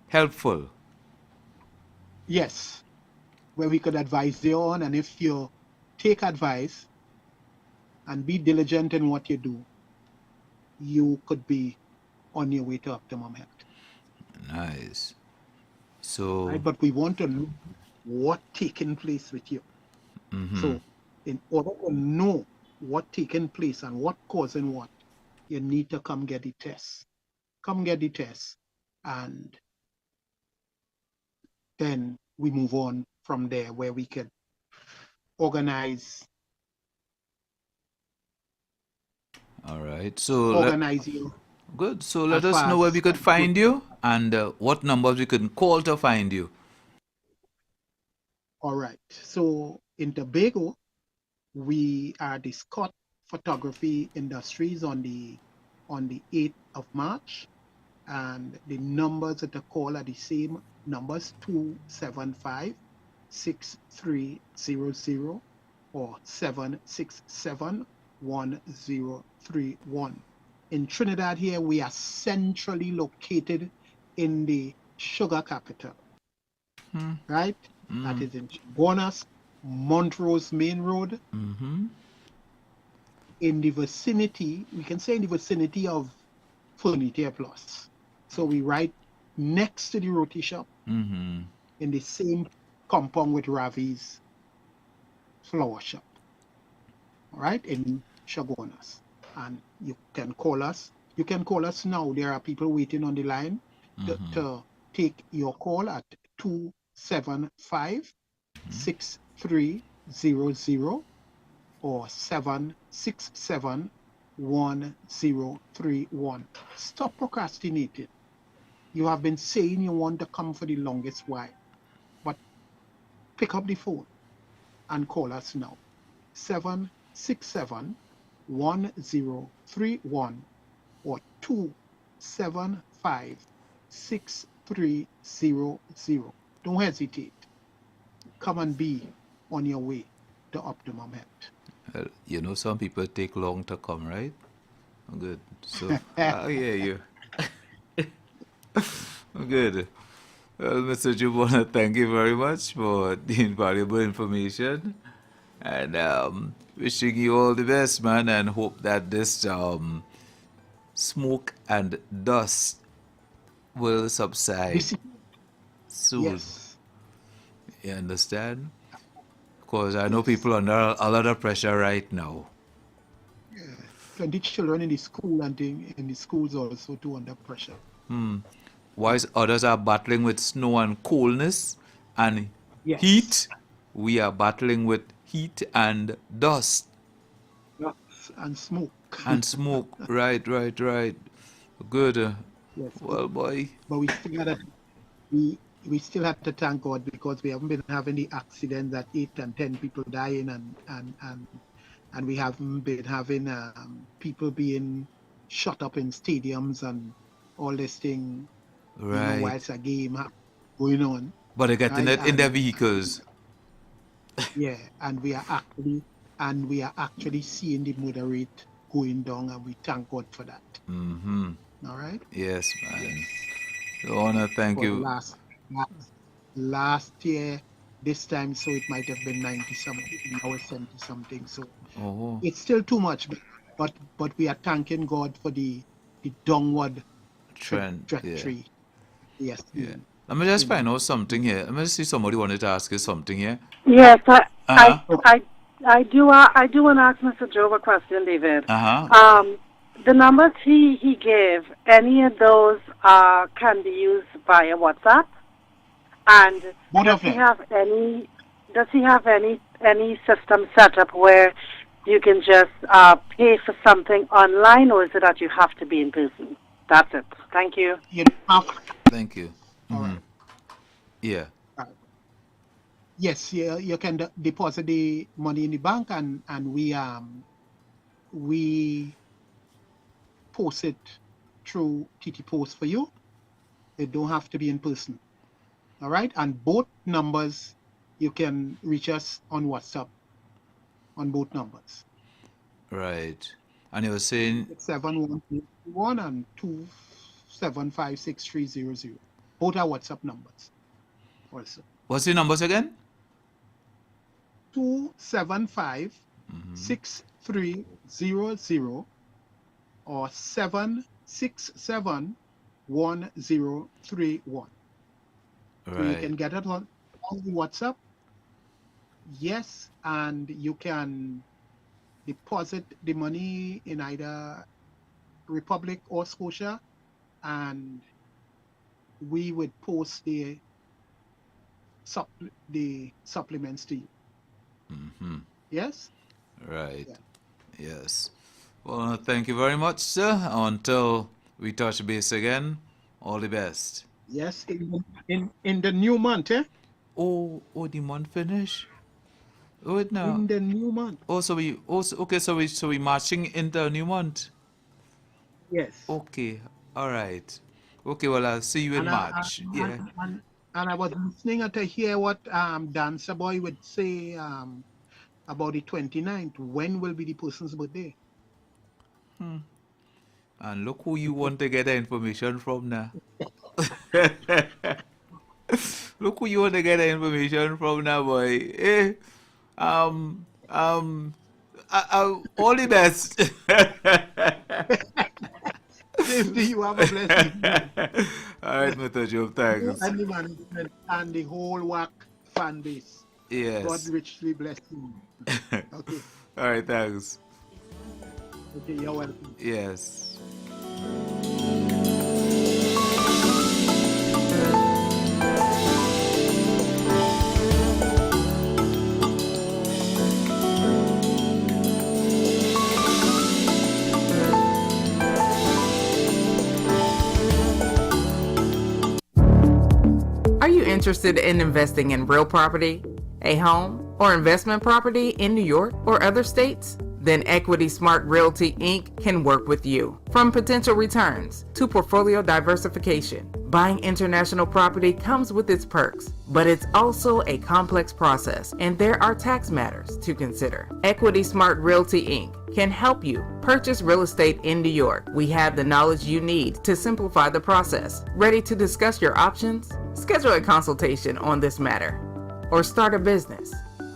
helpful. Yes, where we could advise you on, and if you take advice and be diligent in what you do, you could be on your way to optimum health. Nice. So, right? But we want to know what taking place with you. So in order to know what taking place and what causing what, you need to come get the test. Come get the test, and then we move on from there, where we can organize. All right. So organize you. Good. So let us know where we could find you and what numbers we can call to find you. All right. So in Tobago, we are the Scott Photography Industries on the 8th of March, and the numbers that I call are the same numbers: 275-6300 or 767-1031. In Trinidad here, we are centrally located in the sugar capital, right? That is in Bonus, Montrose Main Road. In the vicinity, we can say in the vicinity of Furniture Plus. So we right next to the roti shop, in the same compound with Ravi's flower shop. All right, in Chaguanas. And you can call us. You can call us now. There are people waiting on the line to take your call at 275 6300 or 767 1031. Stop procrastinating. You have been saying you want to come for the longest while, but pick up the phone and call us now. 767 1031 or 275 6300. Don't hesitate. Come and be on your way to optimum health. Well, you know, some people take long to come, right? Good. So, I hear you. Good. Well, Mr. Jubona, thank you very much for the invaluable information. And wishing you all the best, man, and hope that this smoke and dust will subside soon. Yes. You understand? Because I know people are under a lot of pressure right now. Yeah. Plenty children in the school and in the schools also too under pressure. Whilst others are battling with snow and coldness and heat, we are battling with heat and dust. Yes, and smoke. And smoke, right. Good. Yes. Well, boy. But we still have to thank God because we haven't been having the accidents that 8 and 10 people dying and we haven't been having people being shut up in stadiums and all this thing. Right. You know, while it's a game going on. But they're getting it in their vehicles. Yeah, and we are actually seeing the murder rate going down, and we thank God for that. Mm-hmm. All right. Yes, man. I wanna thank you. Last year, this time, so it might have been 90 something. Now it's 70 something. So it's still too much, but we are thanking God for the downward trajectory. Yes. Yeah. Let me just find out something here. Let me see somebody wanted to ask you something here. Yes, I do want to ask Mr. Job a question, David. The numbers he gave, any of those can be used via WhatsApp? And does he have any system set up where you can just pay for something online, or is it that you have to be in person? That's it. Thank you. Thank you. All right. Yeah. Yes, you can deposit the money in the bank, and we post it through TT Post for you. It don't have to be in person. All right, and both numbers you can reach us on WhatsApp on both numbers. Right, and you were saying 7181 and 2756300. Both are WhatsApp numbers. Also. What's the numbers again? 275 6300 or 767 1031. Right. So you can get it on the WhatsApp. Yes, and you can deposit the money in either Republic or Scotia, and we would post the supplements to you. Mm-hmm. Yes? Right. Yeah. Yes. Well, thank you very much, sir. Until we touch base again, all the best. Yes, in the new month, eh? Oh, the month finish? Wait now. In the new month. So we marching into a new month? Yes. Okay. All right. Okay, well, I'll see you in March. And I was listening to hear what Dancer Boy would say about the 29th. When will be the person's birthday? And look who you want to get the information from now. Look who you want to get the information from now, boy. All the best. Same to you. Have a blessing. All right, Mr. Job, thanks. And the management and the whole WACK fan base. Yes. God richly bless you. Okay. All right, thanks. Okay, you're welcome. Yes. Are you interested in investing in real property, a home, or investment property in New York or other states? Then Equity Smart Realty Inc. can work with you. From potential returns to portfolio diversification, buying international property comes with its perks, but it's also a complex process, and there are tax matters to consider. Equity Smart Realty Inc. can help you purchase real estate in New York. We have the knowledge you need to simplify the process. Ready to discuss your options? Schedule a consultation on this matter, or start a business,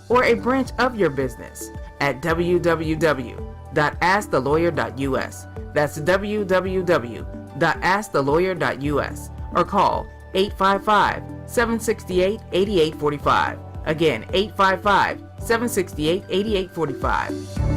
or a branch of your business at www.askthelawyer.us. That's www.askthelawyer.us, or call 855-768-8845. Again, 855-768-8845.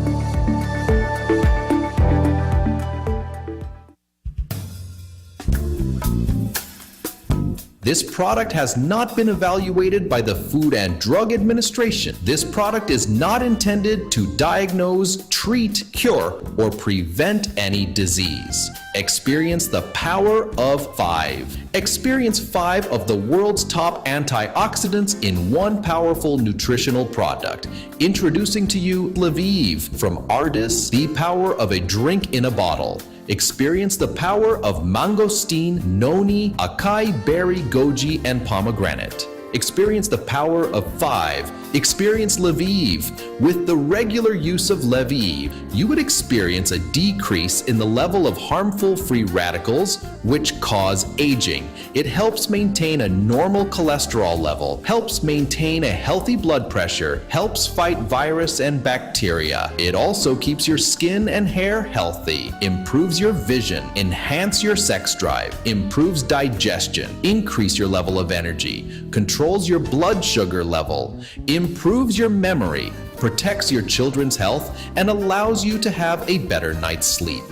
This product has not been evaluated by the Food and Drug Administration. This product is not intended to diagnose, treat, cure, or prevent any disease. Experience the power of 5. Experience 5 of the world's top antioxidants in one powerful nutritional product. Introducing to you Lviv from Ardis, the power of a drink in a bottle. Experience the power of mangosteen, noni, acai berry, goji, and pomegranate. Experience the power of 5. Experience Lviv. With the regular use of Lviv, you would experience a decrease in the level of harmful free radicals, which cause aging. It helps maintain a normal cholesterol level, helps maintain a healthy blood pressure, helps fight virus and bacteria. It also keeps your skin and hair healthy, improves your vision, enhance your sex drive, improves digestion, increase your level of energy, controls your blood sugar level, improves your memory, protects your children's health, and allows you to have a better night's sleep.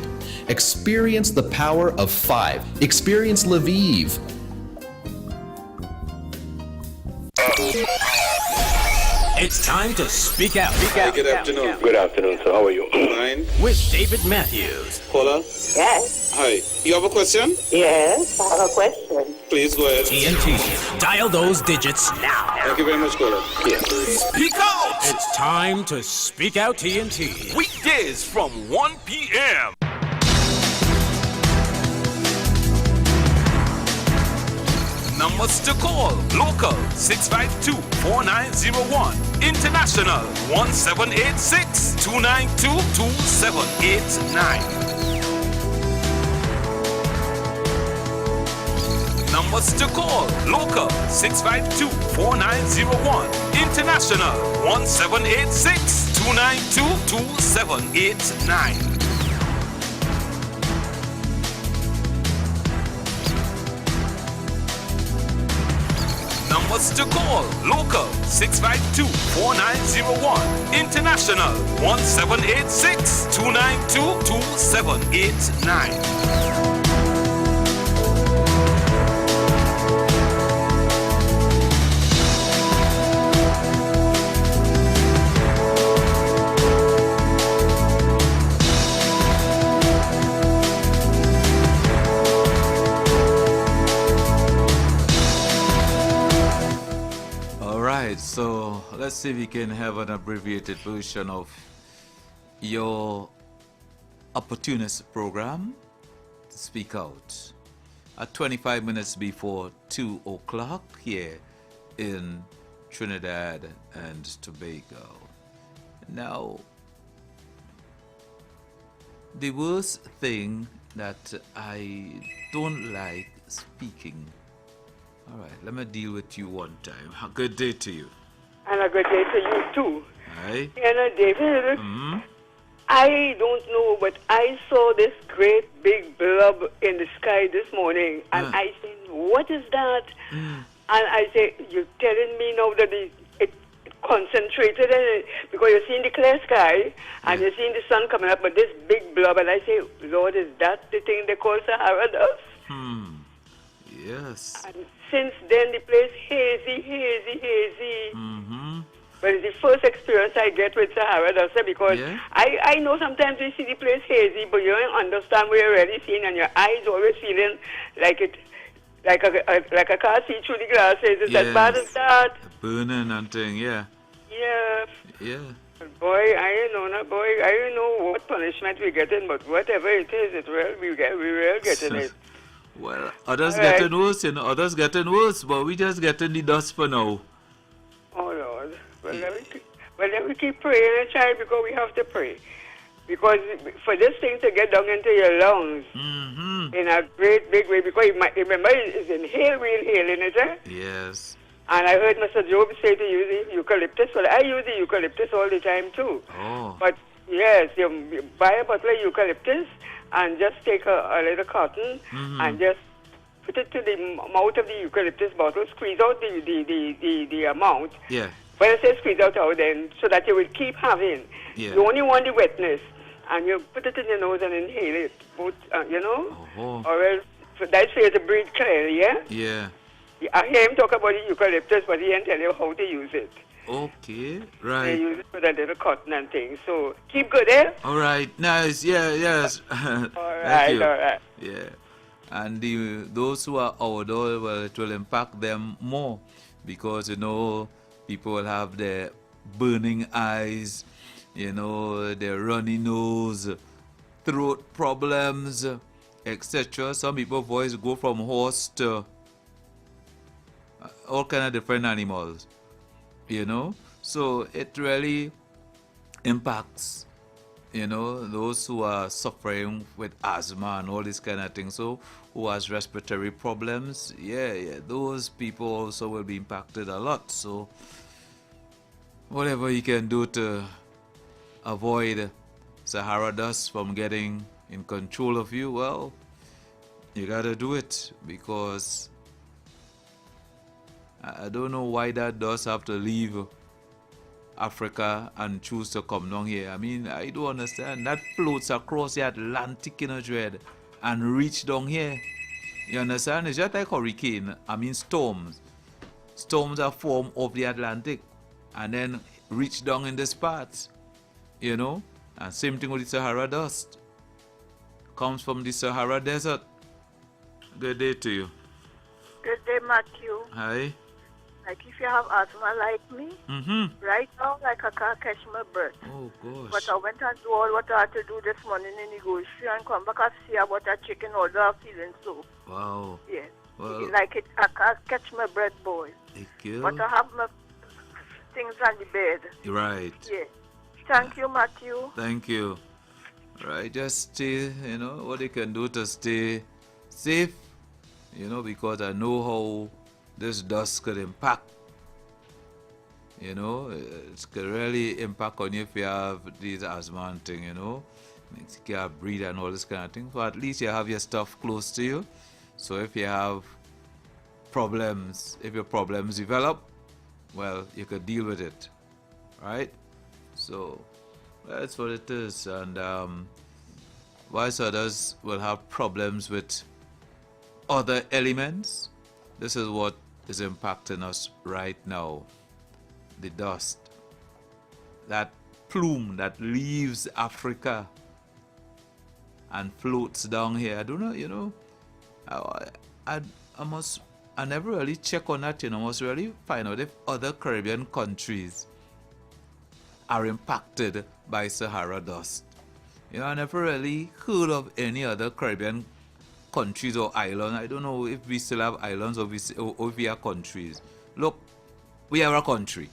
Experience the power of 5. Experience Lviv. It's time to speak out. Good afternoon. Good afternoon, sir. How are you? Fine. With David Matthews. Caller? Yes. Hi. You have a question? Yes, I have a question. Please go ahead. TNT. Dial those digits now. Thank you very much, caller. Yeah. Speak out! It's time to speak out TNT. Weekdays from 1 p.m. Numbers to call: local 652-4901, international 1786-292-2789. Numbers to call: local 652-4901, international 1786-292-2789. Numbers to call: local 652-4901, international 1786-292-2789. So let's see if we can have an abbreviated version of your opportunist program to speak out at 25 minutes before 2 o'clock here in Trinidad and Tobago. Now, the worst thing that I don't like speaking. All right, let me deal with you one time. A good day to you. And a good day to you too. Aye. You know, David, I don't know, but I saw this great big blob in the sky this morning, and I said, what is that? And I say, you're telling me now that it concentrated in it because you're seeing the clear sky and you're seeing the sun coming up, but this big blob, and I say, Lord, is that the thing they call Sahara dust? Yes. And since then, the place hazy. But it's the first experience I get with Sahara dust because I know sometimes you see the place hazy, but you don't understand what you're really seeing, and your eyes always feeling like it, like I can't see through the glasses. It's as bad as that. Burning and thing, yeah. Yeah. Boy, I don't know what punishment we're getting, but whatever it is, we will getting it. Well, others getting worse, others getting worse, but we just getting the dust for now. Oh, Lord. Well, let me keep praying, child, because we have to pray. Because for this thing to get down into your lungs in a great big way, because remember, it's inhale, we inhaling it, eh? Yes. And I heard Mr. Job say to use the eucalyptus. Well, I use the eucalyptus all the time, too. Oh. But, yes, you buy a bottle of eucalyptus and just take a little cotton and just put it to the mouth of the eucalyptus bottle, squeeze out the amount. Yeah. When I say squeeze out then, so that you will keep having. Yeah. You only want the wetness, and you put it in your nose and inhale it, both, you know? Or else, that's for you to breathe clearly, yeah? Yeah. I hear him talk about the eucalyptus, but he didn't tell you how to use it. Okay, They right. use it for that little cotton and things. So keep good, eh? All right, nice. Yes. All Thank right, you. all right. Yeah. And those who are outdoors, well, it will impact them more because, people will have their burning eyes, their runny nose, throat problems, etc. Some people's voice go from hoarse to all kind of different animals, So it really impacts, those who are suffering with asthma and all this kind of thing. So who has respiratory problems, those people also will be impacted a lot. So whatever you can do to avoid Sahara dust from getting in control of you, well, you gotta do it, because I don't know why that dust have to leave Africa and choose to come down here. I mean, I don't understand. That floats across the Atlantic in a dread and reach down here. You understand? It's just like hurricane. I mean, storms. Storms are formed of the Atlantic and then reach down in this part. And same thing with the Sahara dust. Comes from the Sahara Desert. Good day to you. Good day, Matthew. Hi. Like if you have asthma like me, right now, like I can't catch my breath. Oh, gosh. But I went and do all what I had to do this morning in the grocery and come back and see about that chicken, although I'm feeling so. Wow. Yeah. Well, like it, I can't catch my breath, boy. Thank you. But I have my things on the bed. Right. Yeah. Thank you, Matthew. Thank you. Right, just stay, what you can do to stay safe, because I know how this dust could impact. It could really impact on you if you have these asthma and thing, makes you can't breathe and all this kind of thing. But at least you have your stuff close to you. So if you have problems, if your problems develop, well, you could deal with it, right? So that's what it is. And whilst others will have problems with other elements, this is what is impacting us right now. The dust, that plume that leaves Africa and floats down here. I don't know, I never really check on that, I must really find out if other Caribbean countries are impacted by Sahara dust. I never really heard of any other Caribbean countries or islands. I don't know if we still have islands or if we are countries. Look, we are a country.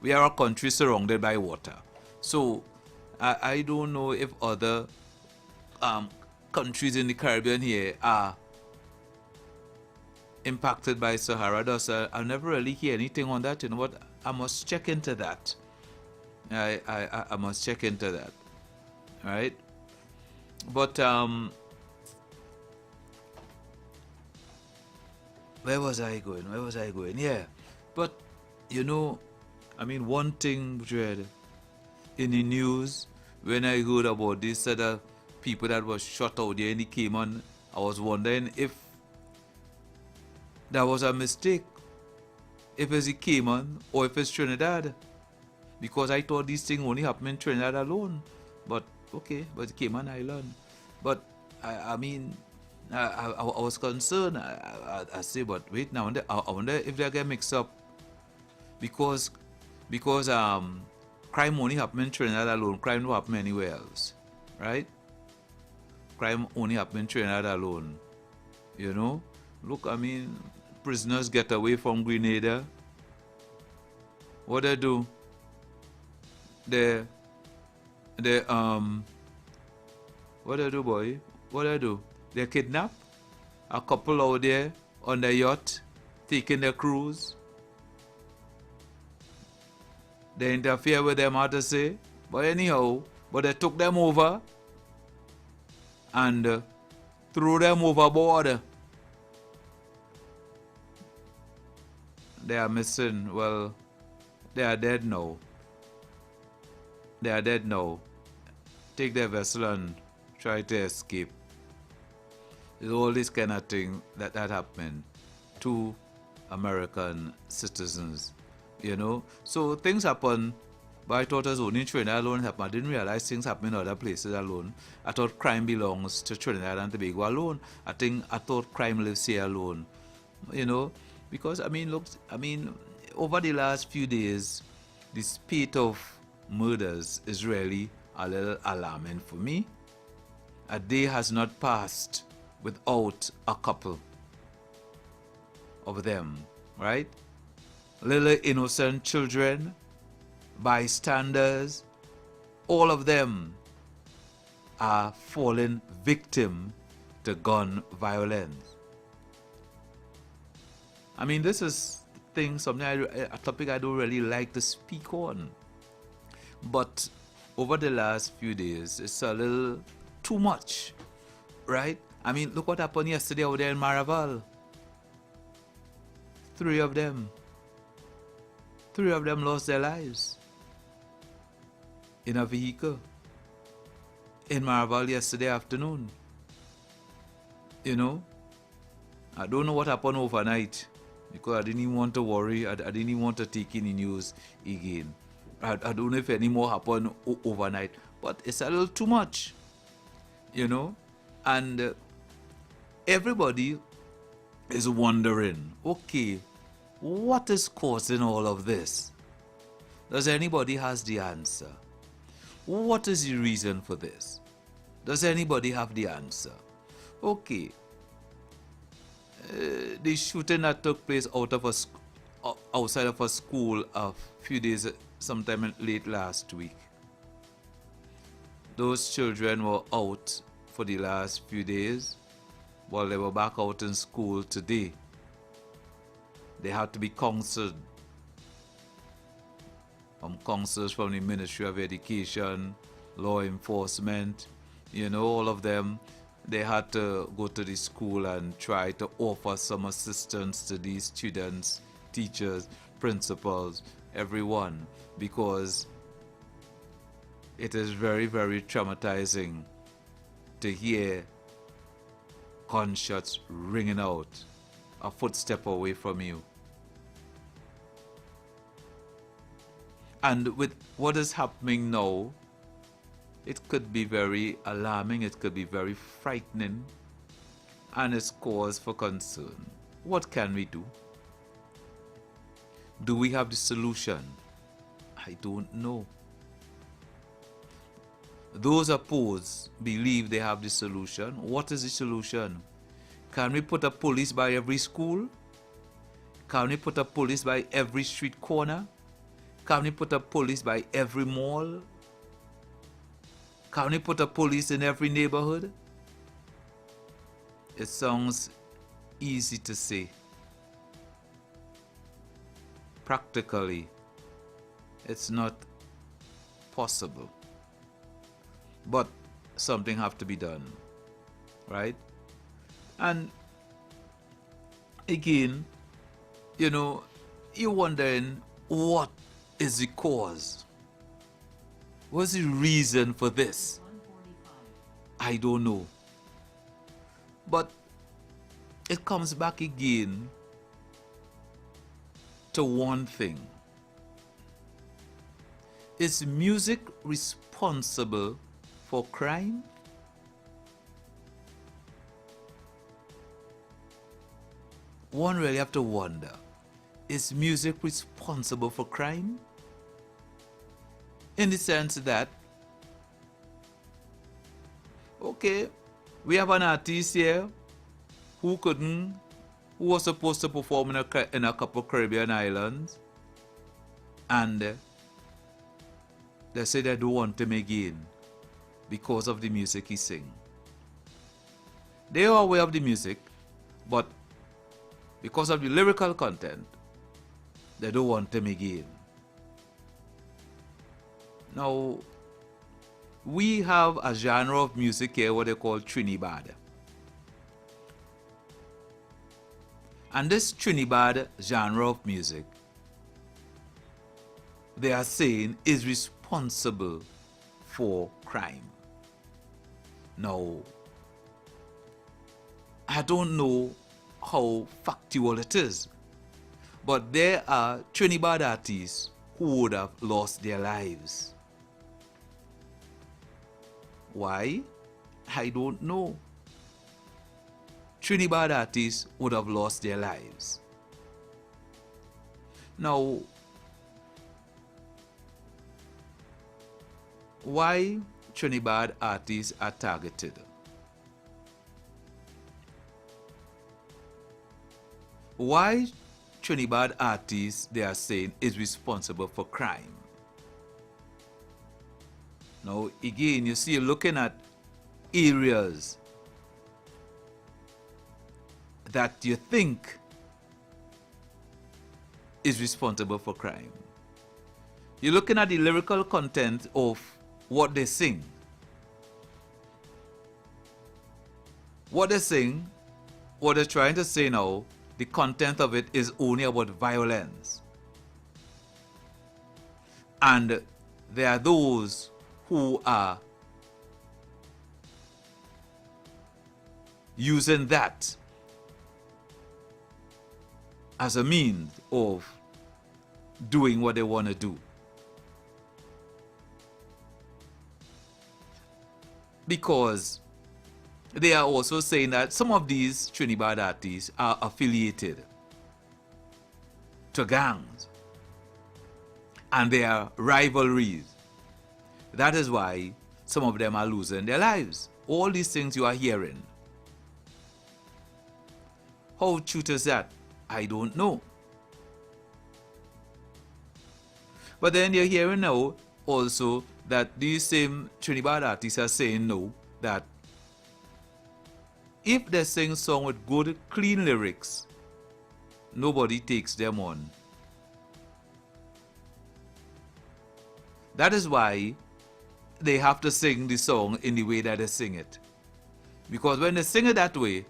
We are a country surrounded by water. So I don't know if other countries in the Caribbean here are impacted by Sahara dust. I never really hear anything on that. What? I must check into that. I must check into that. Right? But where was I going? Yeah. But I mean, one thing, Dread, in the news, when I heard about this set of people that was shot out there in the Cayman, I was wondering if that was a mistake. If it's the Cayman or if it's Trinidad. Because I thought these things only happen in Trinidad alone. But, okay, but the Cayman Island. But, I mean, I was concerned. I say, but wait now, I wonder if they get mixed up. Because crime only happen in Trinidad alone. Crime don't happen anywhere else. Right? Crime only happen in Trinidad alone. You know? Look, I mean, prisoners get away from Grenada. What they do? What they do, boy? What they do? They kidnap a couple out there on the yacht, taking their cruise. They interfere with them, how to say. But anyhow, they took them over and threw them overboard. They are missing. Well, they are dead now. They are dead now. Take their vessel and try to escape. There's all this kind of thing that happened to American citizens, you know. So things happen, but I thought it was only in Trinidad alone happened. I didn't realize things happen in other places alone. I thought crime belongs to Trinidad and Tobago alone. I thought crime lives here alone, you know. Because, I mean, look, over the last few days, the spate of murders is really a little alarming for me. A day has not passed without a couple of them, right? Little innocent children, bystanders, all of them are falling victim to gun violence. I mean, this is a topic I don't really like to speak on. But over the last few days, it's a little too much, right? I mean, look what happened yesterday over there in Maraval. 3 of them lost their lives in a vehicle in Maraval yesterday afternoon. You know, I don't know what happened overnight because I didn't even want to worry. I didn't even want to take in the news again. I don't know if any more happened overnight, but it's a little too much, you know. And everybody is wondering, okay, what is causing all of this? Does anybody has the answer? What is the reason for this? Does anybody have the answer? Okay, the shooting that took place outside of a school a few days, sometime late last week. Those children were out for the last few days, while they were back out in school today. They had to be counseled. Counselors from the Ministry of Education, law enforcement, you know, all of them. They had to go to the school and try to offer some assistance to these students, teachers, principals, everyone, because it is very, very traumatizing to hear gunshots ringing out a footstep away from you. And with what is happening now, it could be very alarming, it could be very frightening, and it's cause for concern. What can we do? Do we have the solution? I don't know. Those opposed believe they have the solution. What is the solution? Can we put a police by every school? Can we put a police by every street corner? Can we put a police by every mall? Can we put a police in every neighborhood? It sounds easy to say. Practically, it's not possible. But something have to be done, right? And again, you know, you're wondering what is the cause? What's the reason for this? I don't know. But it comes back again to one thing. Is music responsible for crime? One really have to wonder, is music responsible for crime? In the sense that, okay, we have an artist here who was supposed to perform in a couple Caribbean islands, and they say they don't want him again because of the music he sing. They are aware of the music, but because of the lyrical content, they don't want him again. Now, we have a genre of music here what they call Trinidad. And this Trinidad genre of music, they are saying is responsible for crime. Now, I don't know how factual it is, but there are Trinidad artists who would have lost their lives. Why? I don't know. Trinidad artists would have lost their lives. Now, why Trinidad artists are targeted? Why Trinidad artists, they are saying, is responsible for crime? Now, again, you see, you're looking at areas that you think is responsible for crime. You're looking at the lyrical content of what they sing. What they sing, what they're trying to say now, the content of it is only about violence. And there are those who are using that as a means of doing what they want to do. Because they are also saying that some of these Trinidad artists are affiliated to gangs and there are rivalries. That is why some of them are losing their lives. All these things you are hearing. How true is that? I don't know. But then you're hearing now also that these same Trinidad artists are saying no, that if they sing a song with good, clean lyrics, nobody takes them on. That is why they have to sing the song in the way that they sing it. Because when they sing it that way,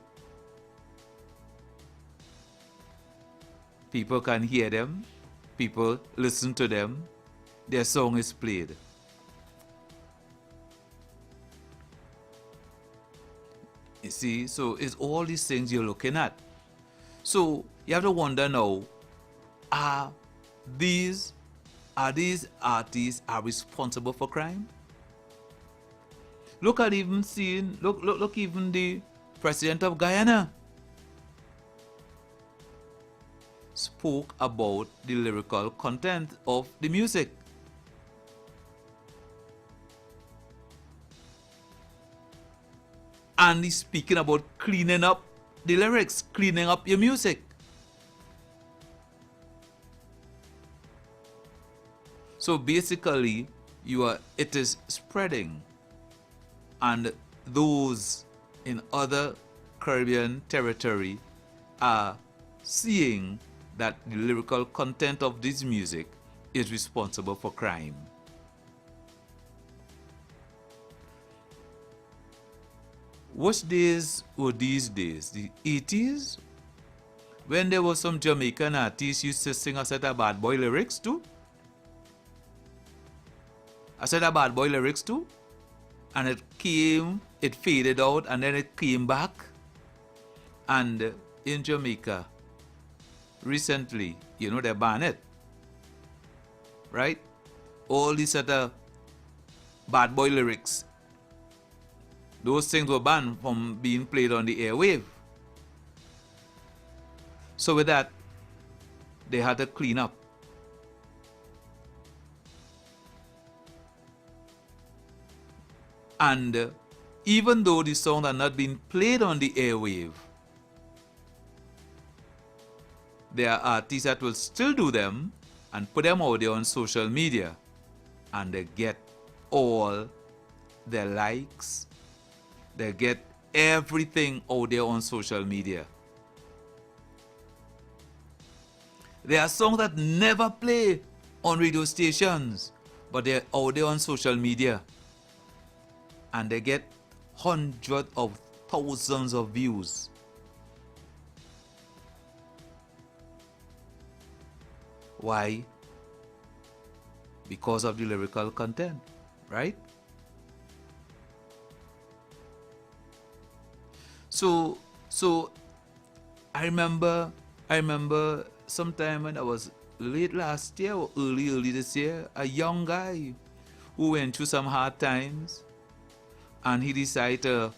people can hear them, people listen to them, their song is played. You see, so it's all these things you're looking at. So you have to wonder now, are these artists are responsible for crime? Look at even seeing, look even the president of Guyana spoke about the lyrical content of the music. And he's speaking about cleaning up the lyrics, cleaning up your music. So basically, it is spreading. And those in other Caribbean territory are seeing that the lyrical content of this music is responsible for crime. What days were these days? The 80s? When there was some Jamaican artists used to sing a set of bad boy lyrics too? I said a bad boy lyrics too. And it faded out, and then it came back. And in Jamaica, recently, they banned it. Right? All these other bad boy lyrics, those things were banned from being played on the airwave. So with that, they had to clean up. And even though the songs are not being played on the airwave, there are artists that will still do them and put them out there on social media, and they get all their likes, they get everything out there on social media. There are songs that never play on radio stations, but they're out there on social media, and they get hundreds of thousands of views. Why? Because of the lyrical content, right? So I remember sometime when I was late last year or early this year, a young guy who went through some hard times, and he decided to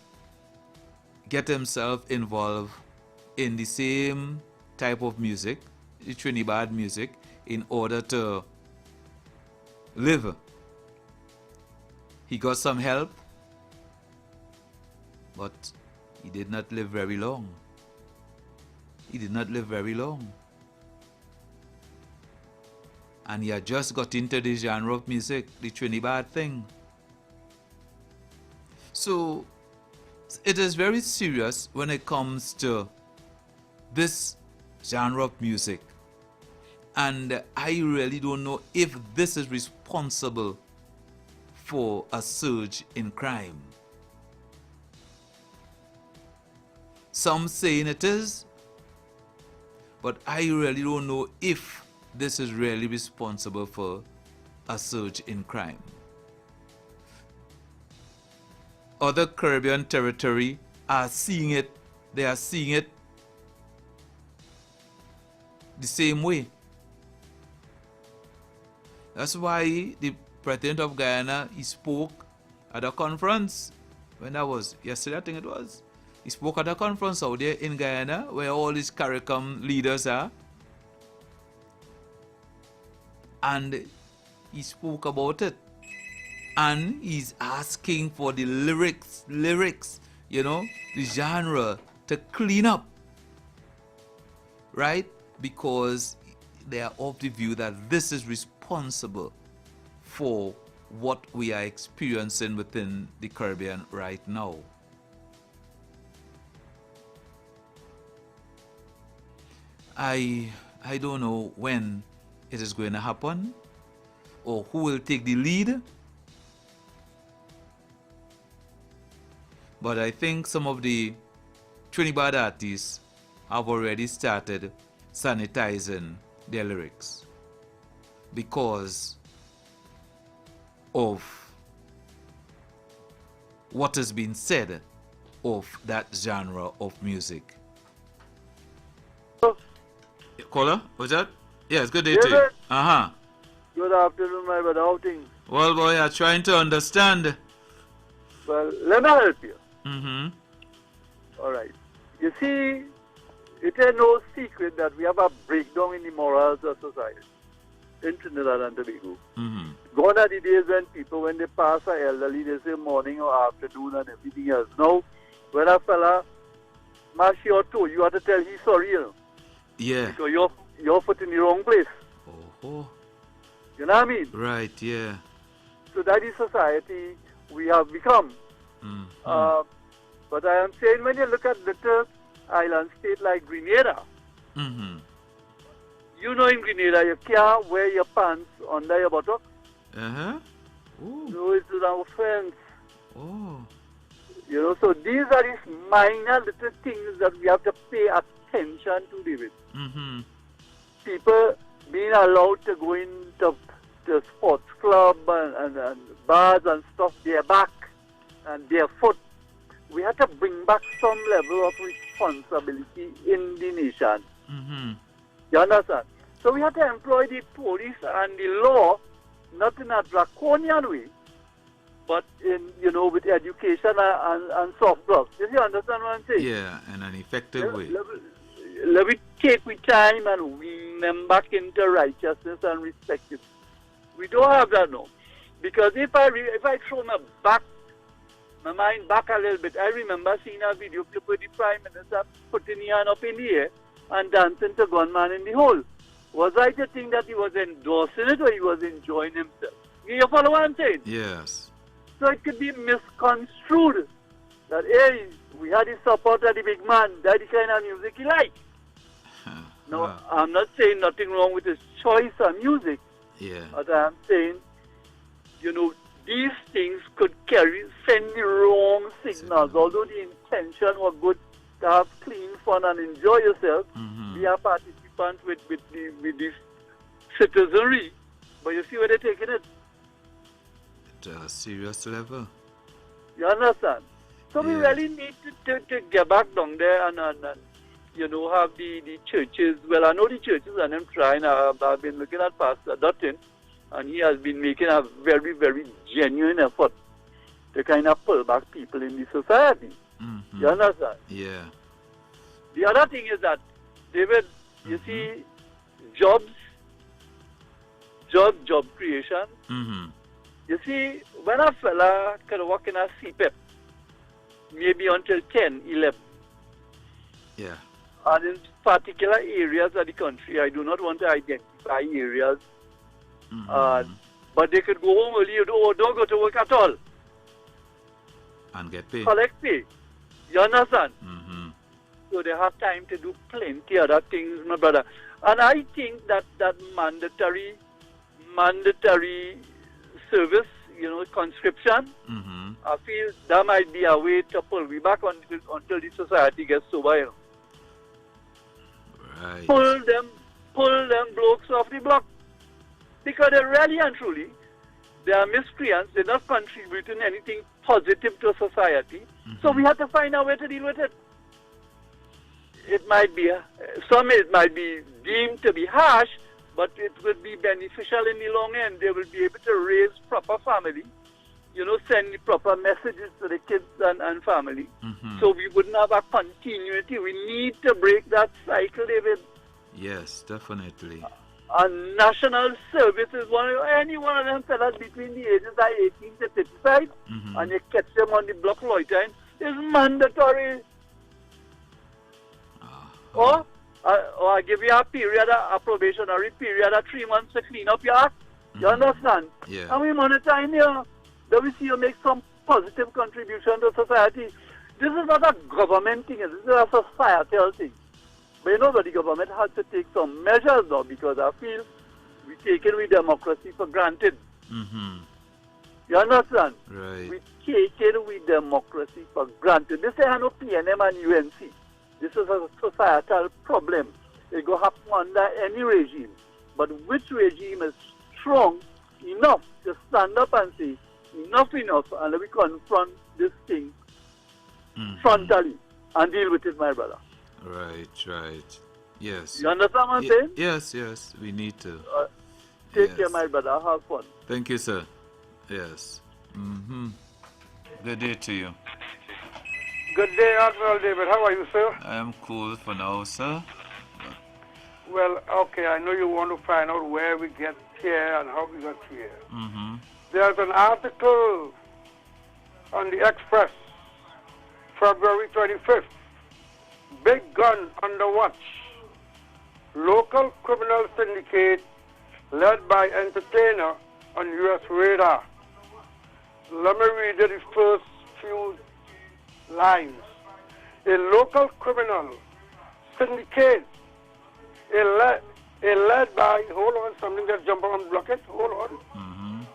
get himself involved in the same type of music, the Trinidad music, in order to live. He got some help, but he did not live very long. He did not live very long. And he had just got into the genre of music, the Trinidad thing. So it is very serious when it comes to this genre of music. And I really don't know if this is responsible for a surge in crime. Some saying it is, but I really don't know if this is really responsible for a surge in crime. Other Caribbean territory are seeing it. They are seeing it the same way. That's why the President of Guyana, he spoke at a conference, when that was yesterday, I think it was. He spoke at a conference out there in Guyana, where all these CARICOM leaders are. And he spoke about it. And he's asking for the lyrics, the genre to clean up. Right? Because they are of the view that this is responsible for what we are experiencing within the Caribbean right now. I don't know when it is going to happen or who will take the lead. But I think some of the Trinidad artists have already started sanitizing their lyrics because of what has been said of that genre of music. Caller, what's that? Yes, good day to you. Uh-huh. Good afternoon, my brother. How things? Well, boy, I'm trying to understand. Well, let me help you. Mm-hmm. All right. You see, it is no secret that we have a breakdown in the morals of society in Trinidad and Tobago. Mm-hmm. Gone are the days when people, when they pass a elderly, they say morning or afternoon and everything else. Now, when a fella mash your toe, you have to tell he's sorry, you know. Yeah. Because you're foot in the wrong place. Oh. You know what I mean? Right, yeah. So that is society we have become. Mm-hmm. But I am saying when you look at little island state like Grenada, mm-hmm. you know in Grenada you can't wear your pants under your buttocks. Uh-huh. Ooh. No, it's an offense. Oh. You know, so these are these minor little things that we have to pay attention to, David. Mm-hmm. People being allowed to go into sports club and bars and stuff bareback and barefoot. We had to bring back some level of responsibility in the nation. Mm-hmm. You understand? So we had to employ the police and the law, not in a draconian way, but in, with education and soft drugs. You understand what I'm saying? Yeah, in an effective way. Let me take with time and win them back into righteousness and respect it. We don't have that now. Because if I throw my mind back a little bit, I remember seeing a video clip with the Prime Minister putting his hand up in the air and dancing to Gunman in the Hole. Was I to think that he was endorsing it or he was enjoying himself? You follow what I'm saying? Yes. So it could be misconstrued that, hey, we had the support of the big man, that's the kind of music he liked. No, I'm not saying nothing wrong with his choice of music. Yeah. But I'm saying, these things could send the wrong signals. Although the intention was good to have clean fun and enjoy yourself, be a participant with the citizenry. But you see where they're taking it? At a serious level. You understand? So we really need to get back down there and have the churches. Well, I know the churches and them trying. I've been looking at Pastor Dutton, and he has been making a very, very genuine effort to kind of pull back people in the society. Mm-hmm. You understand? Yeah. The other thing is that, David, you see, job creation. Mm-hmm. You see, when a fella can work in a CPEP, maybe until 10, 11. Yeah. And in particular areas of the country, I do not want to identify areas, but they could go home early or don't go to work at all. And get paid. Collect pay. You understand? Mm-hmm. So they have time to do plenty other things, my brother. And I think that mandatory service, conscription, I feel that might be a way to pull me back until the society gets sober. Right. Pull them blokes off the block. Because they really and truly, they are miscreants. They're not contributing anything positive to society. So we have to find a way to deal with it. It might be deemed to be harsh, but it would be beneficial in the long end. They will be able to raise proper family, send the proper messages to the kids and family. So we wouldn't have a continuity. We need to break that cycle, David. Yes, definitely. And national service is any one of them fellas between the ages of 18 to 35, and you catch them on the block loitering, is mandatory. Or I give you a period, a probationary period of 3 months to clean up your act. You understand? Yeah. And we monitor in here. Then we see you make some positive contribution to society. This is not a government thing, this is a societal thing. But the government has to take some measures now, because I feel we take it with democracy for granted. You understand? Right. We take it with democracy for granted. This is no PNM and UNC. This is a societal problem. It go happen under any regime. But which regime is strong enough to stand up and say, enough, and let me confront this thing frontally and deal with it, my brother. Right. Yes. You understand what I'm saying? Yes, we need to. Take care, my brother. Have fun. Thank you, sir. Yes. Good day to you. Good day, Admiral David. How are you, sir? I am cool for now, sir. Well, okay, I know you want to find out where we get here and how we got here. There's an article on the Express, February 25th. Big gun under watch. Local criminal syndicate led by entertainer on U.S. radar. Let me read you the first few lines. A local criminal syndicate, led by, hold on, something just jump on block it, hold on.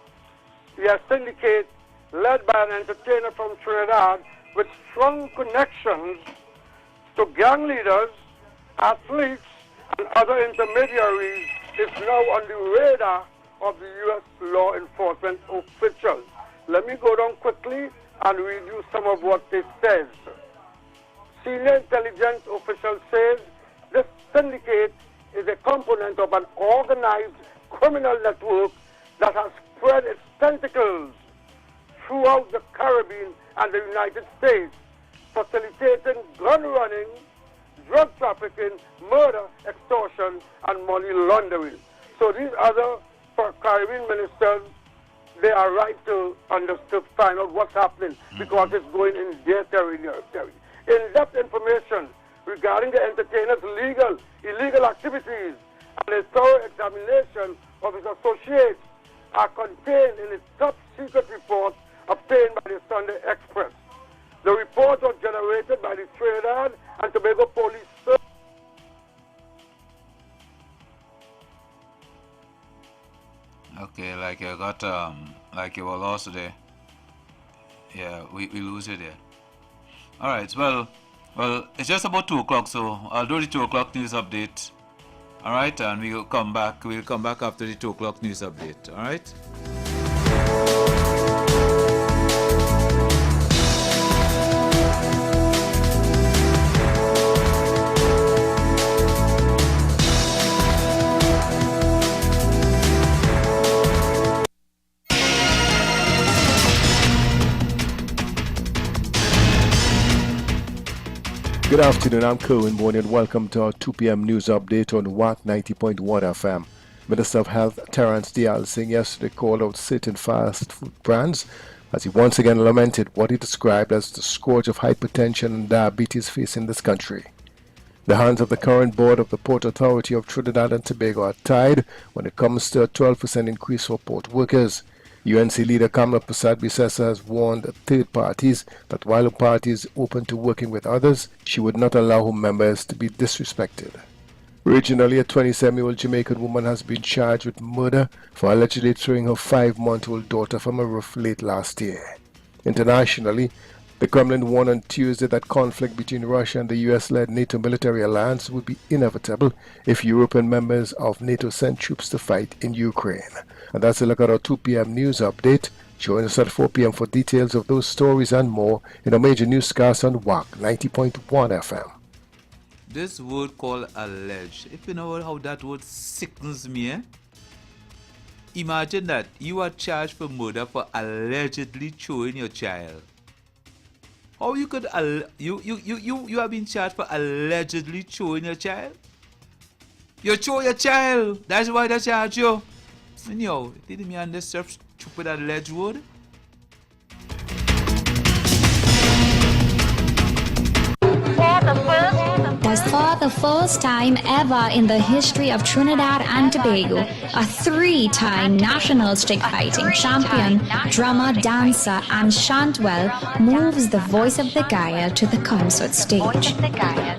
A syndicate led by an entertainer from Trinidad with strong connections to gang leaders, athletes, and other intermediaries is now on the radar of the U.S. law enforcement officials. Let me go down quickly and read you some of what it says. Senior intelligence official says this syndicate is a component of an organized criminal network that has spread its tentacles throughout the Caribbean and the United States, facilitating gun running, drug trafficking, murder, extortion, and money laundering. So these other Caribbean ministers, they are right to find out what's happening because it's going in their territory. In-depth information regarding the entertainer's legal, illegal activities and a thorough examination of his associates are contained in a top-secret report obtained by the Sunday Express. The report was generated by the Trinidad and Tobago Police Service. Okay, like you got, like you were lost today. Yeah, we lose it there. Alright, well, it's just about 2 o'clock, so I'll do the 2 o'clock news update. Alright, and we'll come back after the 2 o'clock news update. Alright? Good afternoon, I'm Kerwin Boney and welcome to our 2 p.m. news update on WACK 90.1 FM. Minister of Health Terence Dial Singh yesterday called out certain fast food brands as he once again lamented what he described as the scourge of hypertension and diabetes facing this country. The hands of the current board of the Port Authority of Trinidad and Tobago are tied when it comes to a 12% increase for port workers. UNC leader Kamala Prasad-Bisesa has warned third parties that while the party is open to working with others, she would not allow her members to be disrespected. Originally, a 27-year-old Jamaican woman has been charged with murder for allegedly throwing her 5-month-old daughter from a roof late last year. Internationally, the Kremlin warned on Tuesday that conflict between Russia and the US-led NATO military alliance would be inevitable if European members of NATO sent troops to fight in Ukraine. And that's a look at our 2 p.m. news update. Join us at 4 p.m. for details of those stories and more in a major newscast on WACK 90.1 FM. This word called alleged, if you know how that word sickens me, imagine that you are charged for murder for allegedly throwing your child. How you could, you have been charged for allegedly throwing your child? You throw your child, that's why they charge you. Anyhow, didn't me understand stupid alleged word? Was for the first time ever in the history of Trinidad and Tobago, a 3-time national stick fighting champion, drummer, dancer, and Shantwell moves the voice of the Gaia to the concert stage.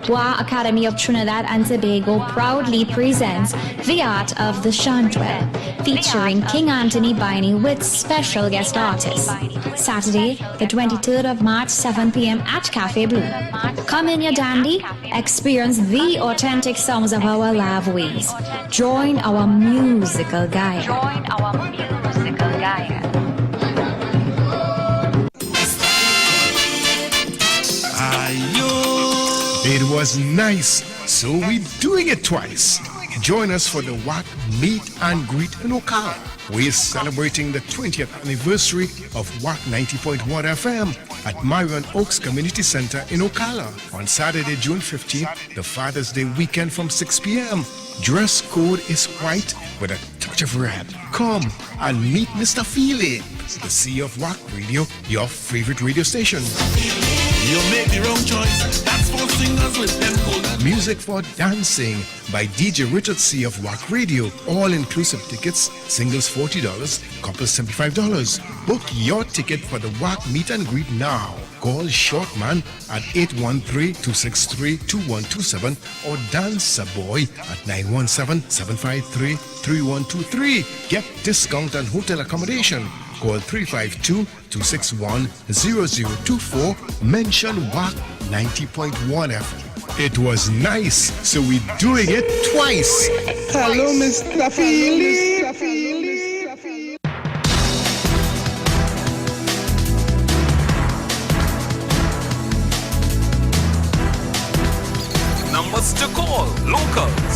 WA Academy of Trinidad and Tobago proudly presents The Art of the Shantwell, featuring King Anthony Biney with special guest artists. Saturday, the 23rd of March, 7 p.m. at Cafe Blue. Come in your dandy, experience the authentic sounds of our live ways. Join our musical Gaia. It was nice, so we're doing it twice. Join us for the WACK Meet and Greet in Ocala. We're celebrating the 20th anniversary of WACK 90.1 FM at Marion Oaks Community Center in Ocala on Saturday, June 15th, the Father's Day weekend from 6 p.m. Dress code is white with a touch of red. Come and meet Mr. Feeling, the CEO of WACK Radio, your favorite radio station. You make the wrong choice. That's for singers with them cold. Music for dancing by DJ Richard C. of WACK Radio. All-inclusive tickets, singles $40, couples $75. Book your ticket for the WACK Meet and Greet now. Call Shortman at 813-263-2127 or Dancer Boy at 917-753-3123. Get discount on hotel accommodation. Call 352-261-0024. Mention WACK 90.1 FM. It was nice, so we're doing it twice. Hello, Mr. Feely.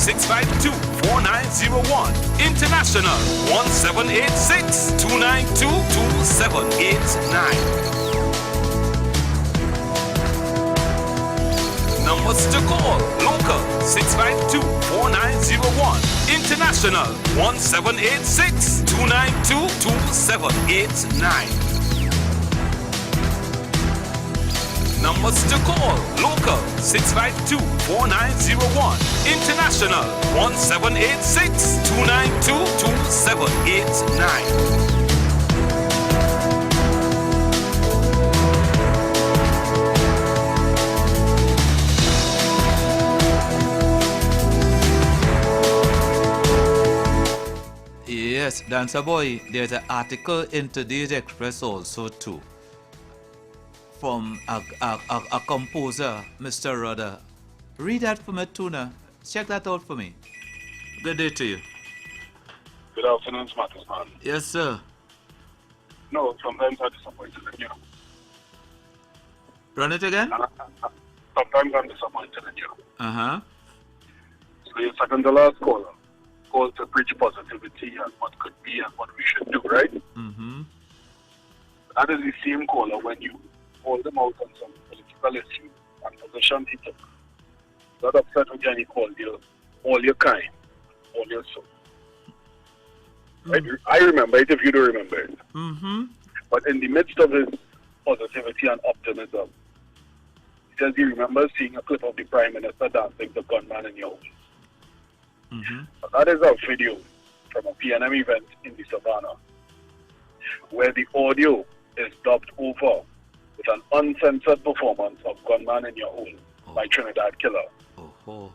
652-4901. International 1786-292-2789. Numbers to call: local 652-4901, international 1786-292-2789. Numbers to call: local 652-4901, international 1786-292-2789. Yes, Dancer Boy, there's an article in today's Express also too, from a composer, Mr. Rudder. Read that for me, Tuna. Check that out for me. Good day to you. Good afternoon, Smartest Man. Yes, sir. No, sometimes I'm disappointed in you. Run it again? Sometimes I'm disappointed in you. Uh-huh. So you're second to last caller. Call to preach positivity and what could be and what we should do, right? Mm-hmm. That is the same caller when you hold them out on some political issue and position he took. Got upset with you and he called you all your kind, all your soul. I remember it if you don't remember it. Mm-hmm. But in the midst of his positivity and optimism, he says he remembers seeing a clip of the Prime Minister dancing the gunman in your home. Mm-hmm. That is a video from a PNM event in the Savannah where the audio is dubbed over with an uncensored performance of Gunman in Your Home by Trinidad Killer. Oh.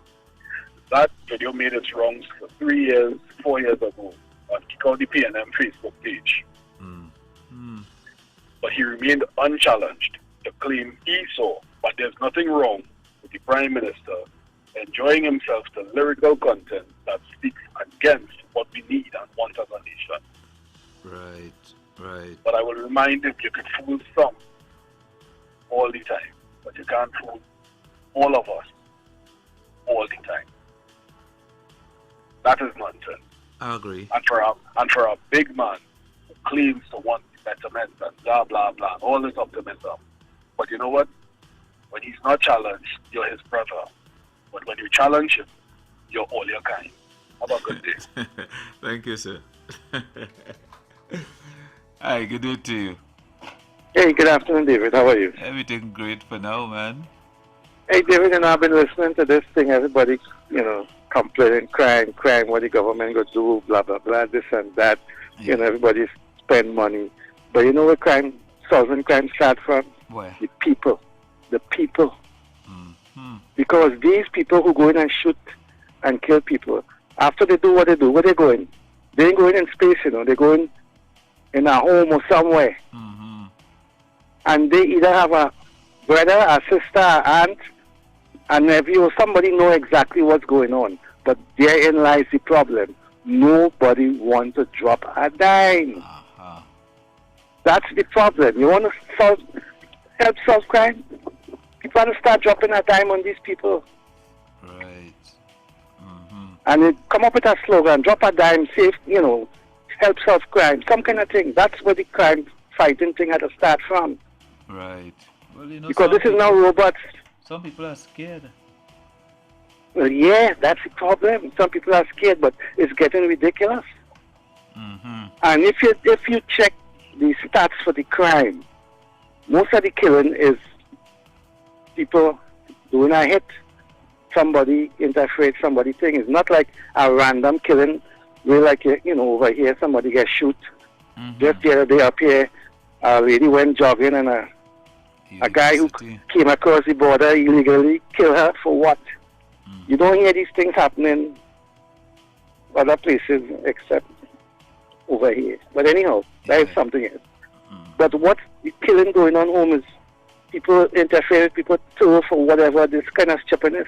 That video made its rounds for 4 years ago on the PNM Facebook page. But he remained unchallenged to claim he saw, but there's nothing wrong with the Prime Minister enjoying himself to lyrical content that speaks against what we need and want as a nation. Right. But I will remind him, you can fool some all the time, but you can't fool all of us all the time. That is nonsense. I agree. And for a big man who claims to want betterment and blah, blah, blah, all this optimism. But you know what? When he's not challenged, you're his brother. But when you challenge him, you're all your kind. Have a good day. Thank you, sir. Hi, good day to you. Hey, good afternoon, David. How are you? Everything great for now, man. Hey, David, and I've been listening to this thing. Everybody, complaining, crying what the government going to do, blah, blah, blah, this and that. Yeah. Everybody spend money. But you know where solving crime start from? Where? The people. Because these people who go in and shoot and kill people, after they do what they do, where they going? They ain't going in space, they're going in a home or somewhere. Mm-hmm. And they either have a brother, a sister, a aunt, a nephew, or somebody know exactly what's going on. But therein lies the problem. Nobody wants to drop a dime. Uh-huh. That's the problem. You want to help solve crime? People want to start dropping a dime on these people. Right. Mm-hmm. And they come up with a slogan, drop a dime, save, help solve crime, some kind of thing. That's where the crime fighting thing had to start from. Right. Well, because this is now robots. Some people are scared. Well, yeah, that's the problem. Some people are scared, but it's getting ridiculous. Mm-hmm. And if you check the stats for the crime, most of the killing is people doing a hit, somebody interfered, somebody thing. It's not like a random killing where, like, over here somebody gets shoot. Mm-hmm. Just the other day up here, a lady went jogging and a guy who came across the border illegally killed her for what? You don't hear these things happening other places except over here. But anyhow, that is something else. But what the killing going on home is people interfere, people throw for whatever, this kind of stupidness.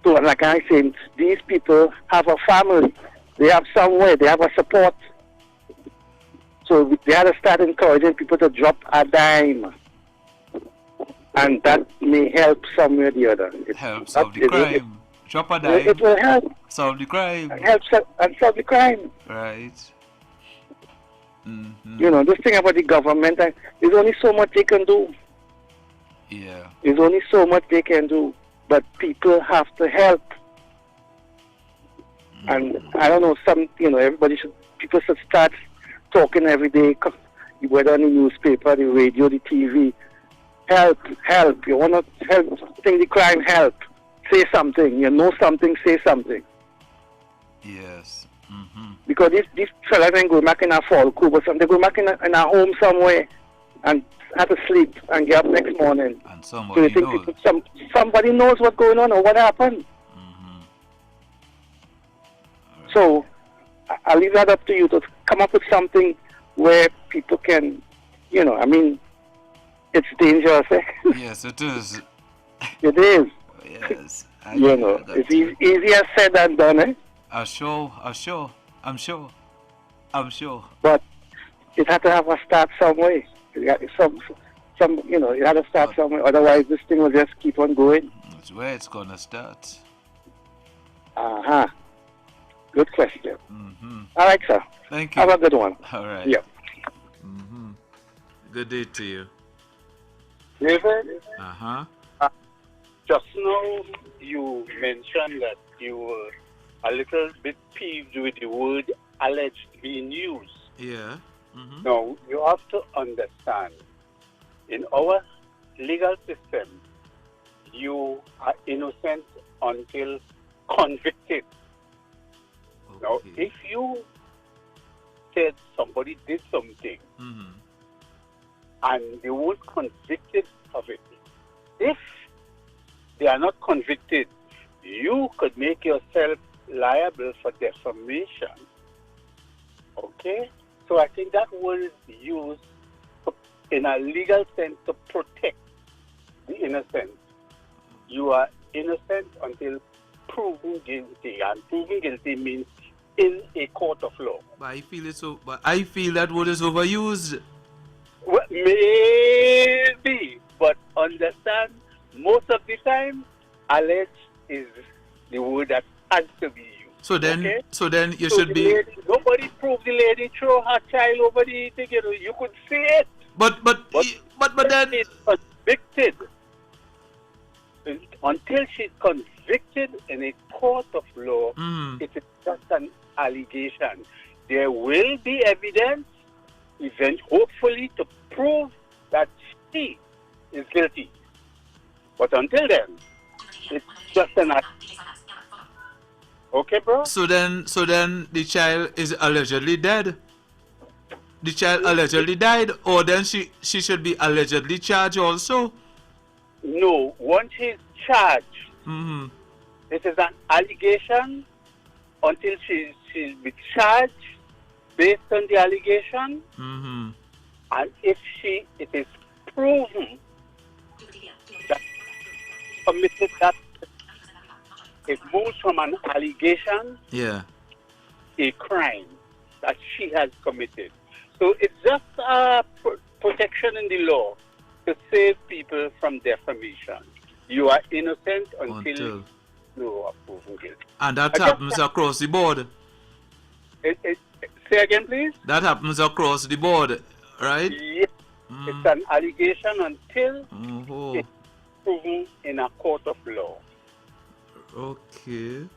So like I said, these people have a family. They have somewhere, they have a support. So they had to start encouraging people to drop a dime. And that may help somewhere or the other. Help solve the crime. Drop a dime. It will help. Solve the crime. Help and solve the crime. Right. Mm-hmm. You know, this thing about the government, there's only so much they can do. Yeah. There's only so much they can do. But people have to help. And I don't know, people should start talking every day, whether on the newspaper, the radio, the TV. Help. You want to help sting the crime, help. Say something. You know something, say something. Yes. Mm-hmm. Because these fellas ain't go back in a fall coop or something. They go back in a home somewhere and have to sleep and get up next morning. And somebody knows. Somebody knows what's going on or what happened. Mm-hmm. So I'll leave that up to you to come up with something where people can, it's dangerous. Eh? Yes, it is. It is. Yes. It's easier said than done, eh? I'm sure. But it had to have a start some way. It had to start somewhere. Otherwise, this thing will just keep on going. That's where it's gonna start. Uh-huh. Good question. Mm-hmm. All right, sir. Thank you. Have a good one. All right. Yeah. Mm-hmm. Good day to you. David? Uh-huh. Just now, you mentioned that you were a little bit peeved with the word alleged being used. Yeah. Mm-hmm. Now, you have to understand, in our legal system, you are innocent until convicted. Okay. Now, if you said somebody did something and they weren't convicted of it, if they are not convicted, you could make yourself liable for defamation. Okay? So I think that word is used in a legal sense to protect the innocent. You are innocent until proven guilty, and proven guilty means in a court of law. But I feel that word is overused. Well, maybe, but understand, most of the time, alleged is the word that has to be used. So then, okay? You should be. Nobody proved the lady threw her child over the thing. You could say it. But then she's convicted. Until she's convicted in a court of law, it is just an allegation. There will be evidence, hopefully, to prove that she is guilty. But until then, it's just an allegation. Okay, bro? So then the child is allegedly dead. The child allegedly died, or then she should be allegedly charged also? No, once she's charged, it is an allegation until she's be charged based on the allegation. And if it is proven that she committed that, it moves from an allegation, a crime that she has committed. So it's just a protection in the law to save people from defamation. You are innocent until you are proven guilty. And that happens across the board. Say again, please? That happens across the board, right? Yes. It's an allegation until it's proven in a court of law. Okay.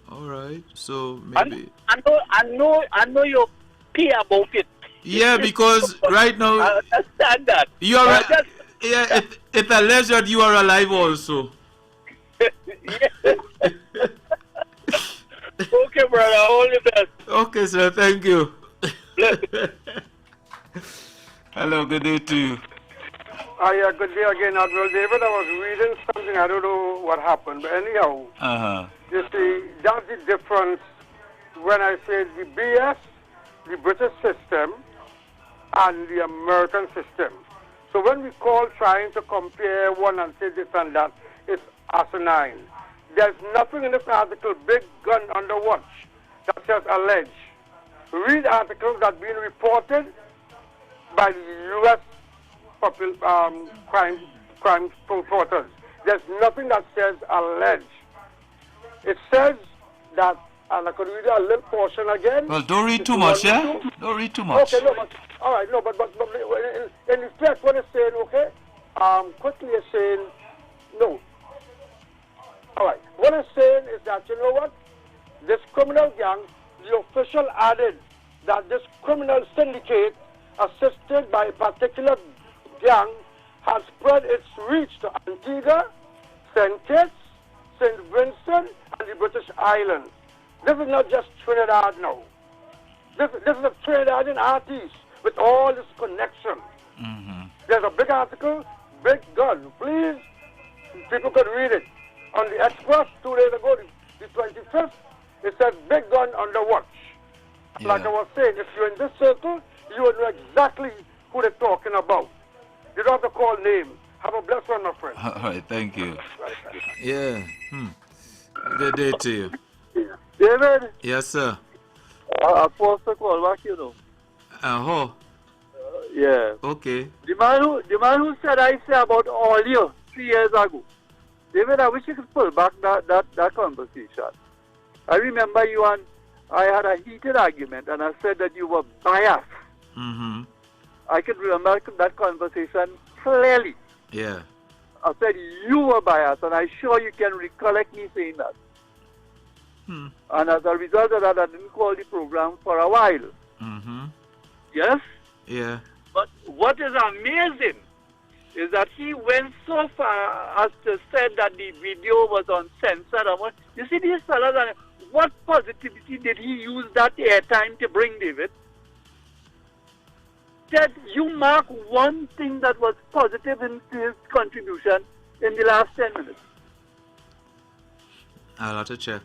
All right. So maybe I know you're pee about it. Yeah, because right now I understand that. You are it's alleged that you are alive also. Okay, brother. All the best. Okay, sir. Thank you. Hello. Good day to you. Yeah, good day again, Admiral David. I was reading something, I don't know what happened, but anyhow, you see, that's the difference when I say the BS, the British system, and the American system. So when we call trying to compare one and say this and that, it's asinine. There's nothing in this article, big gun under watch, that says alleged. Read articles that have been reported by the U.S. crime reporters. There's nothing that says alleged. It says that, and I could read a little portion again. Well, don't read too much, yeah? Don't read too much. Okay, no, but, all right, no, but in effect, what it's saying, okay, quickly it's saying, no. All right, what it's saying is that, you know what, this criminal gang, the official added that this criminal syndicate, assisted by a particular gang, has spread its reach to Antigua, St. Kitts, St. Vincent, and the British Islands. This is not just Trinidad now. This is a Trinidadian artist with all this connection. There's a big article, Big Gun. Please, people could read it. On the Express 2 days ago, the 25th, it says Big Gun under watch. Like I was saying, if you're in this circle, you will know exactly who they're talking about. You don't have to call names. Have a blessed one, my friend. All right, thank you. Yeah. Good day to you. David? Yes, sir. I supposed to call back, you know. Yeah. Okay. The man who said I say about all you 3 years ago. David, I wish you could pull back that conversation. I remember you and I had a heated argument, and I said that you were biased. I can remember that conversation clearly. Yeah. I said you were biased, and I'm sure you can recollect me saying that. And as a result of that, I didn't call the program for a while. Yes? Yeah. But what is amazing is that he went so far as to say that the video was uncensored. And what, you see, these fellas, what positivity did he use that airtime to bring, David? That you mark one thing that was positive in his contribution in the last 10 minutes. I'll have to check.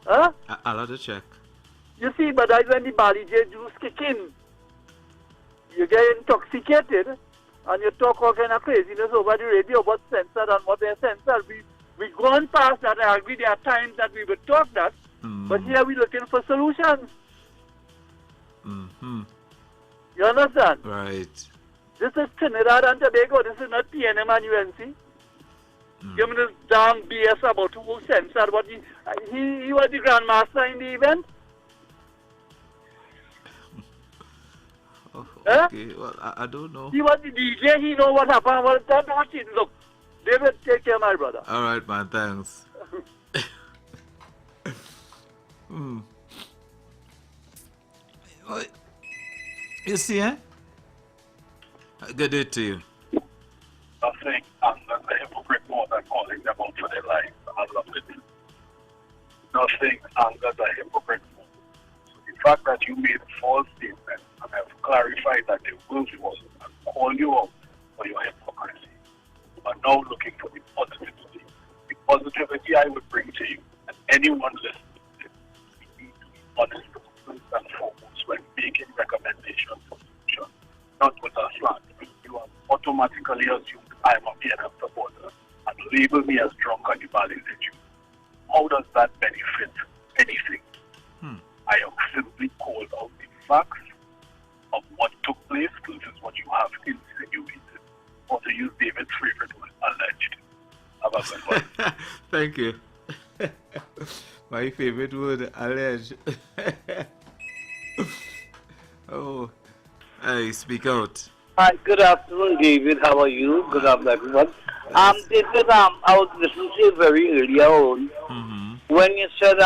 Huh? I'll have to check. You see, but that's when the Bali J juice kick in. You get intoxicated and you talk all kind of craziness over the radio, what's censored and what they're censored. We've gone past that. I agree there are times that we would talk that, but here we're looking for solutions. You understand? Right. This is Trinidad and Tobago. This is not PNM and UNC. Give me this damn BS about who censored what he was the grandmaster in the event. Okay, well, I don't know. He was the DJ, he know what happened. Well, don't watch it. Look, David, take care, my brother. All right, man, thanks. You see, eh? Good day to you. Nothing angers a hypocrite more than calling them out for their lives. I love it. Nothing angers a hypocrite more. So the fact that you made a false statement and have clarified that they will fall and call you out for your hypocrisy, you are now looking for the positivity. The positivity I would bring to you and anyone listening to this, you need to be honest first and foremost when making recommendations for solutions, not with a slant. You are automatically assumed I'm a PNM supporter and label me as drunk on the Bali issue. How does that benefit anything? I have simply called out the facts of what took place versus what you have insinuated. Or to use David's favorite word, alleged. Have a good one. Thank you. My favorite word, alleged. Oh, hey, speak out. Hi, good afternoon, David. How are you? Good afternoon, everyone. David, I was listening to you very earlier on when you said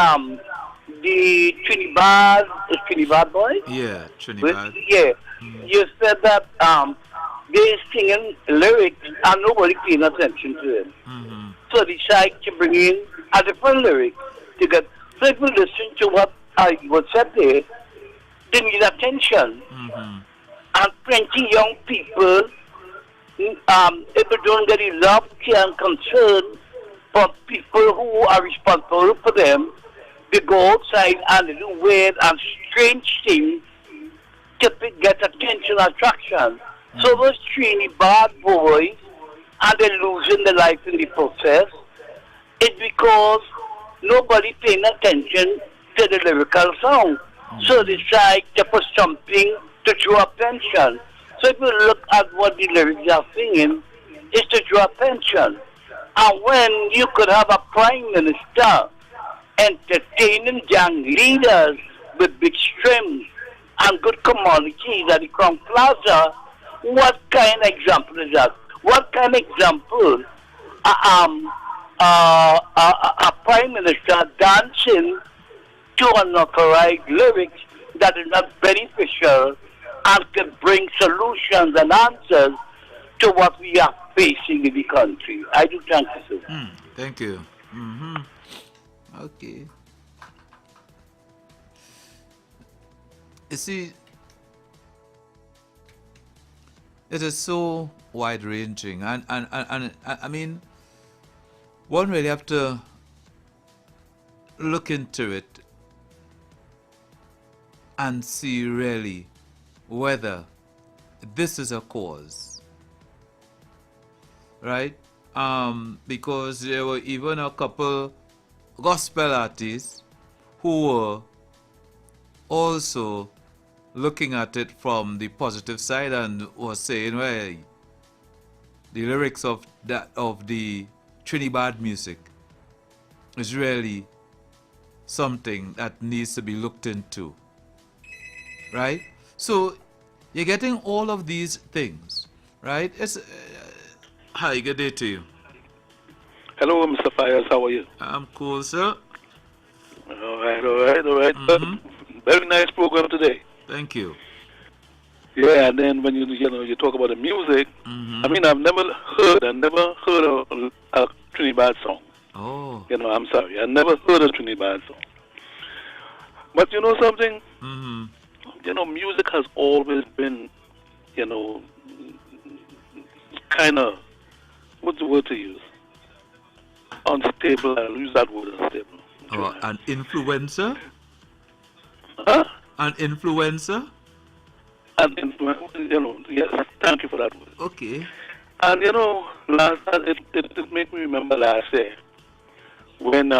the Trinidad, the Trinidad boy? Yeah, Trinidad. You said that they're singing lyrics and nobody paying attention to it. So they tried to bring in a different lyric to get people listen to what I was said there. They need attention. And plenty young people, if they don't get the love, care, and concern from people who are responsible for them, they go outside and they do weird and strange things to get attention and attraction. So those Trinidad boys, and they're losing their life in the process, it's because nobody paying attention to the lyrical song. So they try to put something to draw attention. So if you look at what the lyrics are singing, it's to draw attention. And when you could have a prime minister entertaining young leaders with big streams and good commodities at the Crown Plaza, what kind of example is that? What kind of example? A prime minister dancing to unauthorized lyrics that is not beneficial and can bring solutions and answers to what we are facing in the country. I do thank you, sir. Thank you. Okay. You see, it is so wide-ranging, and I mean, one really have to look into it and see really whether this is a cause, right? Because there were even a couple gospel artists who were also looking at it from the positive side and was saying, well, the lyrics of the Trinidad music is really something that needs to be looked into, right? So you're getting all of these things, right? It's hi, good day to you. Hello, Mr. Fires. How are you? I'm cool, sir. All right. Very nice program today. Thank you. Yeah, and then when you talk about the music, I mean, I've never heard a Trinidad song. Oh. I'm sorry, I never heard a Trinidad song. But you know something? Music has always been, kind of, what's the word to use? Unstable. I'll use that word, unstable. Oh, an influencer? Huh? An influencer? Yes, thank you for that word. Okay. And it made me remember last year when